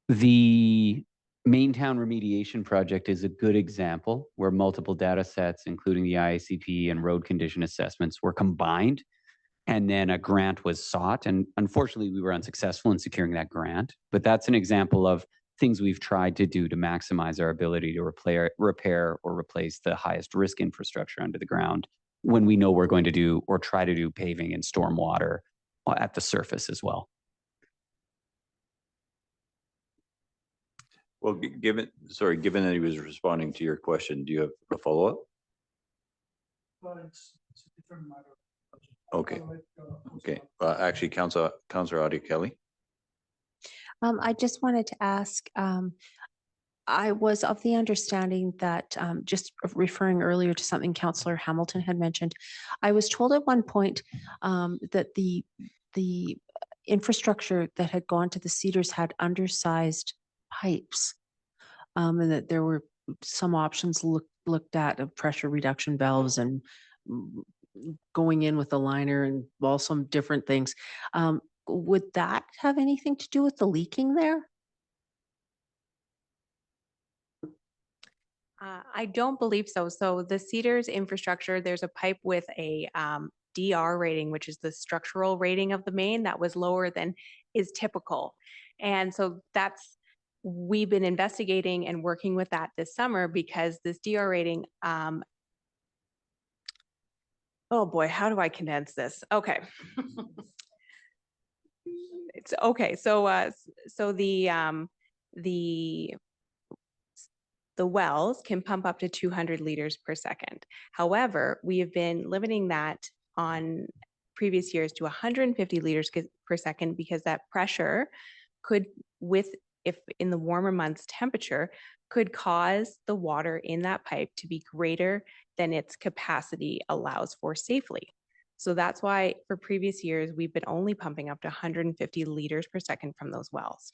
the Maintown remediation project is a good example where multiple data sets, including the IICP and road condition assessments, were combined, and then a grant was sought. And unfortunately, we were unsuccessful in securing that grant. But that's an example of things we've tried to do to maximize our ability to repair or replace the highest risk infrastructure under the ground when we know we're going to do or try to do paving and stormwater at the surface as well. Well, given that he was responding to your question, do you have a follow-up? Well, it's a different matter. Okay. Okay. Actually, Councillor Audie Kelly. I just wanted to ask, I was of the understanding that, just referring earlier to something Councillor Hamilton had mentioned, I was told at one point that the infrastructure that had gone to the Cedars had undersized pipes, and that there were some options looked at of pressure reduction valves and going in with a liner and some different things. Would that have anything to do with the leaking there? I don't believe so. So the Cedars infrastructure, there's a pipe with a DR rating, which is the structural rating of the main that was lower than is typical. And so we've been investigating and working with that this summer because this DR rating, oh boy, how do I condense this? Okay. It's okay. So the wells can pump up to 200 liters per second. However, we have been limiting that on previous years to 150 liters per second because that pressure could, if in the warmer months temperature, could cause the water in that pipe to be greater than its capacity allows for safely. So that's why for previous years, we've been only pumping up to 150 liters per second from those wells.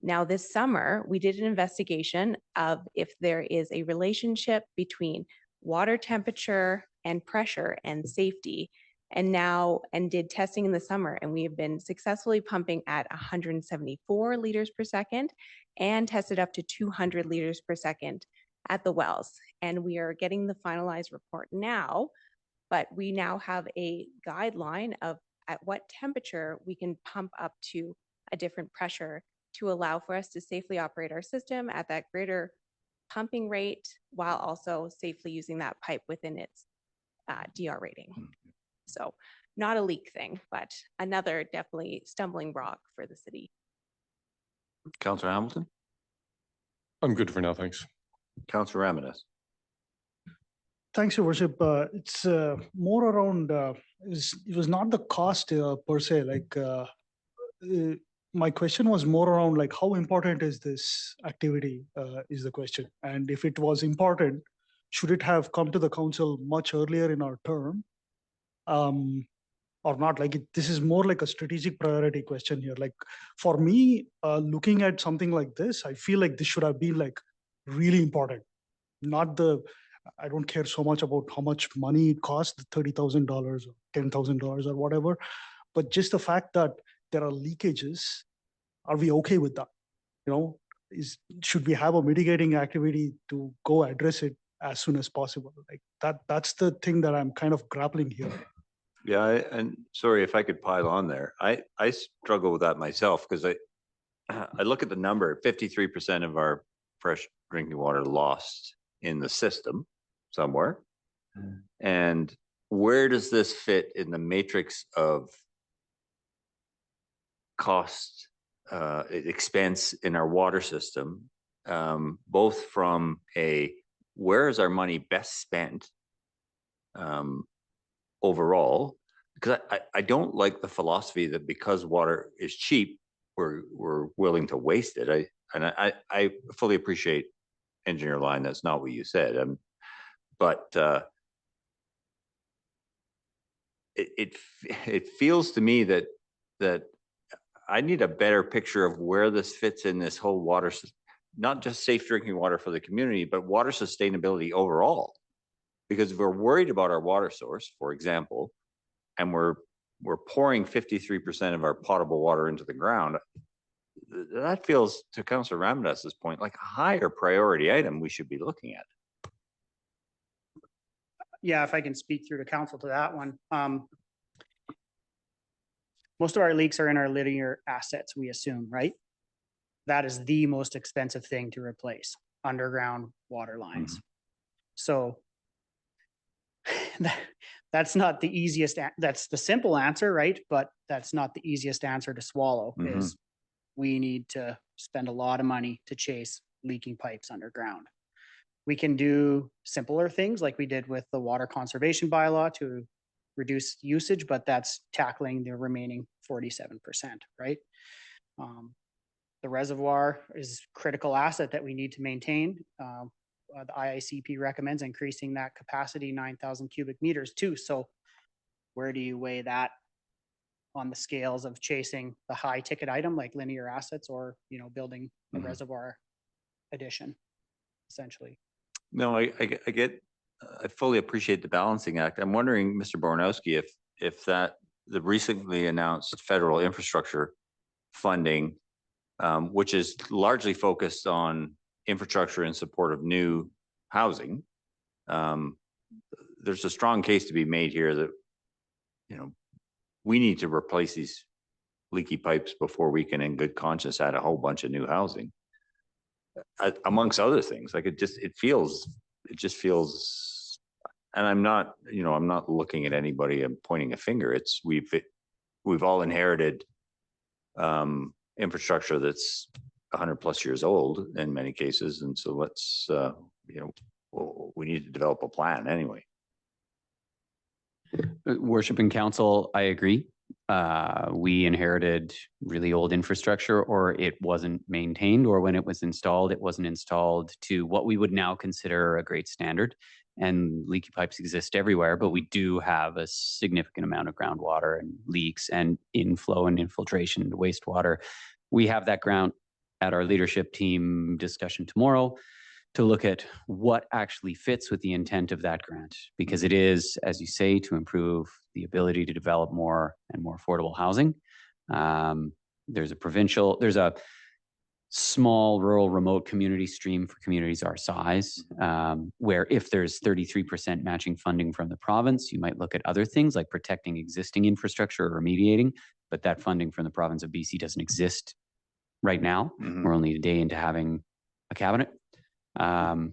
Now this summer, we did an investigation of if there is a relationship between water temperature and pressure and safety, and did testing in the summer, and we have been successfully pumping at 174 liters per second and tested up to 200 liters per second at the wells. And we are getting the finalized report now, but we now have a guideline of at what temperature we can pump up to a different pressure to allow for us to safely operate our system at that greater pumping rate while also safely using that pipe within its DR rating. So not a leak thing, but another definitely stumbling block for the city. Councillor Hamilton. I'm good for now, thanks. Councillor Ramirez. Thanks, Your Worship. It's more around, it was not the cost per se, my question was more around like how important is this activity is the question. And if it was important, should it have come to the council much earlier in our term or not? This is more like a strategic priority question here. Like for me, looking at something like this, I feel like this should have been like really important, not the I don't care so much about how much money it costs, $30,000 or $10,000 or whatever, but just the fact that there are leakages, are we okay with that? You know, should we have a mitigating activity to go address it as soon as possible? Like that's the thing that I'm kind of grappling here. Yeah, and sorry if I could pile on there. I struggle with that myself because I look at the number, 53% of our fresh drinking water lost in the system somewhere. And where does this fit in the matrix of cost, expense in our water system, both from where is our money best spent overall? Because I don't like the philosophy that because water is cheap, we're willing to waste it. I fully appreciate Engineer Line. That's not what you said. But it feels to me that I need a better picture of where this fits in this whole water, not just safe drinking water for the community, but water sustainability overall. Because if we're worried about our water source, for example, and we're pouring 53% of our potable water into the ground, that feels, to Councillor Ramdas's point, like a higher priority item we should be looking at. Yeah, if I can speak through the council to that one. Most of our leaks are in our linear assets, we assume, right? That is the most expensive thing to replace, underground water lines. So that's not the easiest, that's the simple answer, right? But that's not the easiest answer to swallow, is we need to spend a lot of money to chase leaking pipes underground. We can do simpler things like we did with the water conservation bylaw to reduce usage, but that's tackling the remaining 47%, right? The reservoir is a critical asset that we need to maintain. The IICP recommends increasing that capacity 9,000 cubic meters too. So where do you weigh that on the scales of chasing the high ticket item like linear assets, or, you know, building a reservoir addition, essentially? No, I fully appreciate the balancing act. I'm wondering, Mr. Bornowski, if the recently announced federal infrastructure funding, which is largely focused on infrastructure in support of new housing, there's a strong case to be made here that, you know, we need to replace these leaky pipes before we can in good conscience add a whole bunch of new housing. Amongst other things, like it just feels, and I'm not looking at anybody and pointing a finger. It's we've all inherited infrastructure that's 100+ years old in many cases, and so let's we need to develop a plan anyway. Worship and Council, I agree. We inherited really old infrastructure, or it wasn't maintained, or when it was installed, it wasn't installed to what we would now consider a great standard. And leaky pipes exist everywhere, but we do have a significant amount of groundwater and leaks and inflow and infiltration into wastewater. We have that ground at our leadership team discussion tomorrow to look at what actually fits with the intent of that grant, because it is, as you say, to improve the ability to develop more and more affordable housing. There's a small rural remote community stream for communities our size, where if there's 33% matching funding from the province, you might look at other things like protecting existing infrastructure or remediating, but that funding from the province of BC doesn't exist right now. We're only a day into having a cabinet. But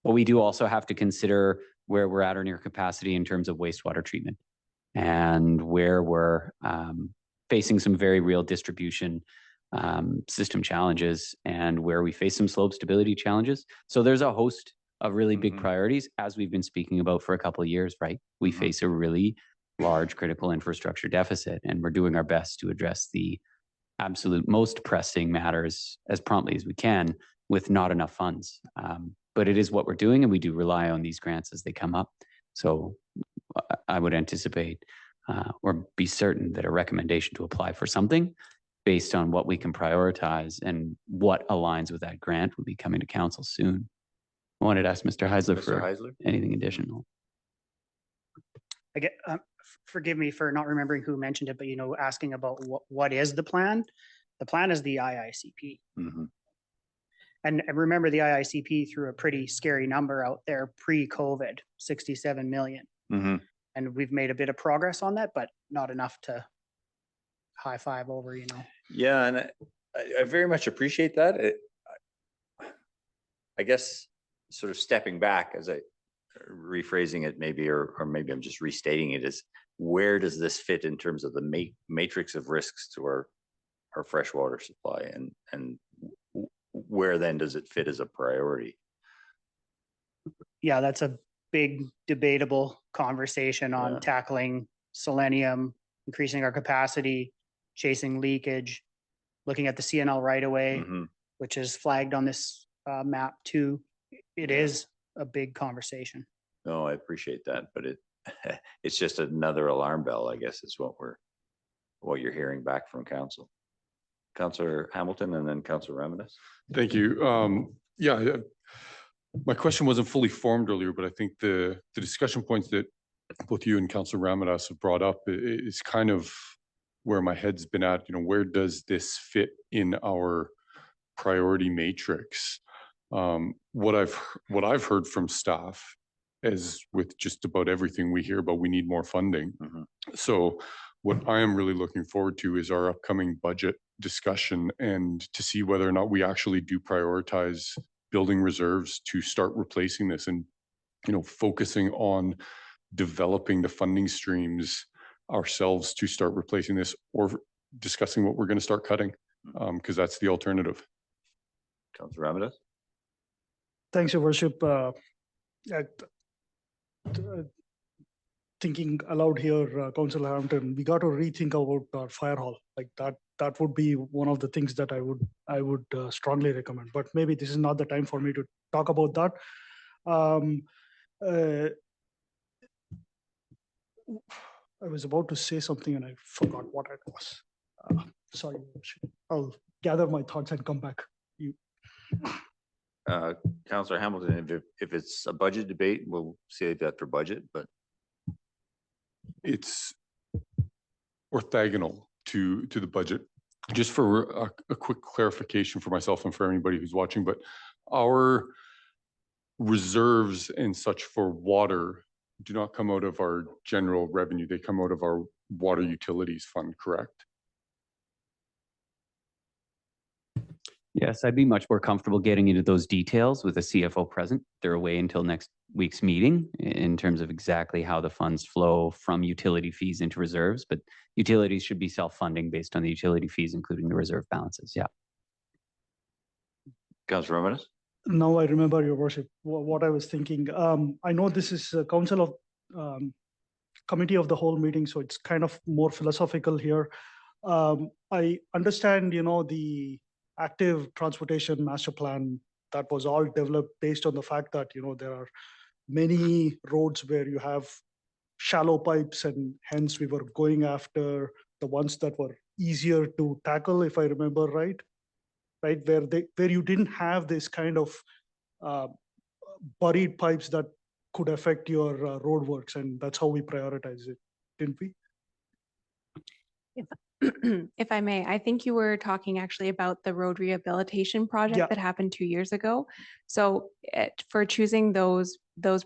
we do also have to consider where we're at or near capacity in terms of wastewater treatment, and where we're facing some very real distribution system challenges, and where we face some slope stability challenges. So there's a host of really big priorities, as we've been speaking about for a couple of years, right? We face a really large critical infrastructure deficit, and we're doing our best to address the absolute most pressing matters as promptly as we can with not enough funds. But it is what we're doing, and we do rely on these grants as they come up. So I would anticipate or be certain that a recommendation to apply for something based on what we can prioritize and what aligns with that grant will be coming to council soon. I wanted to ask Mr. Heisler Mr. for Heisler? anything additional. I get, forgive me for not remembering who mentioned it, but asking about what is the plan? The plan is the IICP. Mhm. And remember, the IICP threw a pretty scary number out there pre-COVID, 67 million. Mhm. And we've made a bit of progress on that, but not enough to high five over, Yeah, and I very much appreciate that. I guess sort of stepping back as I rephrasing it maybe, or maybe I'm just restating it, is where does this fit in terms of the matrix of risks to our freshwater supply, and where then does it fit as a priority? Yeah, that's a big debatable conversation on Yeah. tackling selenium, increasing our capacity, chasing leakage, looking at the CNL right away, Mhm. which is flagged on this map too. It is a big conversation. No, I appreciate that, but it's just another alarm bell, I guess, is what you're hearing back from council. Councillor Hamilton and then Councillor Ramirez. Thank you. Yeah, my question wasn't fully formed earlier, but I think the discussion points that both you and Councillor Ramirez have brought up is kind of where my head's been at. Where does this fit in our priority matrix? What I've heard from staff, as with just about everything we hear about, we need more funding. Mhm. So what I am really looking forward to is our upcoming budget discussion, and to see whether or not we actually do prioritize building reserves to start replacing this, and focusing on developing the funding streams ourselves to start replacing this, or discussing what we're going to start cutting, because that's the alternative. Councillor Ramirez. Thanks, Your Worship. Thinking aloud here, Councillor Hampton, we got to rethink about our fire hall. Like that would be one of the things that I would strongly recommend. But maybe this is not the time for me to talk about that. I was about to say something and I forgot what it was. Sorry, Your Worship. I'll gather my thoughts and come back. Councillor Hamilton, if it's a budget debate, we'll save that for budget, but it's orthogonal to the budget. Just for a quick clarification for myself and for anybody who's watching, but our reserves and such for water do not come out of our general revenue. They come out of our water utilities fund, correct? Yes, I'd be much more comfortable getting into those details with the CFO present. They're away until next week's meeting in terms of exactly how the funds flow from utility fees into reserves, but utilities should be self-funding based on the utility fees, including the reserve balances. Yeah. Councillor Ramirez. Now I remember, Your Worship, what I was thinking. I know this is a council of committee of the whole meeting, so it's kind of more philosophical here. I understand, the active transportation master plan that was all developed based on the fact that, there are many roads where you have shallow pipes, and hence we were going after the ones that were easier to tackle, if I remember right, where you didn't have this kind of buried pipes that could affect your road works, and that's how we prioritize it, didn't we? If I may, I think you were talking actually about the road rehabilitation project Yeah. that happened 2 years ago. So for choosing those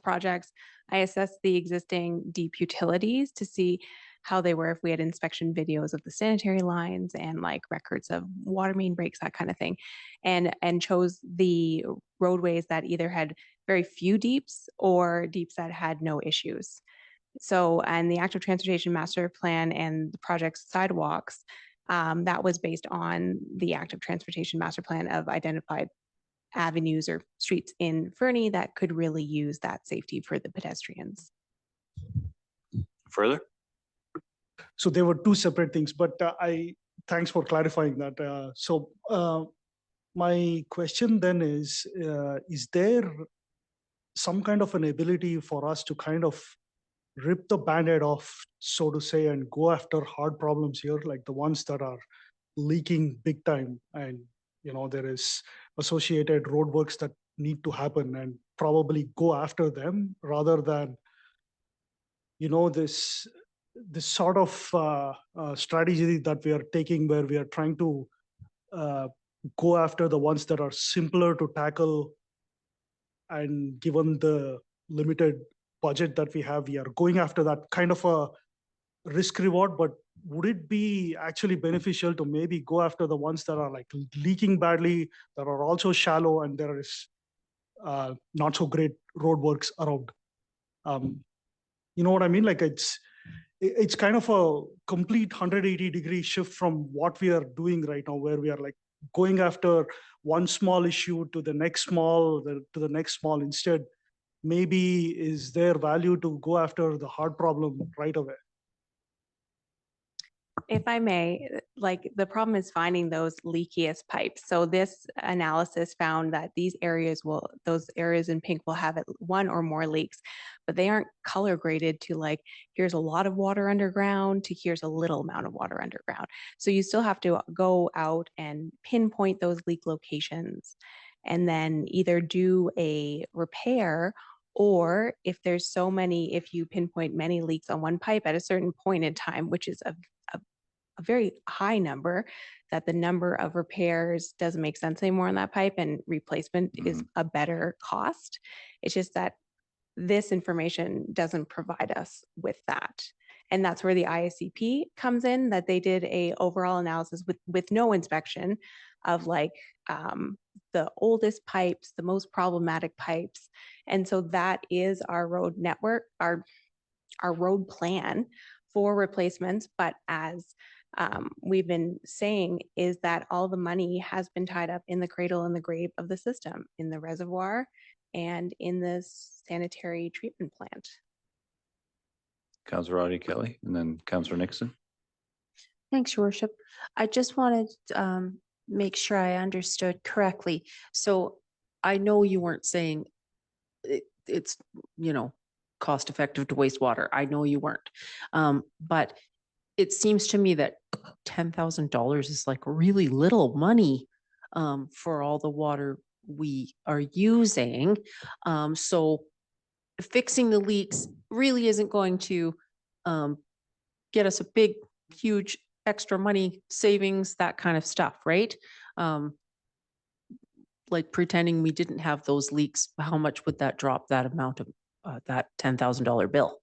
projects, I assessed the existing deep utilities to see how they were, if we had inspection videos of the sanitary lines and like records of water main breaks, that kind of thing, and chose the roadways that either had very few deeps or deeps that had no issues. So, and the active transportation master plan and the project's sidewalks, that was based on the active transportation master plan of identified avenues or streets in Fernie that could really use that safety for the pedestrians. Further? So there were two separate things, but thanks for clarifying that. My question then is there some kind of an ability for us to kind of rip the band-aid off, so to say, and go after hard problems here, like the ones that are leaking big time, and there is associated roadworks that need to happen and probably go after them rather than, this sort of strategy that we are taking where we are trying to go after the ones that are simpler to tackle. And given the limited budget that we have, we are going after that kind of a risk reward. But would it be actually beneficial to maybe go after the ones that are like leaking badly, that are also shallow, and there is not so great roadworks around? You know what I mean? Like it's kind of a complete 180-degree shift from what we are doing right now, where we are like going after one small issue to the next small, to the next small. Instead, maybe is there value to go after the hard problem right away? If I may, like the problem is finding those leakiest pipes. So this analysis found that those areas in pink will have one or more leaks, but they aren't color graded to like, here's a lot of water underground to here's a little amount of water underground. So you still have to go out and pinpoint those leak locations and then either do a repair, or if you pinpoint many leaks on one pipe at a certain point in time, which is a very high number, that the number of repairs doesn't make sense anymore on that pipe and replacement is a better cost. It's just that this information doesn't provide us with that. And that's where the ISCP comes in, that they did a overall analysis with no inspection of like the oldest pipes, the most problematic pipes. And so that is our road network, our road plan for replacements. But as we've been saying, is that all the money has been tied up in the cradle and the grave of the system, in the reservoir and in the sanitary treatment plant. Councillor Audie Kelly, and then Councillor Nixon. Thanks, Your Worship. I just wanted to make sure I understood correctly. So I know you weren't saying it's, cost effective to waste water. I know you weren't. But it seems to me that $10,000 is like really little money for all the water we are using. So fixing the leaks really isn't going to get us a big, huge extra money savings, that kind of stuff, right? Like pretending we didn't have those leaks, how much would that drop that amount of that $10,000 bill?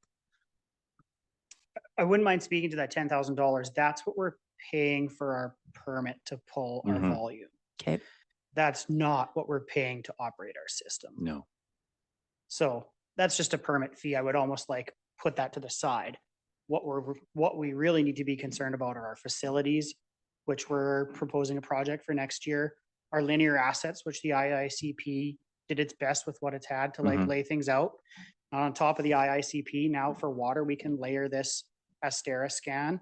I wouldn't mind speaking to that $10,000. That's what we're paying for our permit to pull our volume. Okay. That's not what we're paying to operate our system. No. So that's just a permit fee. I would almost like put that to the side. What we really need to be concerned about are our facilities, which we're proposing a project for next year. Our linear assets, which the IICP did its best with what it's had to like lay things out. On top of the IICP, now for water, we can layer this Astera scan.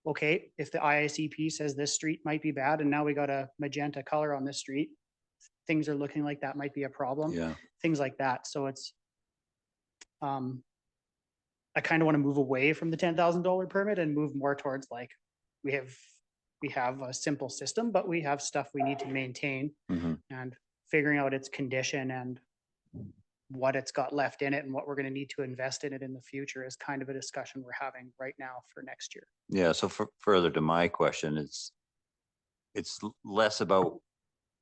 Okay, if the IICP says this street might be bad and now we got a magenta color on this street, things are looking like that might be a problem. Yeah. Things like that. So it's, I kind of want to move away from the $10,000 permit and move more towards like, we have a simple system, but we have stuff we need to maintain, and figuring out its condition and what it's got left in it and what we're going to need to invest in it in the future is kind of a discussion we're having right now for next year. Yeah. So further to my question, it's less about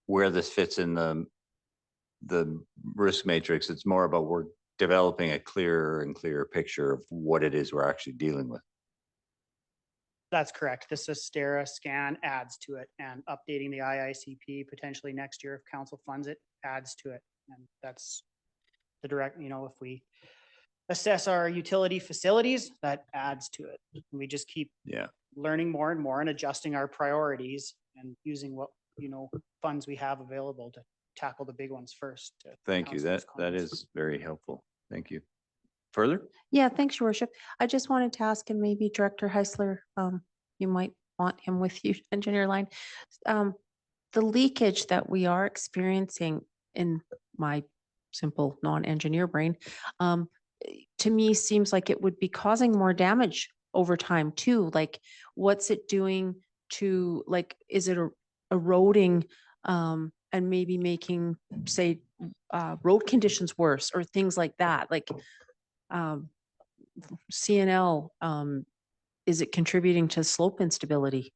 where this fits in the risk matrix. It's more about we're developing a clearer and clearer picture of what it is we're actually dealing with. That's correct. This Astera scan adds to it, and updating the IICP potentially next year if council funds it adds to it. And that's the direct, if we assess our utility facilities, that adds to it. We just keep learning more and more and adjusting our priorities and using what, funds we have available to tackle the big ones first. Thank you. That is very helpful. Thank you. Further? Yeah, thanks, Your Worship. I just wanted to ask, and maybe Director Heisler, you might want him with you, engineer line. The leakage that we are experiencing in my simple non-engineer brain, to me seems like it would be causing more damage over time too. Like, what's it doing to, like, is it eroding and maybe making, say, road conditions worse or things like that, like CNL, is it contributing to slope instability?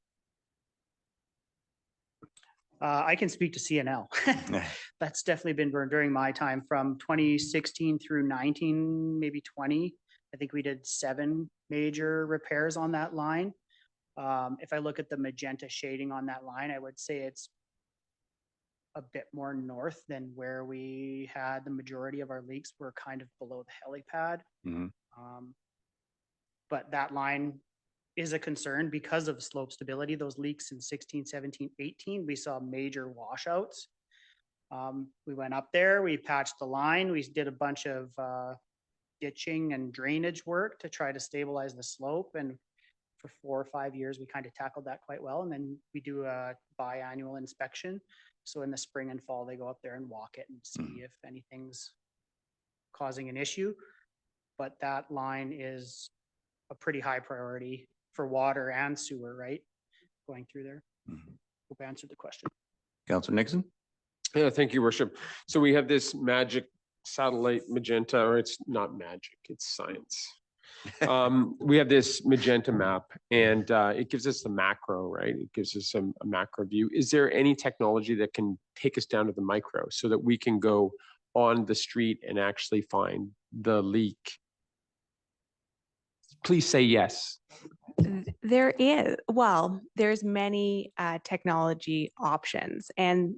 I can speak to CNL. That's definitely been burned during my time from 2016 through 19, maybe 20. I think we did 7 major repairs on that line. If I look at the magenta shading on that line, I would say it's a bit more north than where we had the majority of our leaks were kind of below the helipad. Mhm. But that line is a concern because of slope stability. Those leaks in 16, 17, 18, we saw major washouts. We went up there, we patched the line, we did a bunch of ditching and drainage work to try to stabilize the slope. And for 4 or 5 years, we kind of tackled that quite well. And then we do a biannual inspection. So in the spring and fall, they go up there and walk it and see if anything's causing an issue. But that line is a pretty high priority for water and sewer, right? Going through there. Hope I answered the question. Councillor Nixon? Yeah, thank you, Worship. So we have this magic satellite magenta, or it's not magic, it's science. We have this magenta map, and it gives us the macro, right? It gives us a macro view. Is there any technology that can take us down to the micro so that we can go on the street and actually find the leak? Please say yes. There is, well, there's many technology options. And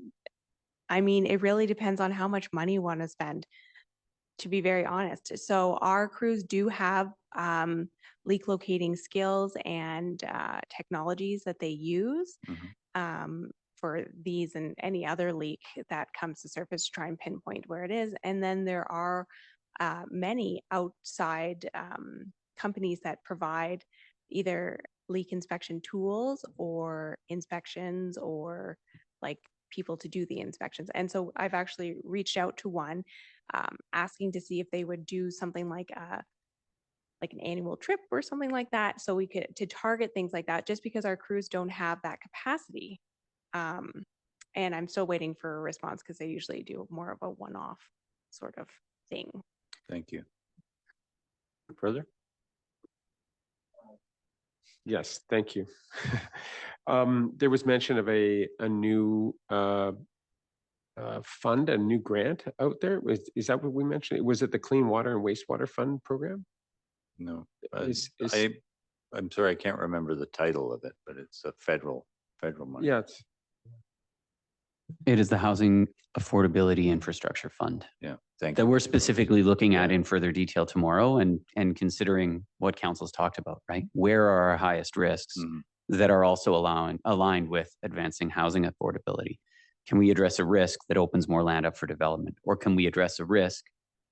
I mean, it really depends on how much money you want to spend, to be very honest. So our crews do have leak locating skills and technologies that they use for these and any other leak that comes to surface to try and pinpoint where it is. And then there are many outside companies that provide either leak inspection tools or inspections or like people to do the inspections. And so I've actually reached out to one asking to see if they would do something like an annual trip or something like that. So we could to target things like that, just because our crews don't have that capacity. And I'm still waiting for a response because they usually do more of a one-off sort of thing. Thank you. Further? Yes, thank you. There was mention of a new fund, a new grant out there. Is that what we mentioned? Was it the Clean Water and Wastewater Fund program? No. I'm sorry, I can't remember the title of it, but it's a federal money. Yeah. It is the Housing Affordability Infrastructure Fund. Yeah, thank that you. we're specifically looking at in further detail tomorrow and considering what council's talked about, right? Where are our highest risks that are also aligned with advancing housing affordability? Can we address a risk that opens more land up for development? Or can we address a risk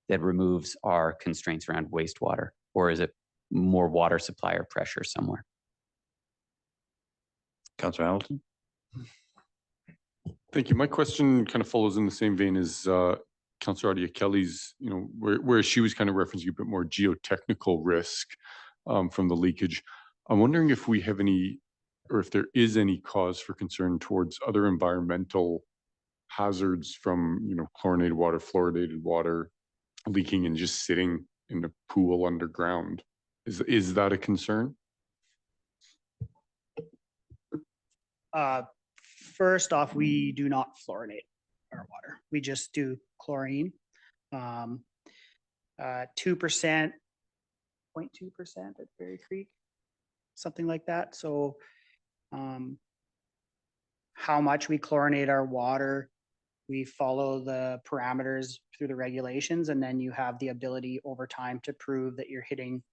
that removes our constraints around wastewater? Or is it more water supply or pressure somewhere? Councillor Hamilton? Thank you. My question kind of follows in the same vein as Councillor Adia Kelly's, where she was kind of referencing a bit more geotechnical risk from the leakage. I'm wondering if we have any, or if there is any cause for concern towards other environmental hazards from, chlorinated water, fluoridated water leaking and just sitting in a pool underground. Is that a concern? First off, we do not fluorinate our water. We just do chlorine. 2%, 0.2% at Berry Creek, something like that. So how much we chlorinate our water, we follow the parameters through the regulations, and then you have the ability over time to prove that you're hitting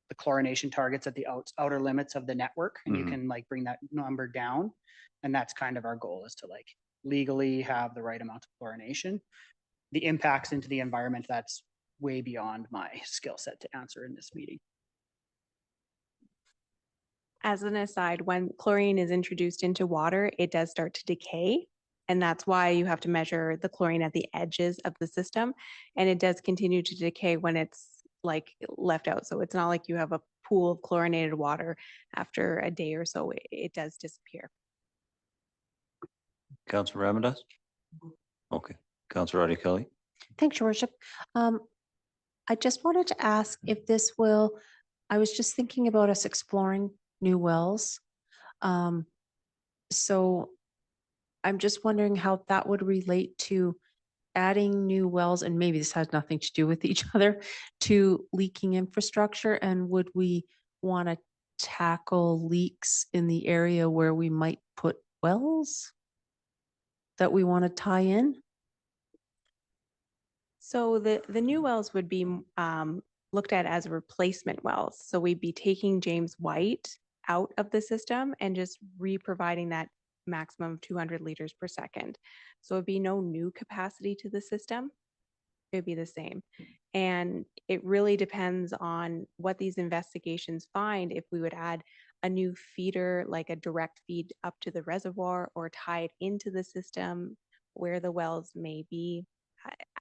the chlorination targets at the outer limits of the network, and you can bring that number down. And that's kind of our goal, is to legally have the right amount of chlorination. The impacts into the environment, that's way beyond my skill set to answer in this meeting. As an aside, when chlorine is introduced into water, it does start to decay. And that's why you have to measure the chlorine at the edges of the system. And it does continue to decay when it's left out. So it's not like you have a pool of chlorinated water after a day or so. It does disappear. Councilor Ramadus? Okay, Councilor Adi Kelly? Thanks, Your Worship. I just wanted to ask if this will, I was just thinking about us exploring new wells. So I'm just wondering how that would relate to adding new wells, and maybe this has nothing to do with each other, to leaking infrastructure, and would we want to tackle leaks in the area where we might put wells that we want to tie in? So the new wells would be looked at as replacement wells. So we'd be taking James White out of the system and just re-providing that maximum of 200 liters per second. So it'd be no new capacity to the system. It'd be the same. And it really depends on what these investigations find, if we would add a new feeder, like a direct feed up to the reservoir, or tie it into the system where the wells may be.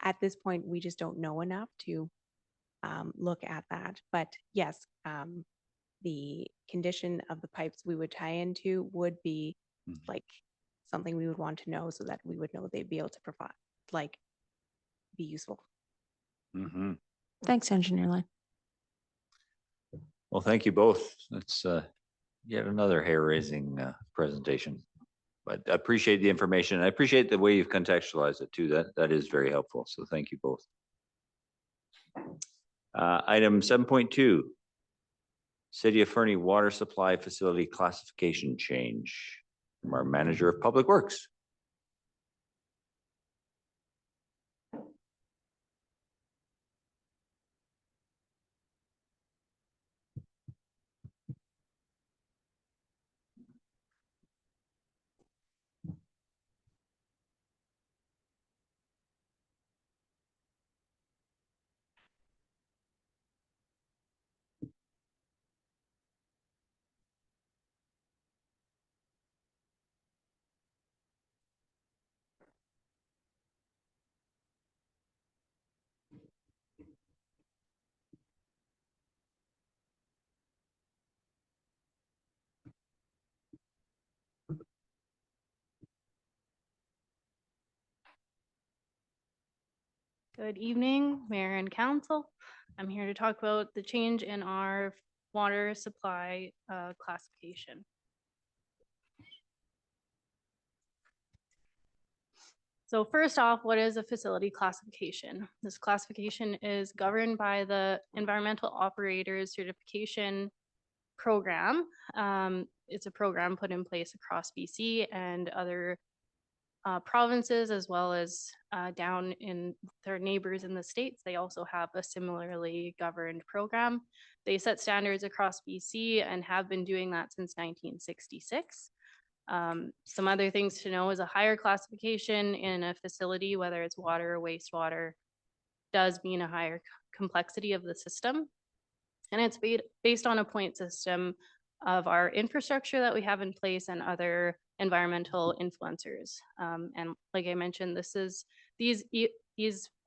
At this point, we just don't know enough to look at that. But yes, the condition of the pipes we would tie into would be like something we would want to know, so that we would know they'd be able to provide, like, be useful. Mm-hmm. Thanks, Engineer Line. Well, thank you both. That's yet another hair-raising presentation. But I appreciate the information. I appreciate the way you've contextualized it too. That is very helpful. So thank you both. Item 7.2, City of Fernie Water Supply Facility Classification Change from our Manager of Public Works. Good evening, Mayor and Council. I'm here to talk about the change in our water supply classification. So first off, what is a facility classification? This classification is governed by the Environmental Operators Certification Program. It's a program put in place across BC and other provinces, as well as down in their neighbors in the States. They also have a similarly governed program. They set standards across BC and have been doing that since 1966. Some other things to know is a higher classification in a facility, whether it's water or wastewater, does mean a higher complexity of the system. And it's based on a point system of our infrastructure that we have in place and other environmental influencers. And like I mentioned, these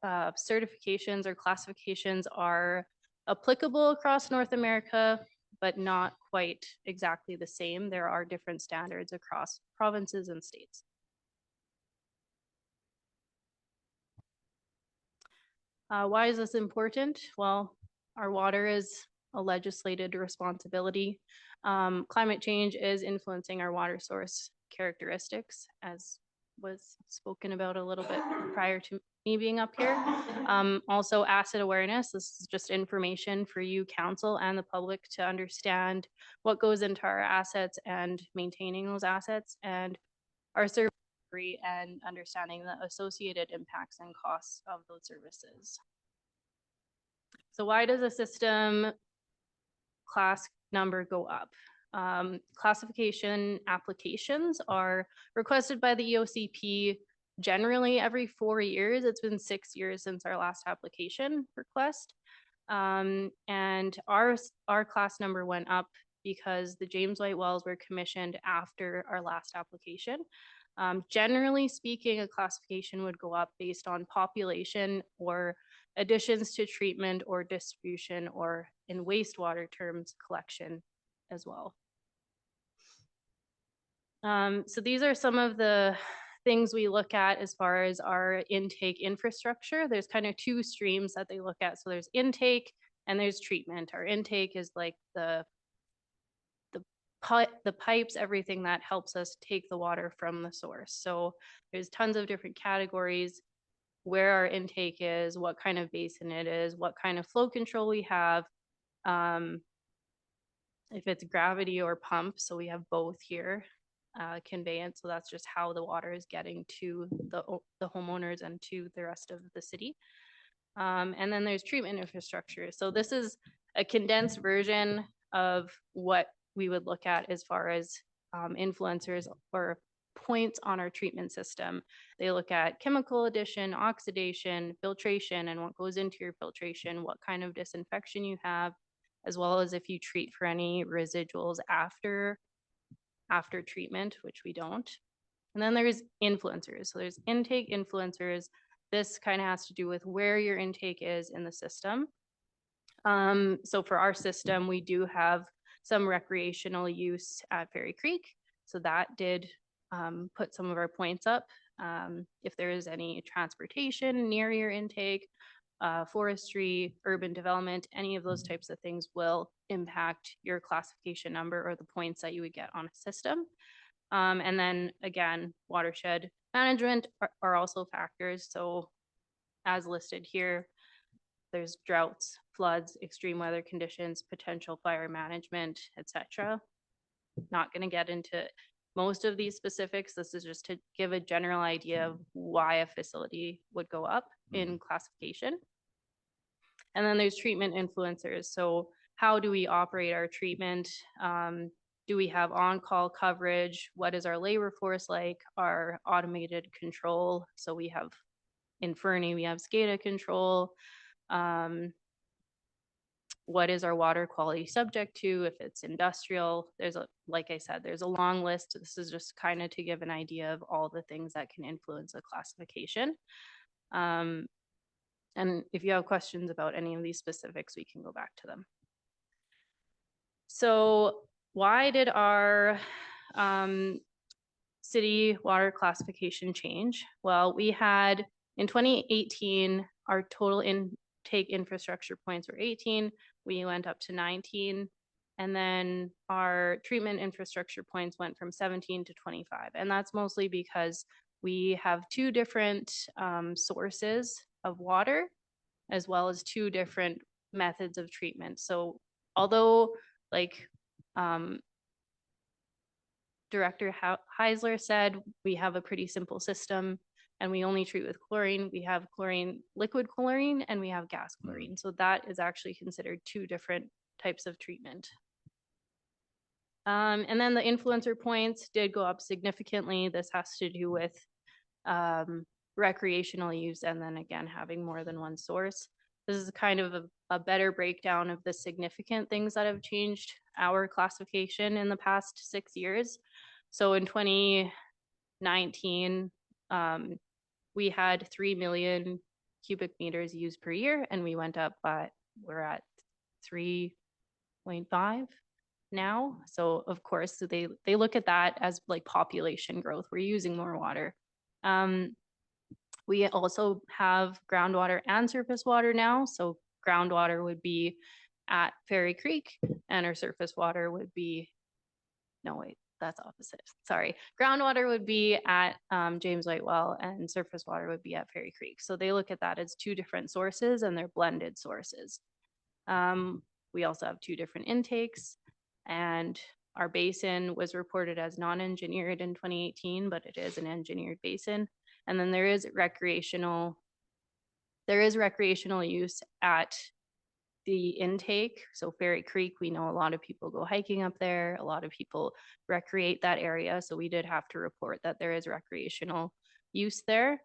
certifications or classifications are applicable across North America, but not quite exactly the same. There are different standards across provinces and states. Why is this important? Well, our water is a legislated responsibility. Climate change is influencing our water source characteristics, as was spoken about a little bit prior to me being up here. Also, asset awareness. This is just information for you, council, and the public to understand what goes into our assets and maintaining those assets, and our service and understanding the associated impacts and costs of those services. So why does a system class number go up? Classification applications are requested by the EOCP generally every 4 years. It's been 6 years since our last application request. And our class number went up because the James White wells were commissioned after our last application. Generally speaking, a classification would go up based on population or additions to treatment or distribution, or in wastewater terms, collection as well. So these are some of the things we look at as far as our intake infrastructure, there's kind of two streams that they look at. So there's intake and there's treatment. Our intake is like the pipes, everything that helps us take the water from the source. So there's tons of different categories where our intake is, what kind of basin it is, what kind of flow control we have, if it's gravity or pump. So we have both here, conveyance. So that's just how the water is getting to the homeowners and to the rest of the city. And then there's treatment infrastructure. So this is a condensed version of what we would look at as far as influencers or points on our treatment system. They look at chemical addition, oxidation, filtration, and what goes into your filtration, what kind of disinfection you have, as well as if you treat for any residuals after treatment, which we don't. And then there's influencers. So there's intake influencers. This kind of has to do with where your intake is in the system. So for our system, we do have some recreational use at Ferry Creek. So that did put some of our points up. If there is any transportation near your intake, forestry, urban development, any of those types of things will impact your classification number or the points that you would get on a system. And then again, watershed management are also factors. So as listed here, there's droughts, floods, extreme weather conditions, potential fire management, etc. Not going to get into most of these specifics. This is just to give a general idea of why a facility would go up in classification. And then there's treatment influencers. So how do we operate our treatment? Do we have on-call coverage? What is our labor force like? Our automated control. So we have in Fernie, we have SCADA control. What is our water quality subject to? If it's industrial, like I said, there's a long list. This is just kind of to give an idea of all the things that can influence a classification. And if you have questions about any of these specifics, we can go back to them. So why did our city water classification change? Well, we had in 2018, our total intake infrastructure points were 18. We went up to 19. And then our treatment infrastructure points went from 17 to 25. And that's mostly because we have two different sources of water, as well as two different methods of treatment. So although like Director Heisler said, we have a pretty simple system and we only treat with chlorine. We have chlorine, liquid chlorine, and we have gas chlorine. So that is actually considered two different types of treatment. And then the influencer points did go up significantly. This has to do with recreational use and then again, having more than one source. This is kind of a better breakdown of the significant things that have changed our classification in the past 6 years. So in 2019, we had 3 million cubic meters used per year, and we went up, but we're at 3.5 now. So of course, they look at that as like population growth. We're using more water. We also have groundwater and surface water now. So groundwater would be at Ferry Creek and our surface water would be, no wait, that's opposite. Sorry. Groundwater would be at James White Well and surface water would be at Ferry Creek. So they look at that as two different sources and they're blended sources. We also have two different intakes and our basin was reported as non-engineered in 2018, but it is an engineered basin. And then there is recreational use at the intake. So Ferry Creek, we know a lot of people go hiking up there. A lot of people recreate that area. So we did have to report that there is recreational use there.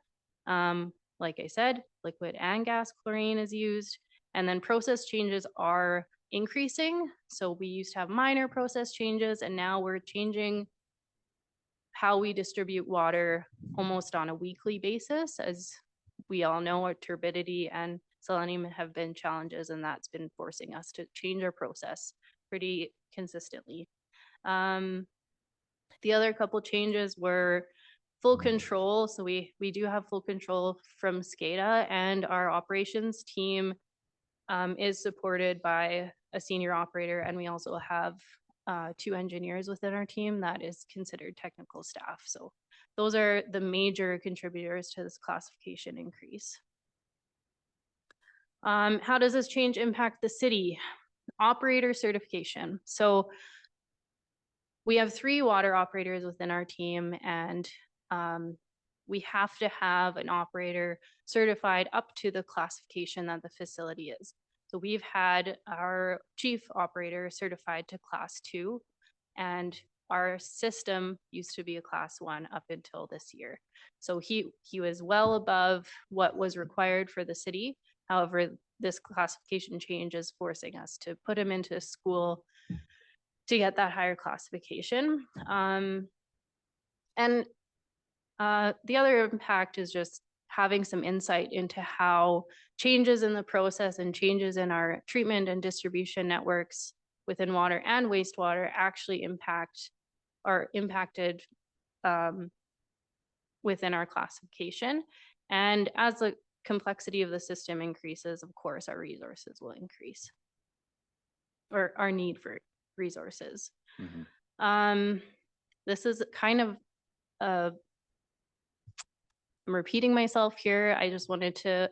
Like I said, liquid and gas chlorine is used. And then process changes are increasing. So we used to have minor process changes and now we're changing how we distribute water almost on a weekly basis. As we all know, our turbidity and selenium have been challenges and that's been forcing us to change our process pretty consistently. The other couple changes were full control. So we do have full control from SCADA, and our operations team is supported by a senior operator, and we also have 2 engineers within our team that is considered technical staff. So those are the major contributors to this classification increase. How does this change impact the city? Operator certification. So we have 3 water operators within our team, and we have to have an operator certified up to the classification that the facility is. So we've had our chief operator certified to class 2, and our system used to be a class 1 up until this year. So he was well above what was required for the city. However, this classification change is forcing us to put him into school to get that higher classification. And the other impact is just having some insight into how changes in the process and changes in our treatment and distribution networks within water and wastewater actually impacted within our classification. And as the complexity of the system increases, of course, our resources will increase, or our need for resources. This is kind of I'm repeating myself here. I just wanted to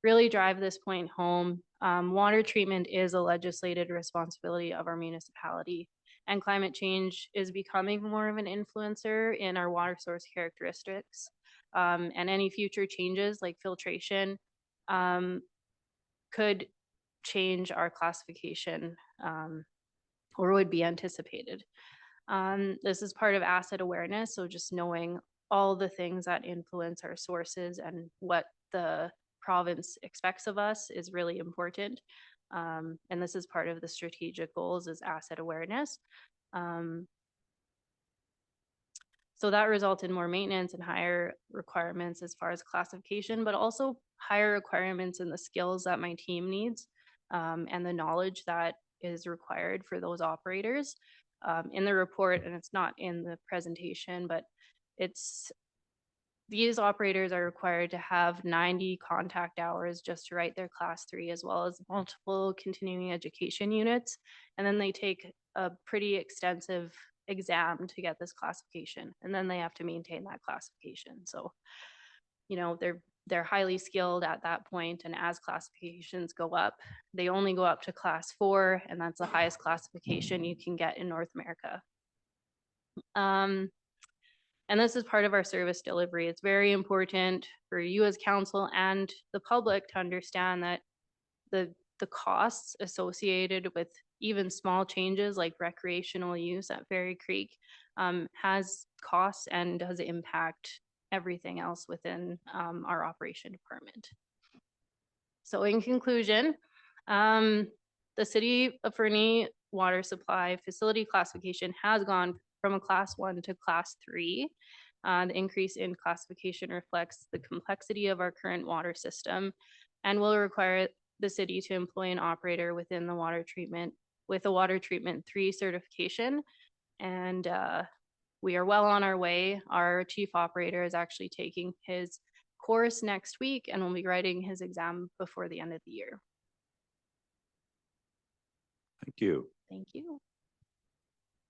really drive this point home. Water treatment is a legislated responsibility of our municipality, and climate change is becoming more of an influencer in our water source characteristics. And any future changes like filtration could change our classification or would be anticipated. This is part of asset awareness, so just knowing all the things that influence our sources and what the province expects of us is really important. And this is part of the strategic goals, is asset awareness. So that results in more maintenance and higher requirements as far as classification, but also higher requirements in the skills that my team needs and the knowledge that is required for those operators. In the report, and it's not in the presentation, but these operators are required to have 90 contact hours just to write their class 3, as well as multiple continuing education units. And then they take a pretty extensive exam to get this classification, and then they have to maintain that classification. So, you know, they're highly skilled at that point, and as classifications go up, they only go up to class 4, and that's the highest classification you can get in North America. And this is part of our service delivery. It's very important for you as council and the public to understand that the costs associated with even small changes like recreational use at Fairy Creek has costs and does impact everything else within our operation department. So in conclusion, the City of Fernie water supply facility classification has gone from a class 1 to class 3. The increase in classification reflects the complexity of our current water system and will require the city to employ an operator within the water treatment with a water treatment 3 certification. And we are well on our way. Our chief operator is actually taking his course next week and will be writing his exam before the end of the year. Thank you. Thank you.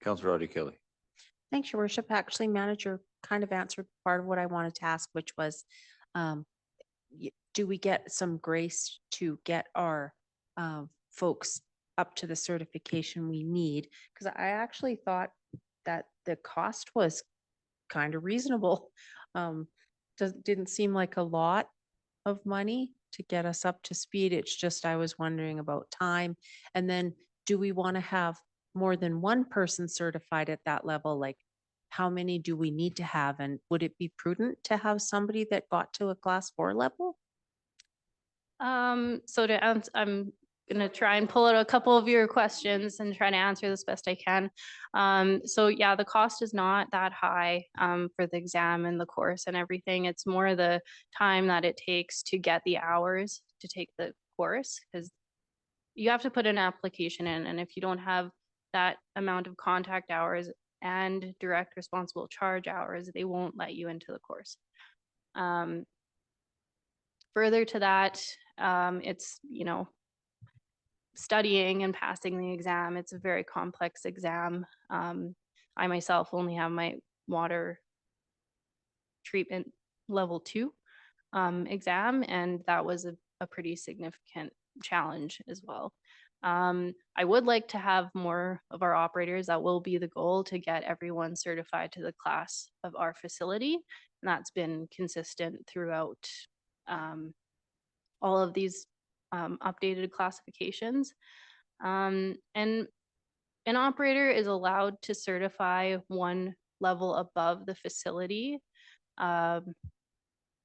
Councillor Audie Kelly. Thanks, Your Worship. Actually, manager kind of answered part of what I wanted to ask, which was, do we get some grace to get our folks up to the certification we need? Because I actually thought that the cost was kind of reasonable. Didn't seem like a lot of money to get us up to speed. It's just, I was wondering about time. And then do we want to have more than one person certified at that level? Like, how many do we need to have? And would it be prudent to have somebody that got to a class 4 level? So to answer, I'm going to try and pull out a couple of your questions and try to answer this best I can. So yeah, the cost is not that high for the exam and the course and everything. It's more the time that it takes to get the hours to take the course, because you have to put an application in, and if you don't have that amount of contact hours, and direct responsible charge hours, they won't let you into the course. Further to that, it's, you know, studying and passing the exam. It's a very complex exam. I myself only have my water treatment level 2 exam, and that was a pretty significant challenge as well. I would like to have more of our operators. That will be the goal, to get everyone certified to the class of our facility. And that's been consistent throughout all of these updated classifications. And an operator is allowed to certify one level above the facility. I'm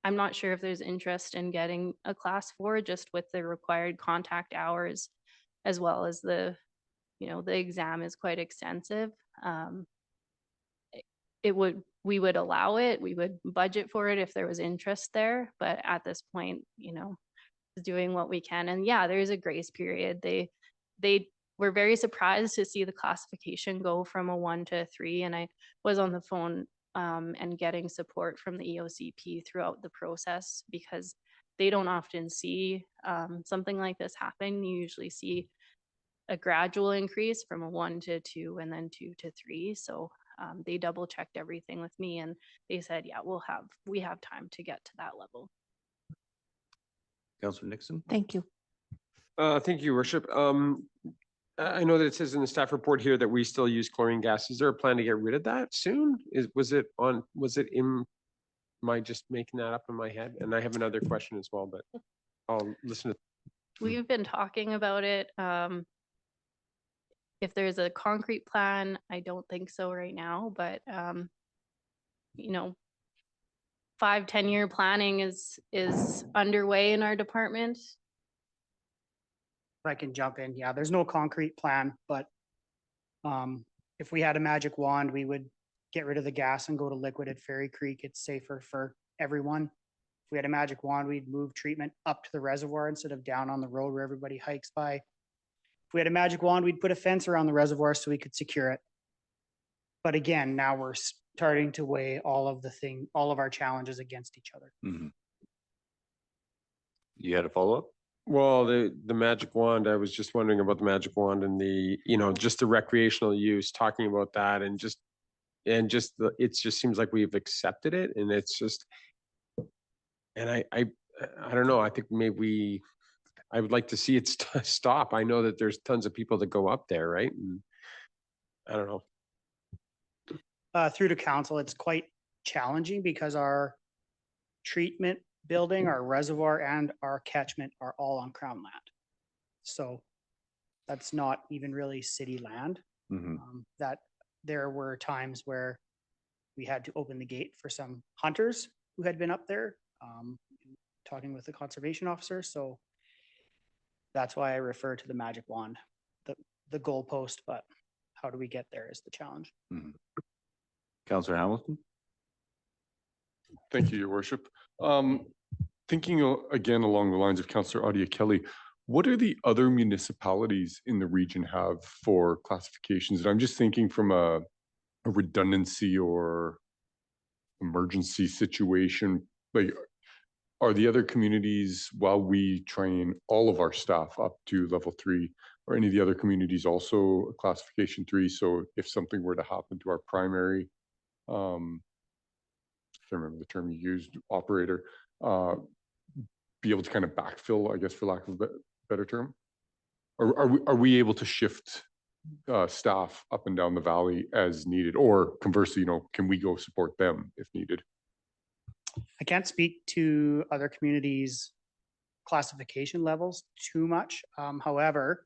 not sure if there's interest in getting a class 4, just with the required contact hours, as well as the, you know, the exam is quite extensive. We would allow it, we would budget for it if there was interest there, but at this point, you know, doing what we can. And yeah, there's a grace period. They were very surprised to see the classification go from a 1 to a 3. And I was on the phone and getting support from the EOCP throughout the process, because they don't often see something like this happen. You usually see a gradual increase from a 1 to 2 and then 2 to 3. So they double checked everything with me, and they said, yeah, we have time to get to that level. Councillor Nixon? Thank you. Thank you, Your Worship. I know that it says in the staff report here that we still use chlorine gas. Is there a plan to get rid of that soon? Was it in, am I just making that up in my head? And I have another question as well, but I'll listen to. We've been talking about it. If there's a concrete plan, I don't think so right now, but you know, 5-10 year planning is underway in our department. If I can jump in, yeah, there's no concrete plan, but if we had a magic wand, we would get rid of the gas and go to liquid at Ferry Creek. It's safer for everyone. If we had a magic wand, we'd move treatment up to the reservoir instead of down on the road where everybody hikes by. If we had a magic wand, we'd put a fence around the reservoir so we could secure it. But again, now we're starting to weigh all of our challenges against each other. Mm-hmm. You had a follow-up? Well, the magic wand, I was just wondering about the magic wand and the, you know, just the recreational use, talking about that, and it just seems like we've accepted it, and it's just, and I don't know, I think maybe I would like to see it stop. I know that there's tons of people that go up there, right? And I don't know. Through to council, it's quite challenging because our treatment building, our reservoir, and our catchment are all on Crown land. So that's not even really city land. That there were times where we had to open the gate for some hunters who had been up there, talking with the conservation officer. So that's why I refer to the magic wand, the goalpost, but how do we get there is the challenge. Councillor Hamilton? Thank you, Your Worship. Thinking again along the lines of Councillor Audia Kelly, what are the other municipalities in the region have for classifications? And I'm just thinking from a redundancy or emergency situation, like, are the other communities, while we train all of our staff up to level 3, are any of the other communities also a classification 3? So if something were to happen to our primary, I can't remember the term you used, operator, be able to kind of backfill, I guess, for lack of a better term? Or are we able to shift staff up and down the valley as needed? Or conversely, you know, can we go support them if needed? I can't speak to other communities' classification levels too much. However,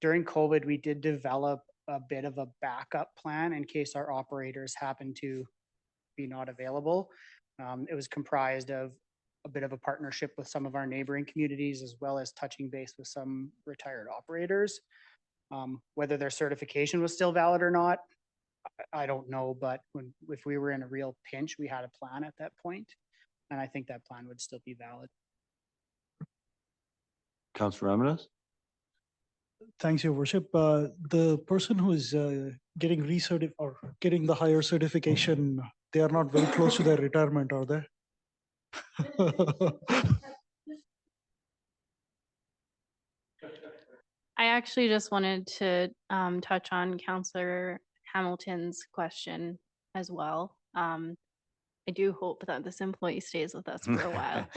during COVID, we did develop a bit of a backup plan in case our operators happen to be not available. It was comprised of a bit of a partnership with some of our neighboring communities, as well as touching base with some retired operators. Whether their certification was still valid or not, I don't know, but if we were in a real pinch, we had a plan at that point, and I think that plan would still be valid. Councillor Ramirez? Thanks, Your Worship. The person who is getting or getting the higher certification, they are not very close to their retirement, are they? I actually just wanted to touch on Councillor Hamilton's question as well. I do hope that this employee stays with us for a while.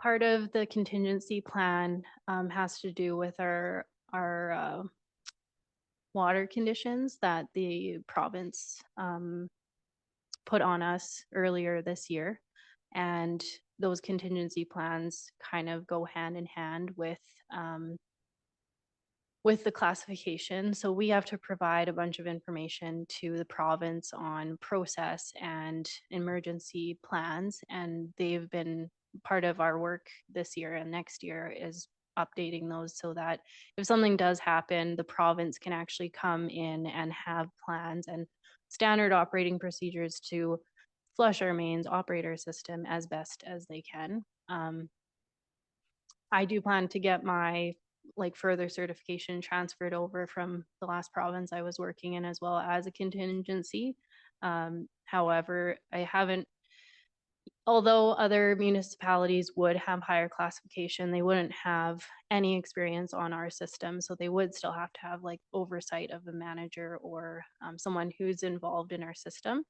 Part of the contingency plan has to do with our water conditions that the province put on us earlier this year. And those contingency plans kind of go hand in hand with the classification. So we have to provide a bunch of information to the province on process and emergency plans. And they've been part of our work this year and next year is updating those so that if something does happen, the province can actually come in and have plans and standard operating procedures to flush our mains, operate our system as best as they can. I do plan to get my further certification transferred over from the last province I was working in as well as a contingency. However, I haven't, although other municipalities would have higher classification, they wouldn't have any experience on our system. So they would still have to have oversight of the manager or someone who's involved in our system.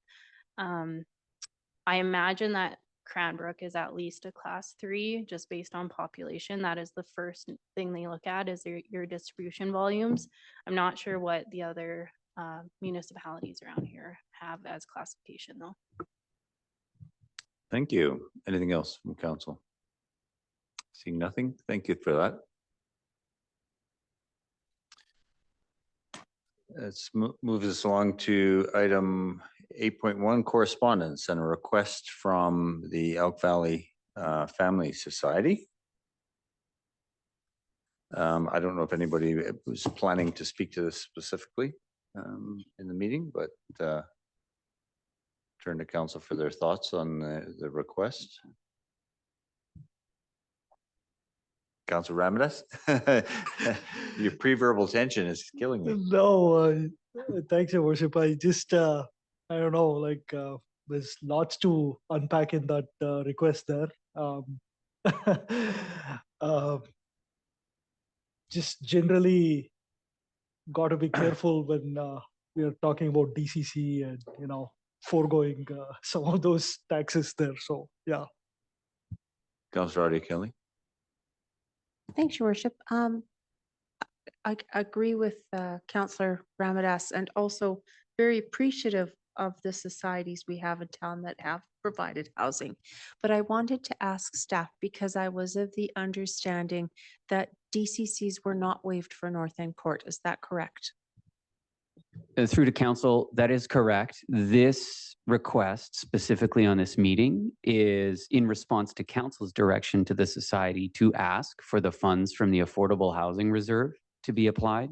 I imagine that Cranbrook is at least a class 3 just based on population. That is the first thing they look at is your distribution volumes. I'm not sure what the other municipalities around here have as classification though. Thank you. Anything else from council? Seeing nothing. Thank you for that. Let's move us along to item 8.1, correspondence and a request from the Elk Valley Family Society. I don't know if anybody was planning to speak to this specifically in the meeting, but turn to council for their thoughts on the request. Councilor Ramirez, your pre-verbal tension is killing me. No, thanks, Your Worship. I just, I don't know, there's lots to unpack in that request there. Just generally got to be careful when we are talking about DCC and, foregoing some of those taxes there. So, yeah. Councilor Artie Kelly. Thanks, Your Worship. I agree with Councillor Ramirez and also very appreciative of the societies we have in town that have provided housing. But I wanted to ask staff because I was of the understanding that DCCs were not waived for North End Court. Is that correct? Through to council, that is correct. This request specifically on this meeting is in response to council's direction to the society to ask for the funds from the Affordable Housing Reserve to be applied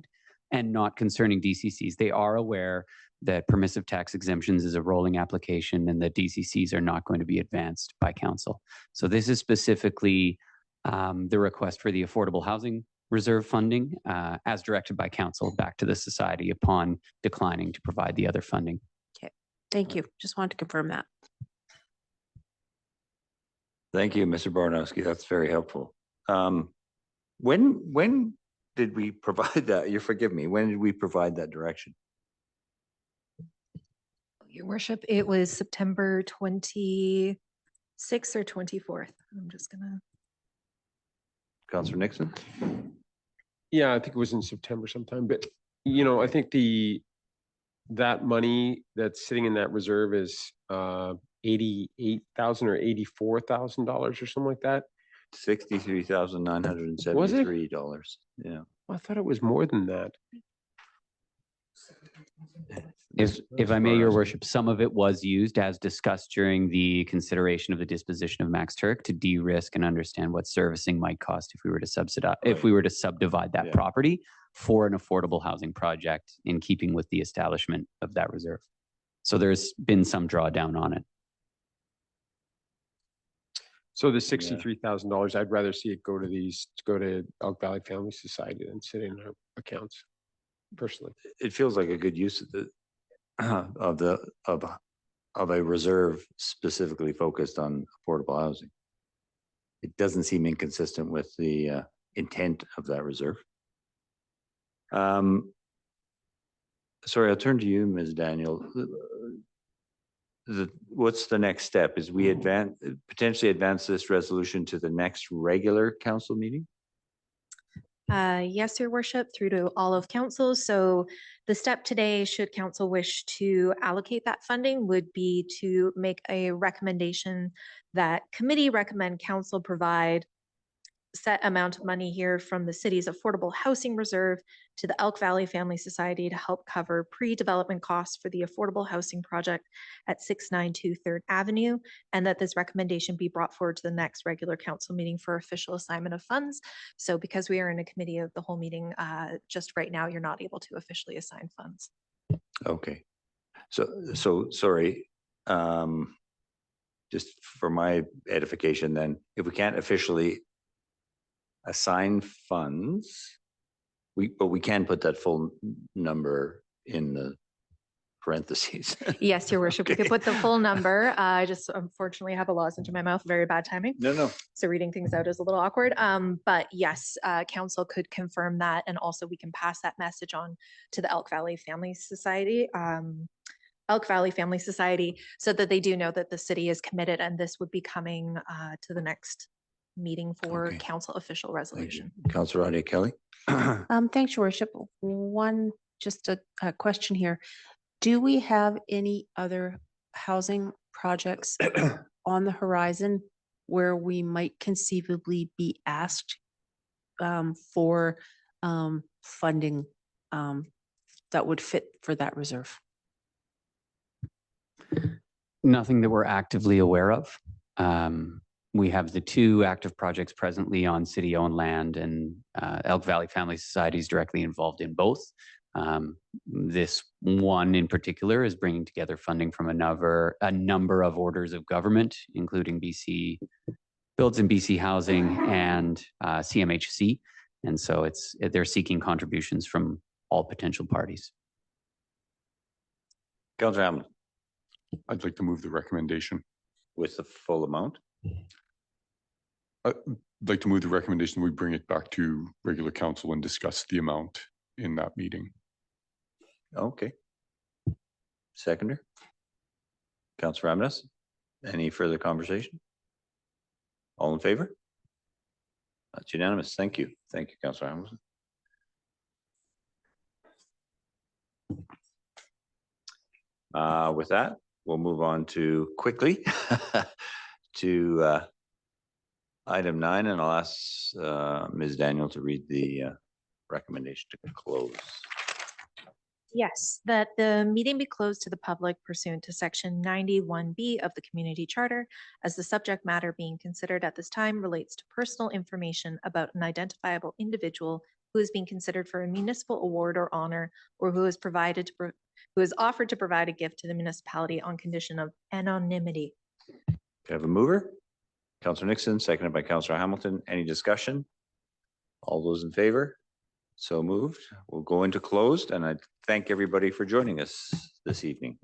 and not concerning DCCs. They are aware that permissive tax exemptions is a rolling application and that DCCs are not going to be advanced by council. So this is specifically the request for the Affordable Housing Reserve funding as directed by council back to the society upon declining to provide the other funding. Okay, thank you. Just wanted to confirm that. Thank you, Mr. Barnowski. That's very helpful. When did we provide that? You forgive me. When did we provide that direction? Your Worship, it was September 26th or 24th. I'm just gonna. Councilor Nixon? Yeah, I think it was in September sometime, but I think that money that's sitting in that reserve is $88,000 or $84,000 or something like that. $63,973. Yeah. I thought it was more than that. If I may, Your Worship, some of it was used as discussed during the consideration of the disposition of Max Turk to de-risk and understand what servicing might cost if we were to subsidize, if we were to subdivide that property for an affordable housing project in keeping with the establishment of that reserve. So there's been some drawdown on it. So the $63,000, I'd rather see it go to Elk Valley Family Society than sit in our accounts, personally. It feels like a good use of the, of a reserve specifically focused on affordable housing. It doesn't seem inconsistent with the intent of that reserve. Sorry, I'll turn to you, Ms. Daniel. What's the next step? Is we potentially advance this resolution to the next regular council meeting? Yes, Your Worship, through to all of council. So the step today, should council wish to allocate that funding, would be to make a recommendation that committee recommend council provide set amount of money here from the city's affordable housing reserve to the Elk Valley Family Society to help cover pre-development costs for the affordable housing project at 692 3rd Avenue, and that this recommendation be brought forward to the next regular council meeting for official assignment of funds. So because we are in a committee of the whole meeting, just right now, you're not able to officially assign funds. Okay. So sorry. Just for my edification then, if we can't officially assign funds, but we can put that full number in the parentheses. Yes, Your Worship, we Okay. could put the full number. I just unfortunately have a lozenge in my mouth, very bad timing. No. So reading things out is a little awkward. But yes, council could confirm that. And also we can pass that message on to the Elk Valley Family Society. Elk Valley Family Society, so that they do know that the city is committed, and this would be coming to the next meeting for Okay. council official resolution. Councillor Adia Kelly. Thanks, Your Worship. Just a question here. Do we have any other housing projects on the horizon where we might conceivably be asked for funding that would fit for that reserve? Nothing that we're actively aware of. We have the two active projects presently on city-owned land, and Elk Valley Family Society is directly involved in both. This one in particular is bringing together funding from a number of orders of government, including BC Builds and BC Housing and CMHC. And so they're seeking contributions from all potential parties. Councillor Hamilton. I'd like to move the recommendation. With the full amount? I'd like to move the recommendation. We bring it back to regular council and discuss the amount in that meeting. Okay. Seconder. Councillor Ramdas. Any further conversation? All in favor? That's unanimous. Thank you. Thank you, Councillor Hamilton. With that, we'll move on to quickly to item 9, and I'll ask Ms. Daniel to read the recommendation to close. Yes, that the meeting be closed to the public pursuant to section 91B of the Community Charter, as the subject matter being considered at this time relates to personal information about an identifiable individual who is being considered for a municipal award or honor, or who is offered to provide a gift to the municipality on condition of anonymity. Can I have a mover? Councillor Nixon, seconded by Councillor Hamilton. Any discussion? All those in favor? So moved. We'll go into closed, and I thank everybody for joining us this evening.